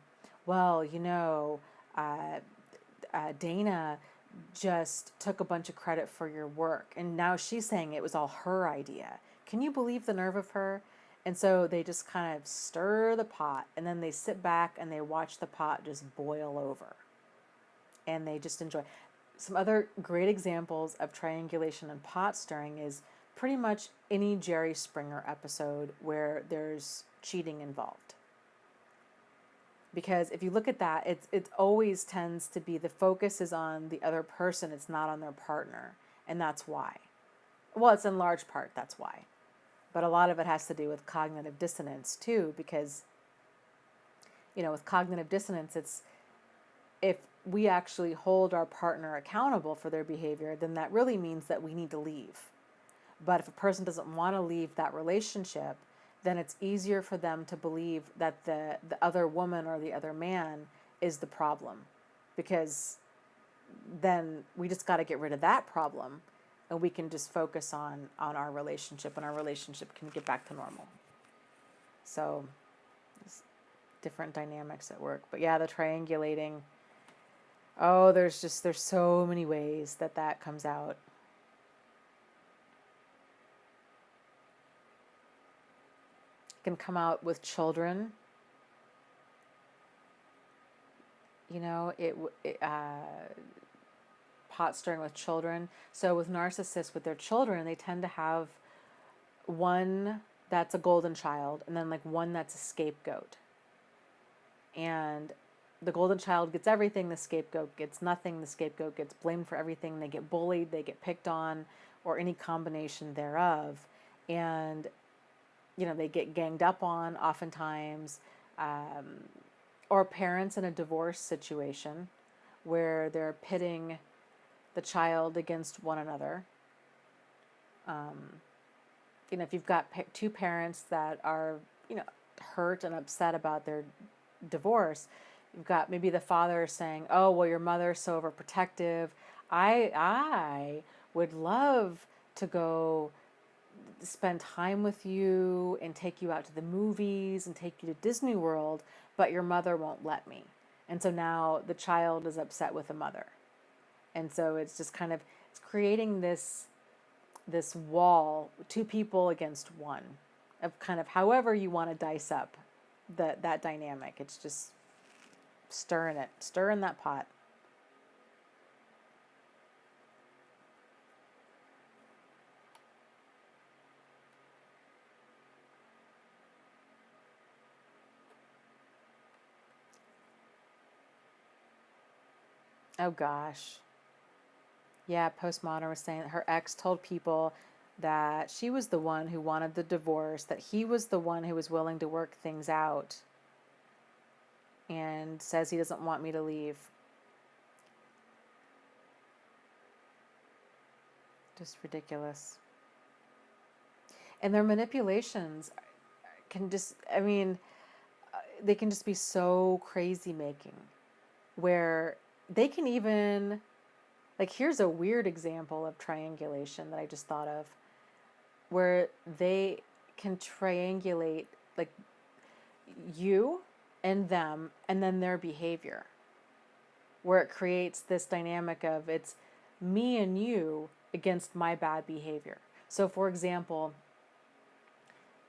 well, Dana just took a bunch of credit for your work, and now she's saying it was all her idea. Can you believe the nerve of her? And so they just kind of stir the pot, and then they sit back and they watch the pot just boil over, and they just enjoy. Some other great examples of triangulation and pot stirring is pretty much any Jerry Springer episode where there's cheating involved. Because if you look at that, it always tends to be the focus is on the other person. It's not on their partner. And that's why. Well, it's in large part, that's why. But a lot of it has to do with cognitive dissonance too, because, with cognitive dissonance, it's if we actually hold our partner accountable for their behavior, then that really means that we need to leave. But if a person doesn't want to leave that relationship, then it's easier for them to believe that the other woman or the other man is the problem, because then we just got to get rid of that problem, and we can just focus on our relationship, and our relationship can get back to normal. So there's different dynamics at work. But yeah, the triangulating, there's so many ways that comes out. Can come out with children. Pot stirring with children. So with narcissists, with their children, they tend to have one that's a golden child, and then like one that's a scapegoat. And the golden child gets everything, the scapegoat gets nothing, the scapegoat gets blamed for everything, they get bullied, they get picked on, or any combination thereof. And they get ganged up on oftentimes, or parents in a divorce situation where they're pitting the child against one another. If you've got two parents that are, hurt and upset about their divorce, you've got maybe the father saying, oh, well, your mother's so overprotective. I would love to go spend time with you and take you out to the movies and take you to Disney World, but your mother won't let me. And so now the child is upset with the mother. And so it's just kind of, it's creating this wall, two people against one, of kind of however you want to dice up that dynamic. It's just stirring that pot. Oh gosh. Yeah, Postmodern was saying that her ex told people that she was the one who wanted the divorce, that he was the one who was willing to work things out, and says he doesn't want me to leave. Just ridiculous. And their manipulations can just, they can just be so crazy making, where they can even, like, here's a weird example of triangulation that I just thought of, where they can triangulate, like, you and them, and then their behavior, where it creates this dynamic of it's me and you against my bad behavior. So, for example,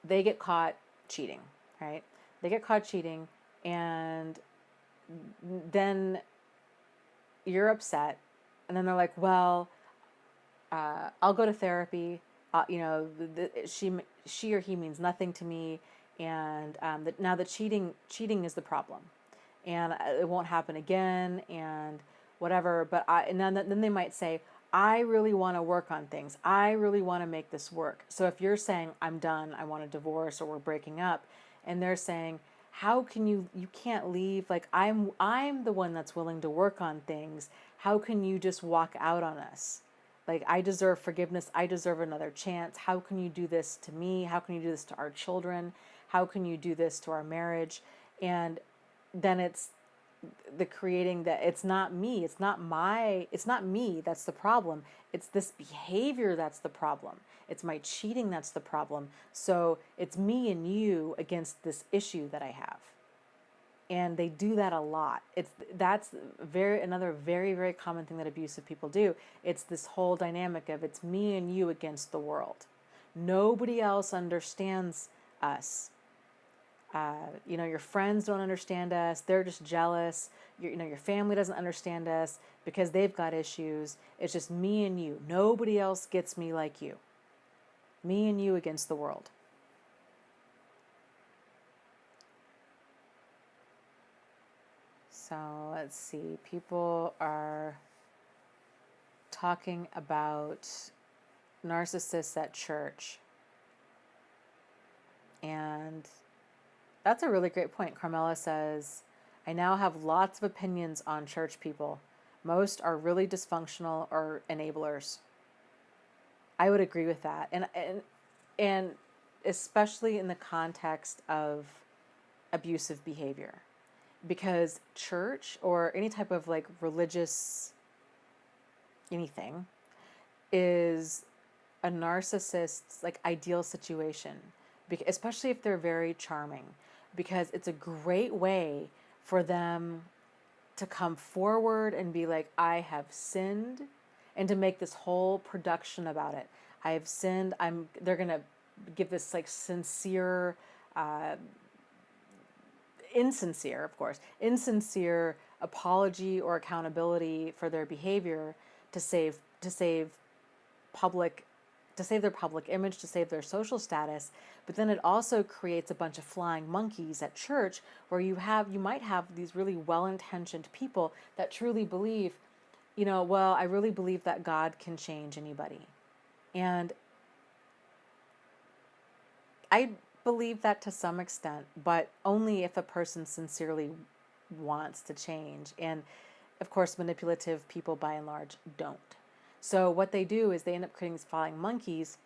they get caught cheating, right? They get caught cheating, and then you're upset, and then they're like, well, I'll go to therapy. She or he means nothing to me, and now the cheating is the problem, and it won't happen again, and whatever. But and then they might say, I really want to work on things. I really want to make this work. So if you're saying I'm done, I want a divorce, or we're breaking up, and they're saying, how can you can't leave, like I'm the one that's willing to work on things. How can you just walk out on us? Like, I deserve forgiveness. I deserve another chance. How can you do this to me? How can you do this to our children? How can you do this to our marriage? And then it's the creating that it's not me. It's not me that's the problem. It's this behavior that's the problem. It's my cheating that's the problem. So it's me and you against this issue that I have. And they do that a lot. That's another very, very common thing that abusive people do. It's this whole dynamic of it's me and you against the world. Nobody else understands us. Your friends don't understand us. They're just jealous. Your family doesn't understand us because they've got issues. It's just me and you. Nobody else gets me like you. Me and you against the world. So let's see. People are talking about narcissists at church. And that's a really great point. Carmela says, I now have lots of opinions on church people. Most are really dysfunctional or enablers. I would agree with that. And especially in the context of abusive behavior. Because church or any type of like religious anything is a narcissist's like ideal situation, especially if they're very charming, because it's a great way for them to come forward and be like, I have sinned, and to make this whole production about it. I have sinned. They're going to give this like sincere, insincere apology or accountability for their behavior to save their public image, to save their social status. But then it also creates a bunch of flying monkeys at church where you might have these really well-intentioned people that truly believe, I really believe that God can change anybody. And I believe that to some extent, but only if a person sincerely wants to change. And of course, manipulative people by and large don't. So what they do is they end up creating these flying monkeys,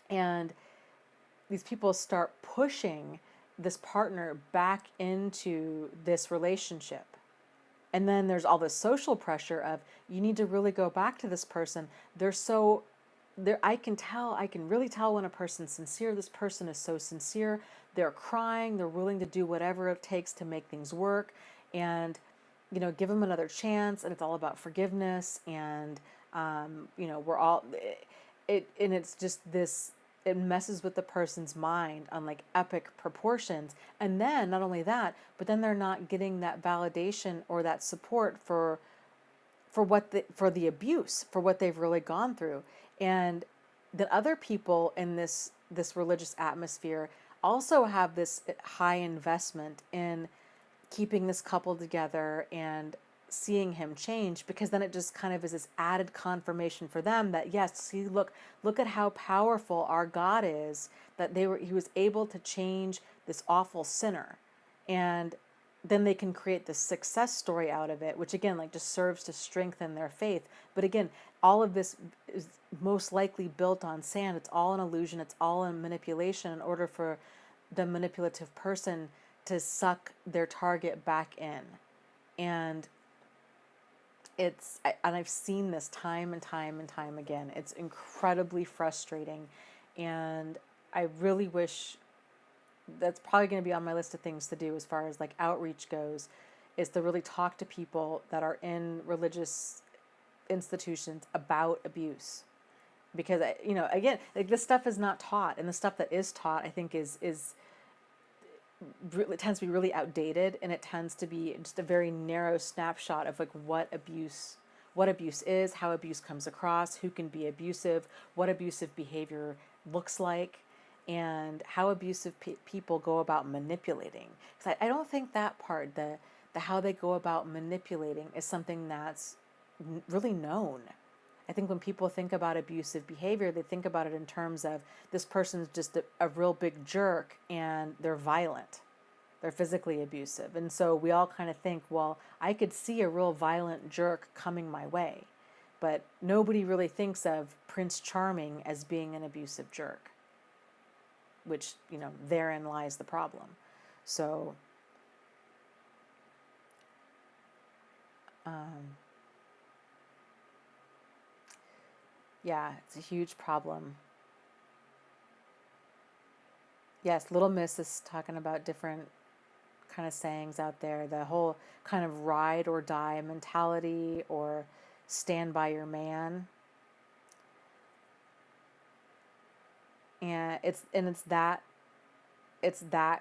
and these people start pushing this partner back into this relationship. And then there's all this social pressure of, you need to really go back to this person. I can really tell when a person's sincere. This person is so sincere. They're crying. They're willing to do whatever it takes to make things work, and, give them another chance. And it's all about forgiveness. And, we're all, and it's just this, it messes with the person's mind on like epic proportions. And then not only that, but then they're not getting that validation or that support for the abuse, for what they've really gone through. And that other people in this religious atmosphere also have this high investment in keeping this couple together and seeing him change, because then it just kind of is this added confirmation for them that, yes, see, look at how powerful our God is, that he was able to change this awful sinner. And then they can create this success story out of it, which again, like, just serves to strengthen their faith. But again, all of this is most likely built on sand. It's all an illusion. It's all a manipulation in order for the manipulative person to suck their target back in. And I've seen this time and time and time again. It's incredibly frustrating. And I really wish, that's probably going to be on my list of things to do as far as like outreach goes, is to really talk to people that are in religious institutions about abuse. Because, again, like, this stuff is not taught, and the stuff that is taught, I think, it tends to be really outdated, and it tends to be just a very narrow snapshot of like what abuse is, how abuse comes across, who can be abusive, what abusive behavior looks like, and how abusive people go about manipulating. Because I don't think that part, the how they go about manipulating, is something that's really known. I think when people think about abusive behavior, they think about it in terms of this person's just a real big jerk and they're violent. They're physically abusive. And so we all kind of think, well, I could see a real violent jerk coming my way. But nobody really thinks of Prince Charming as being an abusive jerk, which, therein lies the problem. So, yeah, it's a huge problem. Yes, Little Miss is talking about different kind of sayings out there. The whole kind of ride or die mentality, or stand by your man. And it's that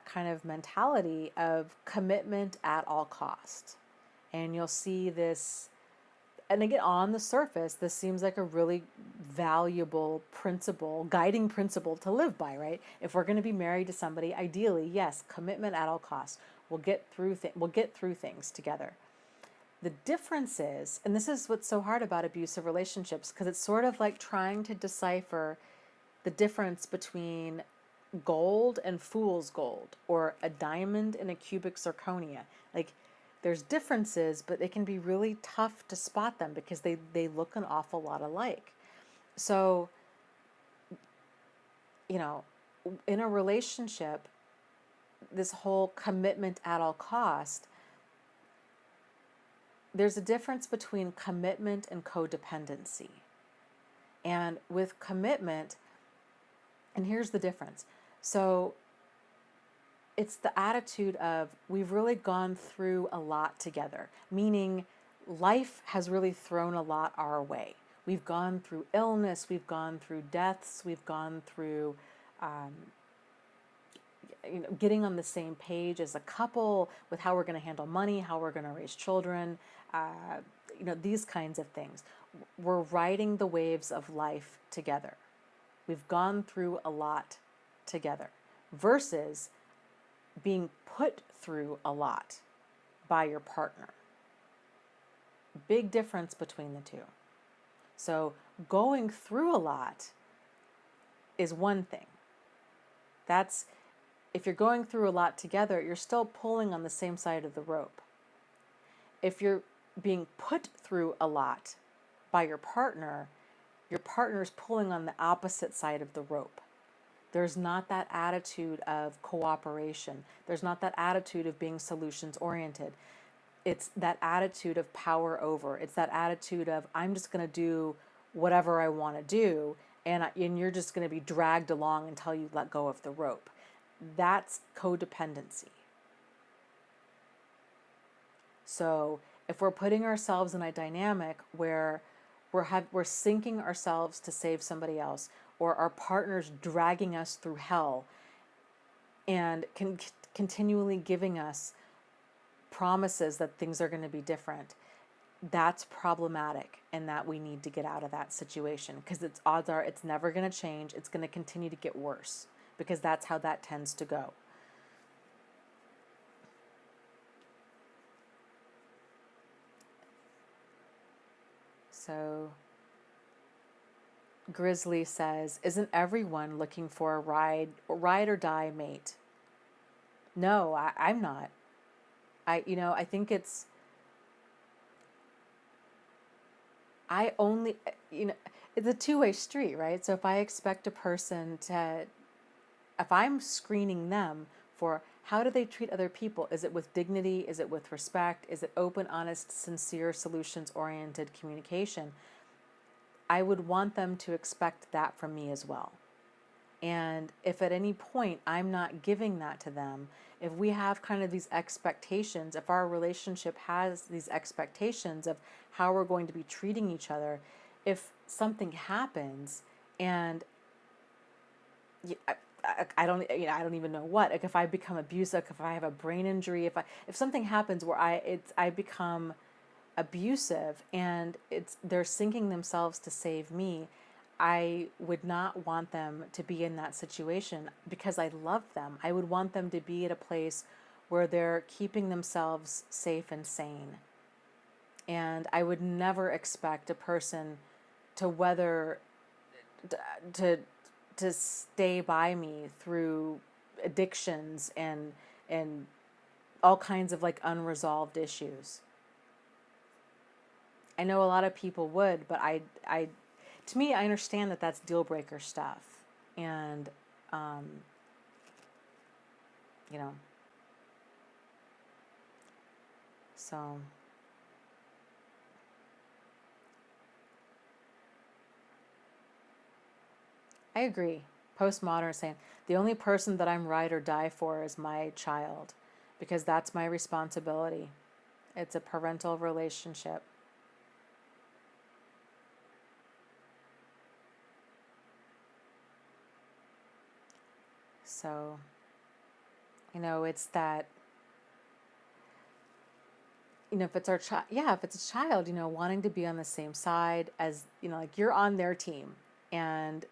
kind of mentality of commitment at all cost. And you'll see this, and again, on the surface, this seems like a really valuable principle, guiding principle to live by, right? If we're going to be married to somebody, ideally, yes, commitment at all costs. We'll get through things together. The difference is, and this is what's so hard about abusive relationships, because it's sort of like trying to decipher the difference between gold and fool's gold, or a diamond and a cubic zirconia. Like, there's differences, but they can be really tough to spot them because they look an awful lot alike. So, in a relationship, this whole commitment at all cost, there's a difference between commitment and codependency. And with commitment, and here's the difference. So it's the attitude of, we've really gone through a lot together, meaning life has really thrown a lot our way. We've gone through illness, we've gone through deaths, we've gone through getting on the same page as a couple with how we're going to handle money, how we're going to raise children, these kinds of things. We're riding the waves of life together. We've gone through a lot together, versus being put through a lot by your partner. Big difference between the two. So going through a lot is one thing. That's, if you're going through a lot together, you're still pulling on the same side of the rope. If you're being put through a lot by your partner's pulling on the opposite side of the rope. There's not that attitude of cooperation. There's not that attitude of being solutions oriented. It's that attitude of power over. It's that attitude of, I'm just going to do whatever I want to do, and you're just going to be dragged along until you let go of the rope. That's codependency. So if we're putting ourselves in a dynamic where we're sinking ourselves to save somebody else, or our partner's dragging us through hell and continually giving us promises that things are going to be different, that's problematic, and that we need to get out of that situation, because odds are it's never going to change. It's going to continue to get worse, because that's how that tends to go. So Grizzly says, isn't everyone looking for a ride or die mate? No, I'm not. I think it's, it's a two-way street, right? So if I expect a person if I'm screening them for how do they treat other people, is it with dignity? Is it with respect? Is it open, honest, sincere, solutions-oriented communication? I would want them to expect that from me as well. And if at any point I'm not giving that to them, if we have kind of these expectations, if our relationship has these expectations of how we're going to be treating each other, if something happens and I don't even know what, like if I become abusive, if I have a brain injury, if something happens where I become abusive and they're sinking themselves to save me, I would not want them to be in that situation because I love them. I would want them to be at a place where they're keeping themselves safe and sane. And I would never expect a person to stay by me through addictions and all kinds of like unresolved issues. I know a lot of people would, but to me, I understand that that's deal breaker stuff. And, you know, so I agree. Postmodern is saying the only person that I'm ride or die for is my child because that's my responsibility. It's a parental relationship. So, it's that, if it's our child, yeah, if it's a child, wanting to be on the same side as, like you're on their team and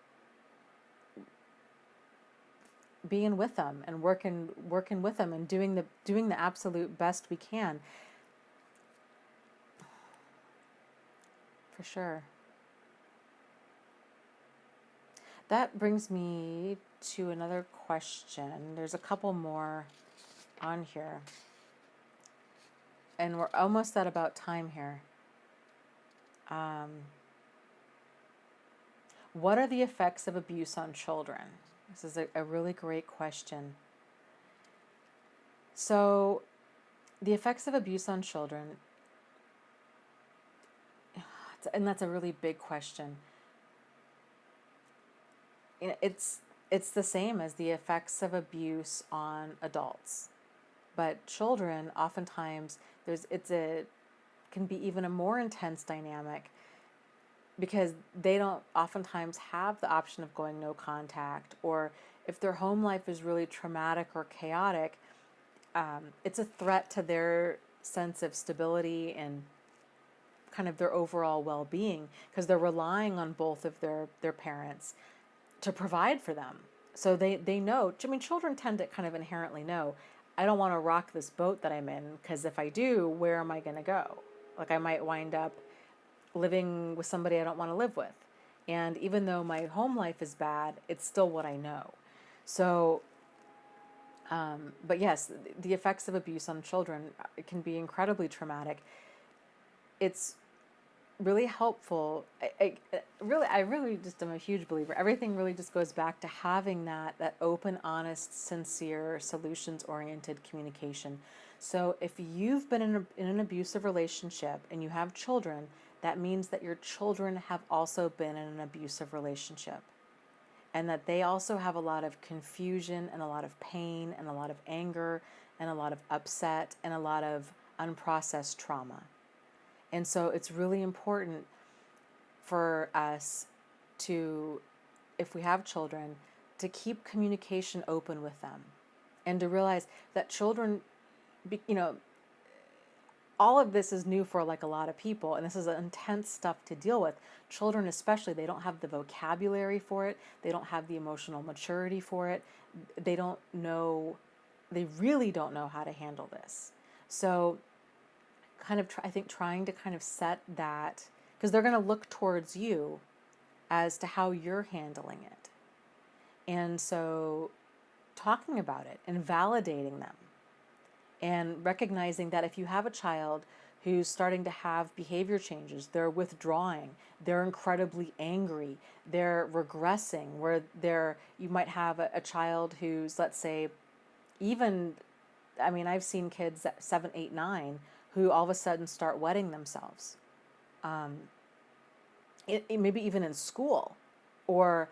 being with them and working with them and doing the absolute best we can. For sure. That brings me to another question. There's a couple more on here. And we're almost at about time here. What are the effects of abuse on children? This is a really great question. So, the effects of abuse on children, and that's a really big question. It's the same as the effects of abuse on adults. But children, oftentimes, can be even a more intense dynamic because they don't oftentimes have the option of going no contact, or if their home life is really traumatic or chaotic, it's a threat to their sense of stability and kind of their overall well-being because they're relying on both of their parents to provide for them. So they know, children tend to kind of inherently know, I don't want to rock this boat that I'm in because if I do, where am I going to go? Like I might wind up living with somebody I don't want to live with. And even though my home life is bad, it's still what I know. So, but yes, the effects of abuse on children can be incredibly traumatic. It's really helpful. I really just am a huge believer. Everything really just goes back to having that open, honest, sincere, solutions-oriented communication. So if you've been in an abusive relationship and you have children, that means that your children have also been in an abusive relationship. And that they also have a lot of confusion and a lot of pain and a lot of anger and a lot of upset and a lot of unprocessed trauma. And so it's really important for us to, if we have children, to keep communication open with them and to realize that children, all of this is new for like a lot of people, and this is intense stuff to deal with. Children especially, they don't have the vocabulary for it. They don't have the emotional maturity for it. They really don't know how to handle this. So kind of, I think trying to kind of set that, because they're going to look towards you as to how you're handling it. And so talking about it and validating them and recognizing that if you have a child who's starting to have behavior changes, they're withdrawing, they're incredibly angry, they're regressing, you might have a child who's, let's say, I've seen kids at 7, 8, 9 who all of a sudden start wetting themselves. Maybe even in school or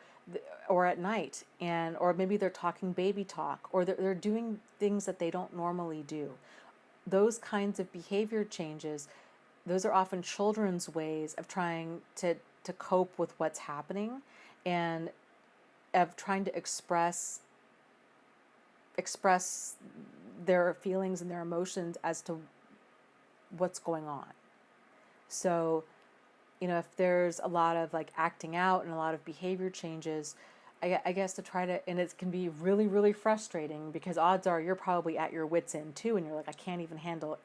at night, or maybe they're talking baby talk, or they're doing things that they don't normally do. Those kinds of behavior changes, those are often children's ways of trying to cope with what's happening and of trying to express their feelings and their emotions as to what's going on. So, if there's a lot of like acting out and a lot of behavior changes, I guess to try to, and it can be really, really frustrating because odds are you're probably at your wit's end too, and you're like, I can't even handle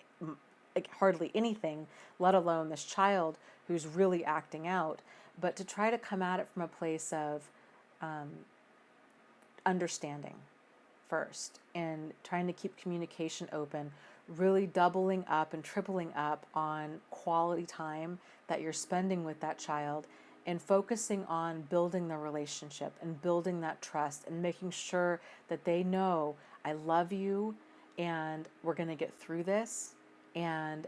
like hardly anything, let alone this child who's really acting out. But to try to come at it from a place of understanding first and trying to keep communication open, really doubling up and tripling up on quality time that you're spending with that child, and focusing on building the relationship and building that trust and making sure that they know, I love you and we're going to get through this. And,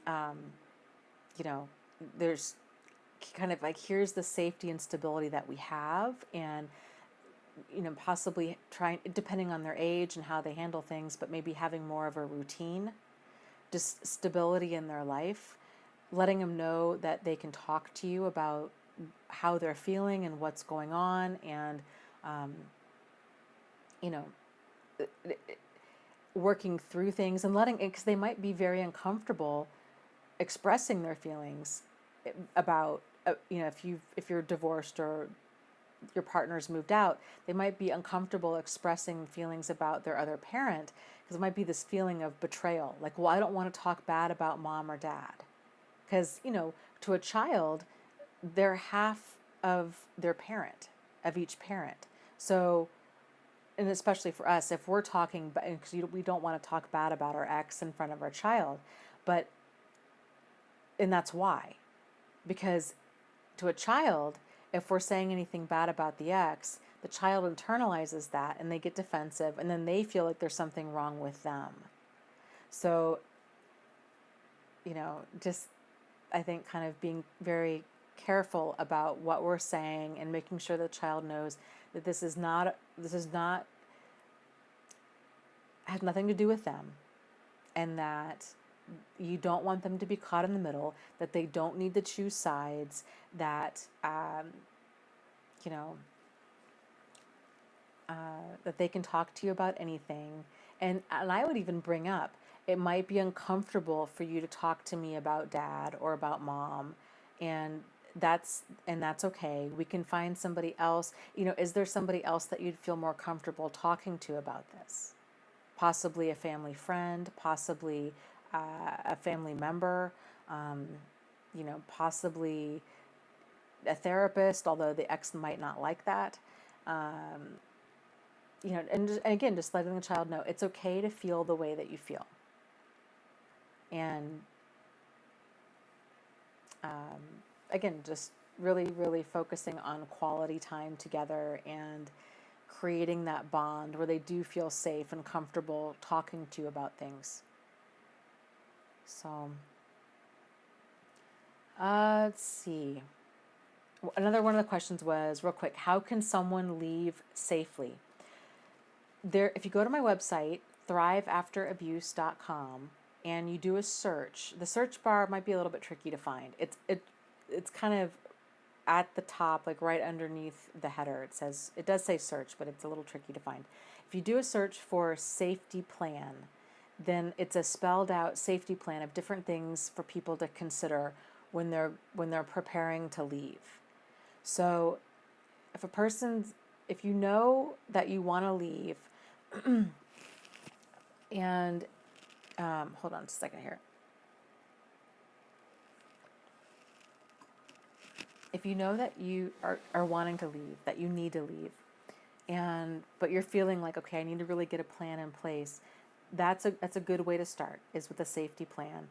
you know, there's kind of like, here's the safety and stability that we have. And, you know, possibly trying, depending on their age and how they handle things, but maybe having more of a routine, just stability in their life, letting them know that they can talk to you about how they're feeling and what's going on. And, you know, working through things and letting, because they might be very uncomfortable expressing their feelings about, you know, if you're divorced or your partner's moved out, they might be uncomfortable expressing feelings about their other parent, because it might be this feeling of betrayal. Like, well, I don't want to talk bad about mom or dad. Because, you know, to a child, they're half of their parent, of each parent. So, and especially for us, if we're talking, because we don't want to talk bad about our ex in front of our child, but, and that's why. Because to a child, if we're saying anything bad about the ex, the child internalizes that and they get defensive, and then they feel like there's something wrong with them. So, you know, just, I think kind of being very careful about what we're saying and making sure the child knows that this is not, has nothing to do with them, and that you don't want them to be caught in the middle, that they don't need to choose sides, that, you know, that they can talk to you about anything. And I would even bring up, it might be uncomfortable for you to talk to me about dad or about mom, and that's okay. We can find somebody else. You know, is there somebody else that you'd feel more comfortable talking to about this? Possibly a family friend, possibly a family member, you know, possibly a therapist, although the ex might not like that. You know, and again, just letting the child know it's okay to feel the way that you feel. And again, just really, really focusing on quality time together and creating that bond where they do feel safe and comfortable talking to you about things. So, let's see. Another one of the questions was, real quick, how can someone leave safely? There, if you go to my website, thriveafterabuse.com, and you do a search, the search bar might be a little bit tricky to find. It's kind of at the top, like right underneath the header. It does say search, but it's a little tricky to find. If you do a search for safety plan, then it's a spelled out safety plan of different things for people to consider when they're preparing to leave. So if you know that you want to leave, and hold on just a second here. If you know that you are wanting to leave, that you need to leave, but you're feeling like, okay, I need to really get a plan in place, that's a good way to start, is with a safety plan.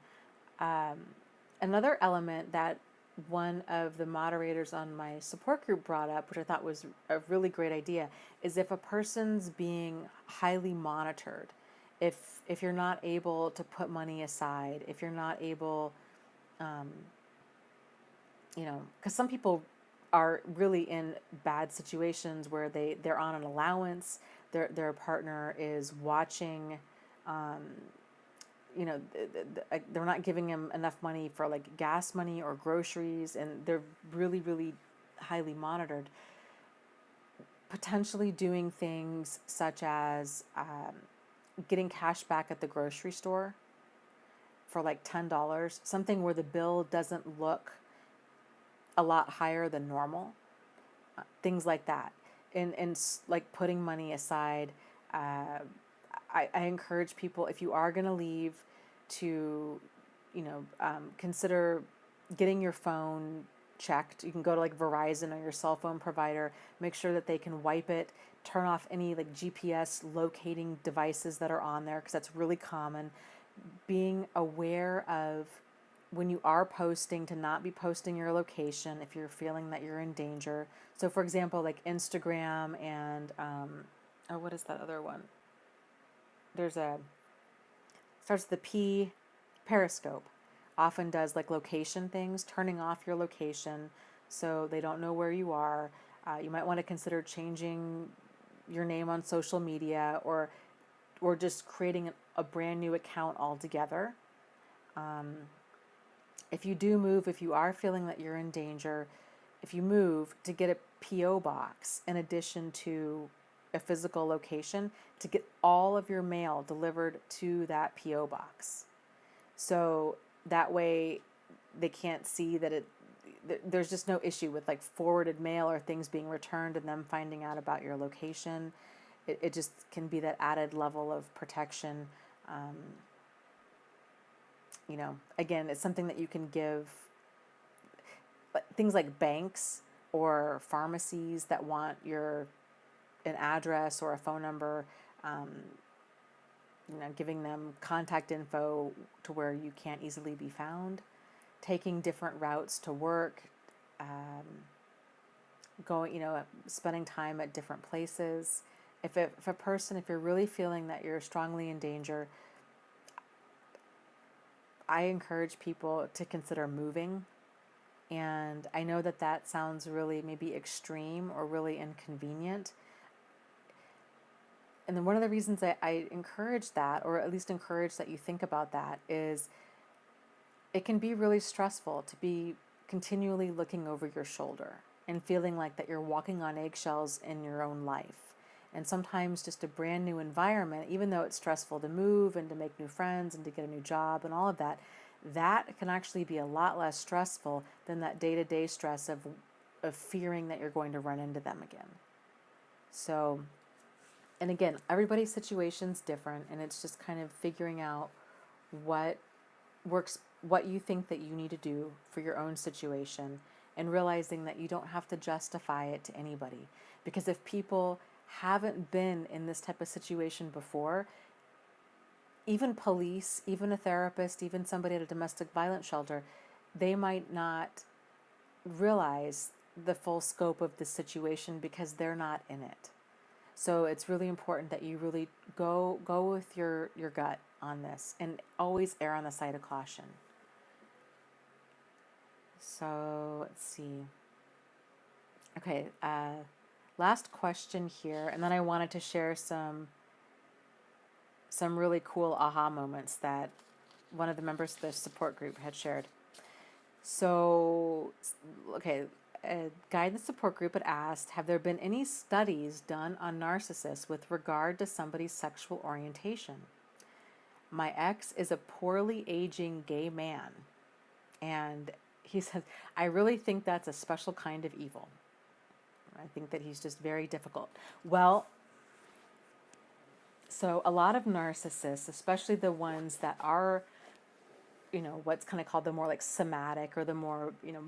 Another element that one of the moderators on my support group brought up, which I thought was a really great idea, is if a person's being highly monitored, if you're not able to put money aside, if you're not able, you know, because some people are really in bad situations where they're on an allowance, their partner is watching, you know, they're not giving them enough money for like gas money or groceries, and they're really, really highly monitored. Potentially doing things such as getting cash back at the grocery store for like $10, something where the bill doesn't look a lot higher than normal, things like that. And like putting money aside. I encourage people, if you are going to leave, to, you know, consider getting your phone checked. You can go to like Verizon or your cell phone provider, make sure that they can wipe it, turn off any like GPS locating devices that are on there, because that's really common. Being aware of when you are posting, to not be posting your location if you're feeling that you're in danger. So for example, like Instagram and, oh, what is that other one? There's a, starts with the P, Periscope. Often does like location things, turning off your location so they don't know where you are. You might want to consider changing your name on social media, or just creating a brand new account altogether. If you do move, if you are feeling that you're in danger, if you move, to get a P.O. box in addition to a physical location, to get all of your mail delivered to that P.O. box. So that way they can't see that there's just no issue with like forwarded mail or things being returned and them finding out about your location. It just can be that added level of protection. You know, again, it's something that you can give, but things like banks or pharmacies that want an address or a phone number, you know, giving them contact info to where you can't easily be found, taking different routes to work, going, you know, spending time at different places. If you're really feeling that you're strongly in danger, I encourage people to consider moving. And I know that that sounds really maybe extreme or really inconvenient. And then one of the reasons I encourage that, or at least encourage that you think about that, is it can be really stressful to be continually looking over your shoulder and feeling like that you're walking on eggshells in your own life. And sometimes just a brand new environment, even though it's stressful to move and to make new friends and to get a new job and all of that, that can actually be a lot less stressful than that day-to-day stress of fearing that you're going to run into them again. So, and again, everybody's situation's different, and it's just kind of figuring out what works, what you think that you need to do for your own situation, and realizing that you don't have to justify it to anybody. Because if people haven't been in this type of situation before, even police, even a therapist, even somebody at a domestic violence shelter, they might not realize the full scope of the situation because they're not in it. So it's really important that you really go with your gut on this, and always err on the side of caution. So let's see. Okay, last question here, and then I wanted to share some really cool aha moments that one of the members of the support group had shared. So, okay, a guy in the support group had asked, have there been any studies done on narcissists with regard to somebody's sexual orientation? My ex is a poorly aging gay man. And he says, I really think that's a special kind of evil. I think that he's just very difficult. Well, so a lot of narcissists, especially the ones that are, you know, what's kind of called the more like somatic, or the more, you know,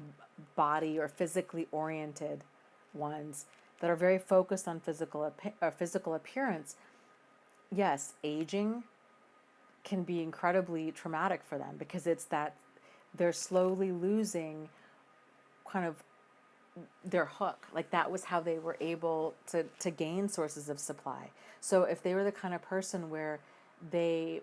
body or physically oriented ones that are very focused on physical appearance, yes, aging can be incredibly traumatic for them, because it's that they're slowly losing kind of their hook. Like that was how they were able to gain sources of supply. So if they were the kind of person where they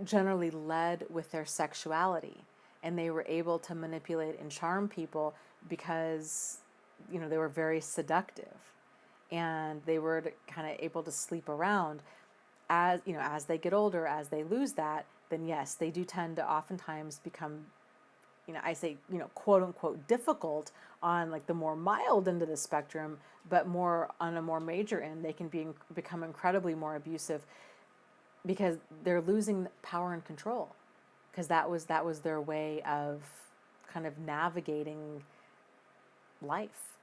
generally led with their sexuality, and they were able to manipulate and charm people because, you know, they were very seductive, and they were kind of able to sleep around, as you know, as they get older, as they lose that, then yes, they do tend to oftentimes become, you know, I say, you know, quote unquote difficult on like the more mild end of the spectrum, but more on a more major end, they can become incredibly more abusive, because they're losing power and control, because that was their way of kind of navigating life.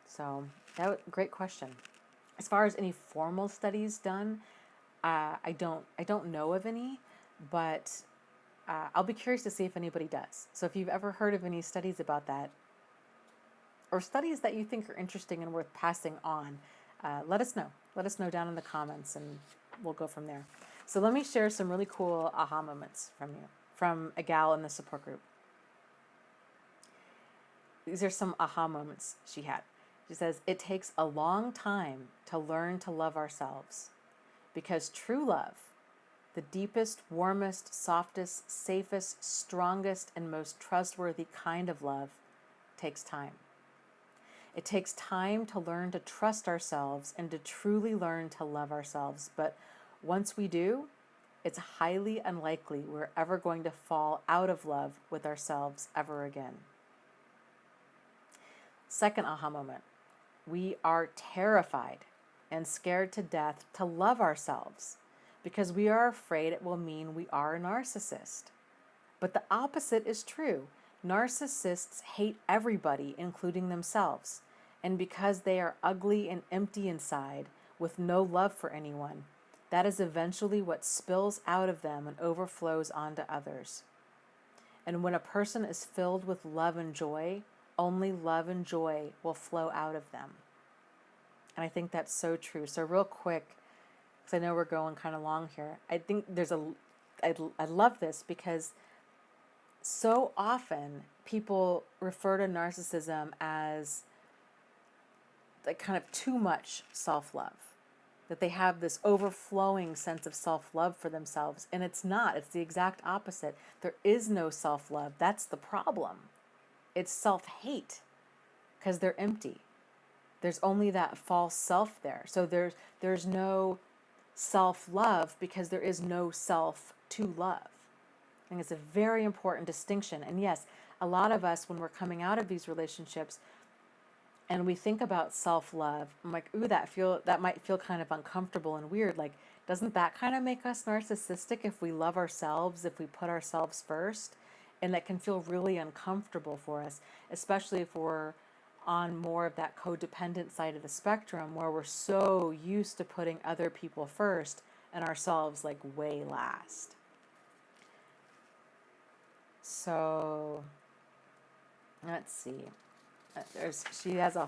So great question. As far as any formal studies done, I don't know of any, but I'll be curious to see if anybody does. So if you've ever heard of any studies about that, or studies that you think are interesting and worth passing on, let us know. Let us know down in the comments, and we'll go from there. So let me share some really cool aha moments from a gal in the support group. These are some aha moments she had. She says, it takes a long time to learn to love ourselves, because true love, the deepest, warmest, softest, safest, strongest, and most trustworthy kind of love, takes time. It takes time to learn to trust ourselves and to truly learn to love ourselves. But once we do, it's highly unlikely we're ever going to fall out of love with ourselves ever again. Second aha moment. We are terrified and scared to death to love ourselves because we are afraid it will mean we are a narcissist. But the opposite is true. Narcissists hate everybody, including themselves. And because they are ugly and empty inside, with no love for anyone, that is eventually what spills out of them and overflows onto others. And when a person is filled with love and joy, only love and joy will flow out of them. And I think that's so true. So real quick, because I know we're going kind of long here, I think I love this because so often people refer to narcissism as like kind of too much self-love, that they have this overflowing sense of self-love for themselves, and it's not. It's the exact opposite. There is no self-love. That's the problem. It's self-hate because they're empty. There's only that false self there. So there's no self-love because there is no self to love. I think it's a very important distinction. And yes, a lot of us, when we're coming out of these relationships and we think about self-love, I'm like, ooh, that might feel kind of uncomfortable and weird. Like, doesn't that kind of make us narcissistic if we love ourselves, if we put ourselves first? And that can feel really uncomfortable for us, especially if we're on more of that codependent side of the spectrum where we're so used to putting other people first and ourselves like way last. So let's see. She has a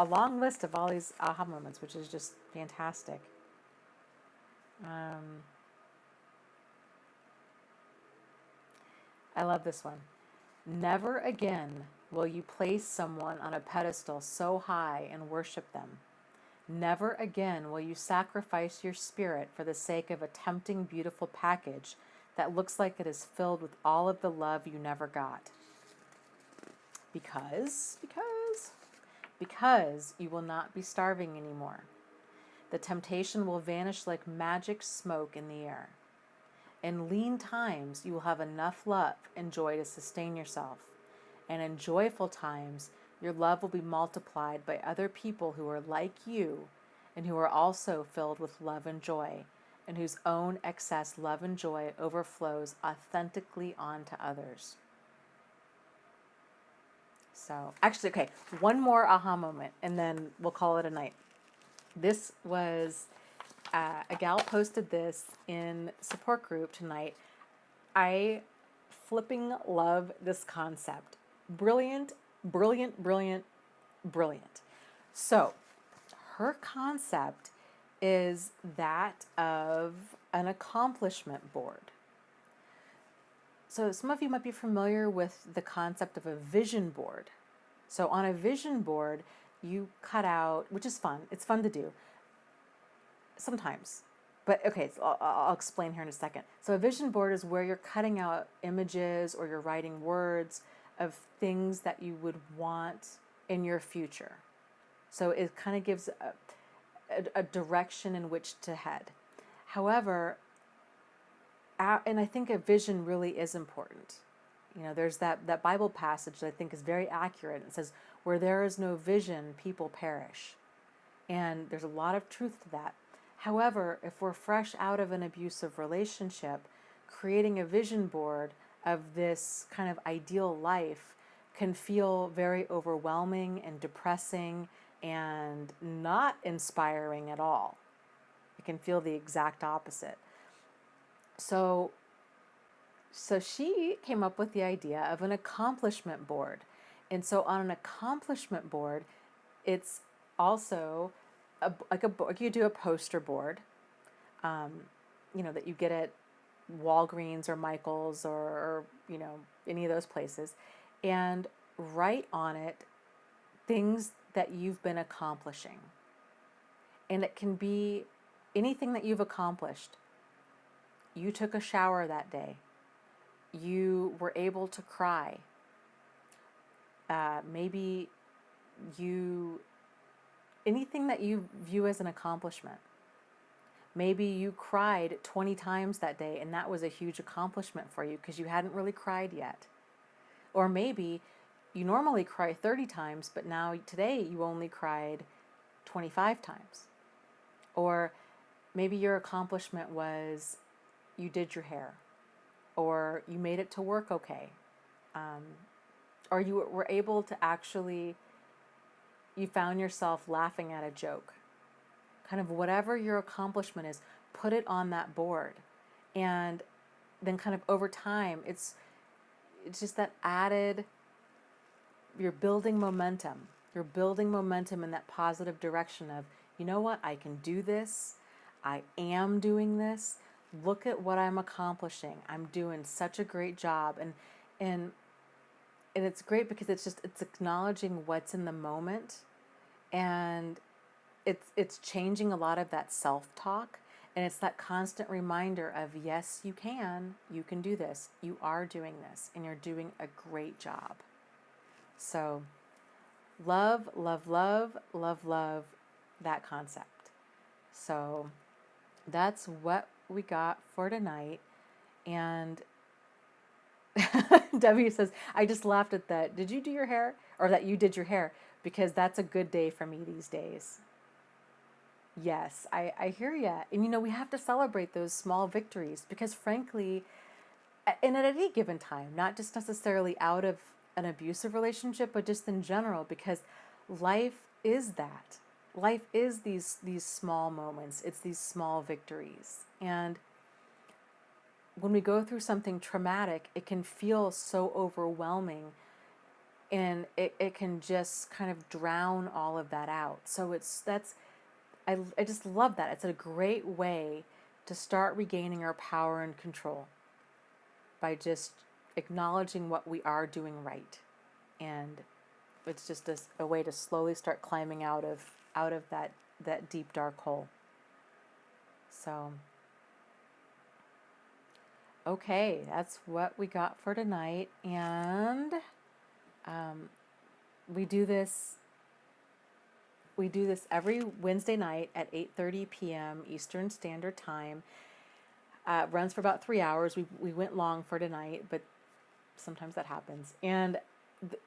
long list of all these aha moments, which is just fantastic. I love this one. Never again will you place someone on a pedestal so high and worship them. Never again will you sacrifice your spirit for the sake of a tempting, beautiful package that looks like it is filled with all of the love you never got. Because you will not be starving anymore. The temptation will vanish like magic smoke in the air. In lean times, you will have enough love and joy to sustain yourself. And in joyful times, your love will be multiplied by other people who are like you and who are also filled with love and joy, and whose own excess love and joy overflows authentically onto others. So, actually, okay, one more aha moment, and then we'll call it a night. This was, a gal posted this in support group tonight. I flipping love this concept. Brilliant, brilliant, brilliant, brilliant. So, her concept is that of an accomplishment board. So some of you might be familiar with the concept of a vision board. So on a vision board, you cut out, which is fun. It's fun to do sometimes. But okay, so I'll explain here in a second. So a vision board is where you're cutting out images or you're writing words of things that you would want in your future. So it kind of gives a direction in which to head. However, and I think a vision really is important. You know, there's that Bible passage that I think is very accurate. It says, where there is no vision, people perish. And there's a lot of truth to that. However, if we're fresh out of an abusive relationship, creating a vision board of this kind of ideal life can feel very overwhelming and depressing and not inspiring at all. It can feel the exact opposite. So So she came up with the idea of an accomplishment board. And so on an accomplishment board, it's also like you do a poster board, that you get at Walgreens or Michael's or any of those places, and write on it things that you've been accomplishing. And it can be anything that you've accomplished. You took a shower that day. You were able to cry. Maybe anything that you view as an accomplishment. Maybe you cried 20 times that day and that was a huge accomplishment for you because you hadn't really cried yet. Or maybe you normally cry 30 times, but now today you only cried 25 times. Or maybe your accomplishment was you did your hair, or you made it to work okay, or you were able to you found yourself laughing at a joke. Kind of whatever your accomplishment is, put it on that board. And then kind of over time, it's just that added, you're building momentum. You're building momentum in that positive direction of, you know what, I can do this. I am doing this. Look at what I'm accomplishing. I'm doing such a great job. And it's great because it's acknowledging what's in the moment, and it's changing a lot of that self-talk, and it's that constant reminder of, yes, you can do this. You are doing this, and you're doing a great job. So love, love, love, love, love that concept. So that's what we got for tonight. And W says, I just laughed at that. Did you do your hair? Or that you did your hair? Because that's a good day for me these days. Yes, I hear you. And we have to celebrate those small victories because frankly, and at any given time, not just necessarily out of an abusive relationship, but just in general, because life is that. Life is these small moments. It's these small victories. And when we go through something traumatic, it can feel so overwhelming, and it can just kind of drown all of that out. So I just love that. It's a great way to start regaining our power and control by just acknowledging what we are doing right. And it's just a way to slowly start climbing out of that deep dark hole. So okay, that's what we got for tonight. And we do this every Wednesday night at 8:30 p.m. Eastern Standard Time. Runs for about 3 hours. We went long for tonight, but sometimes that happens. And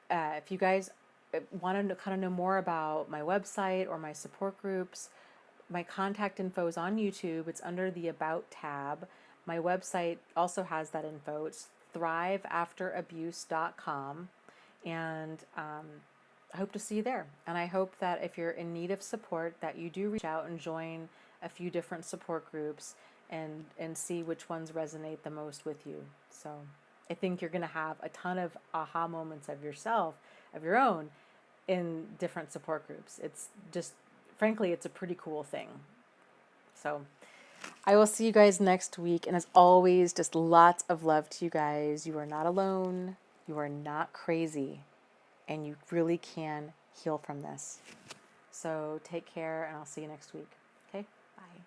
if you guys want to kind of know more about my website or my support groups, my contact info is on YouTube. It's under the About tab. My website also has that info. It's thriveafterabuse.com. And I hope to see you there. And I hope that if you're in need of support, that you do reach out and join a few different support groups and see which ones resonate the most with you. So I think you're going to have a ton of aha moments of your own, in different support groups. It's just, frankly, it's a pretty cool thing. So I will see you guys next week. And as always, just lots of love to you guys. You are not alone. You are not crazy. And you really can heal from this. So take care, and I'll see you next week. Okay? Bye.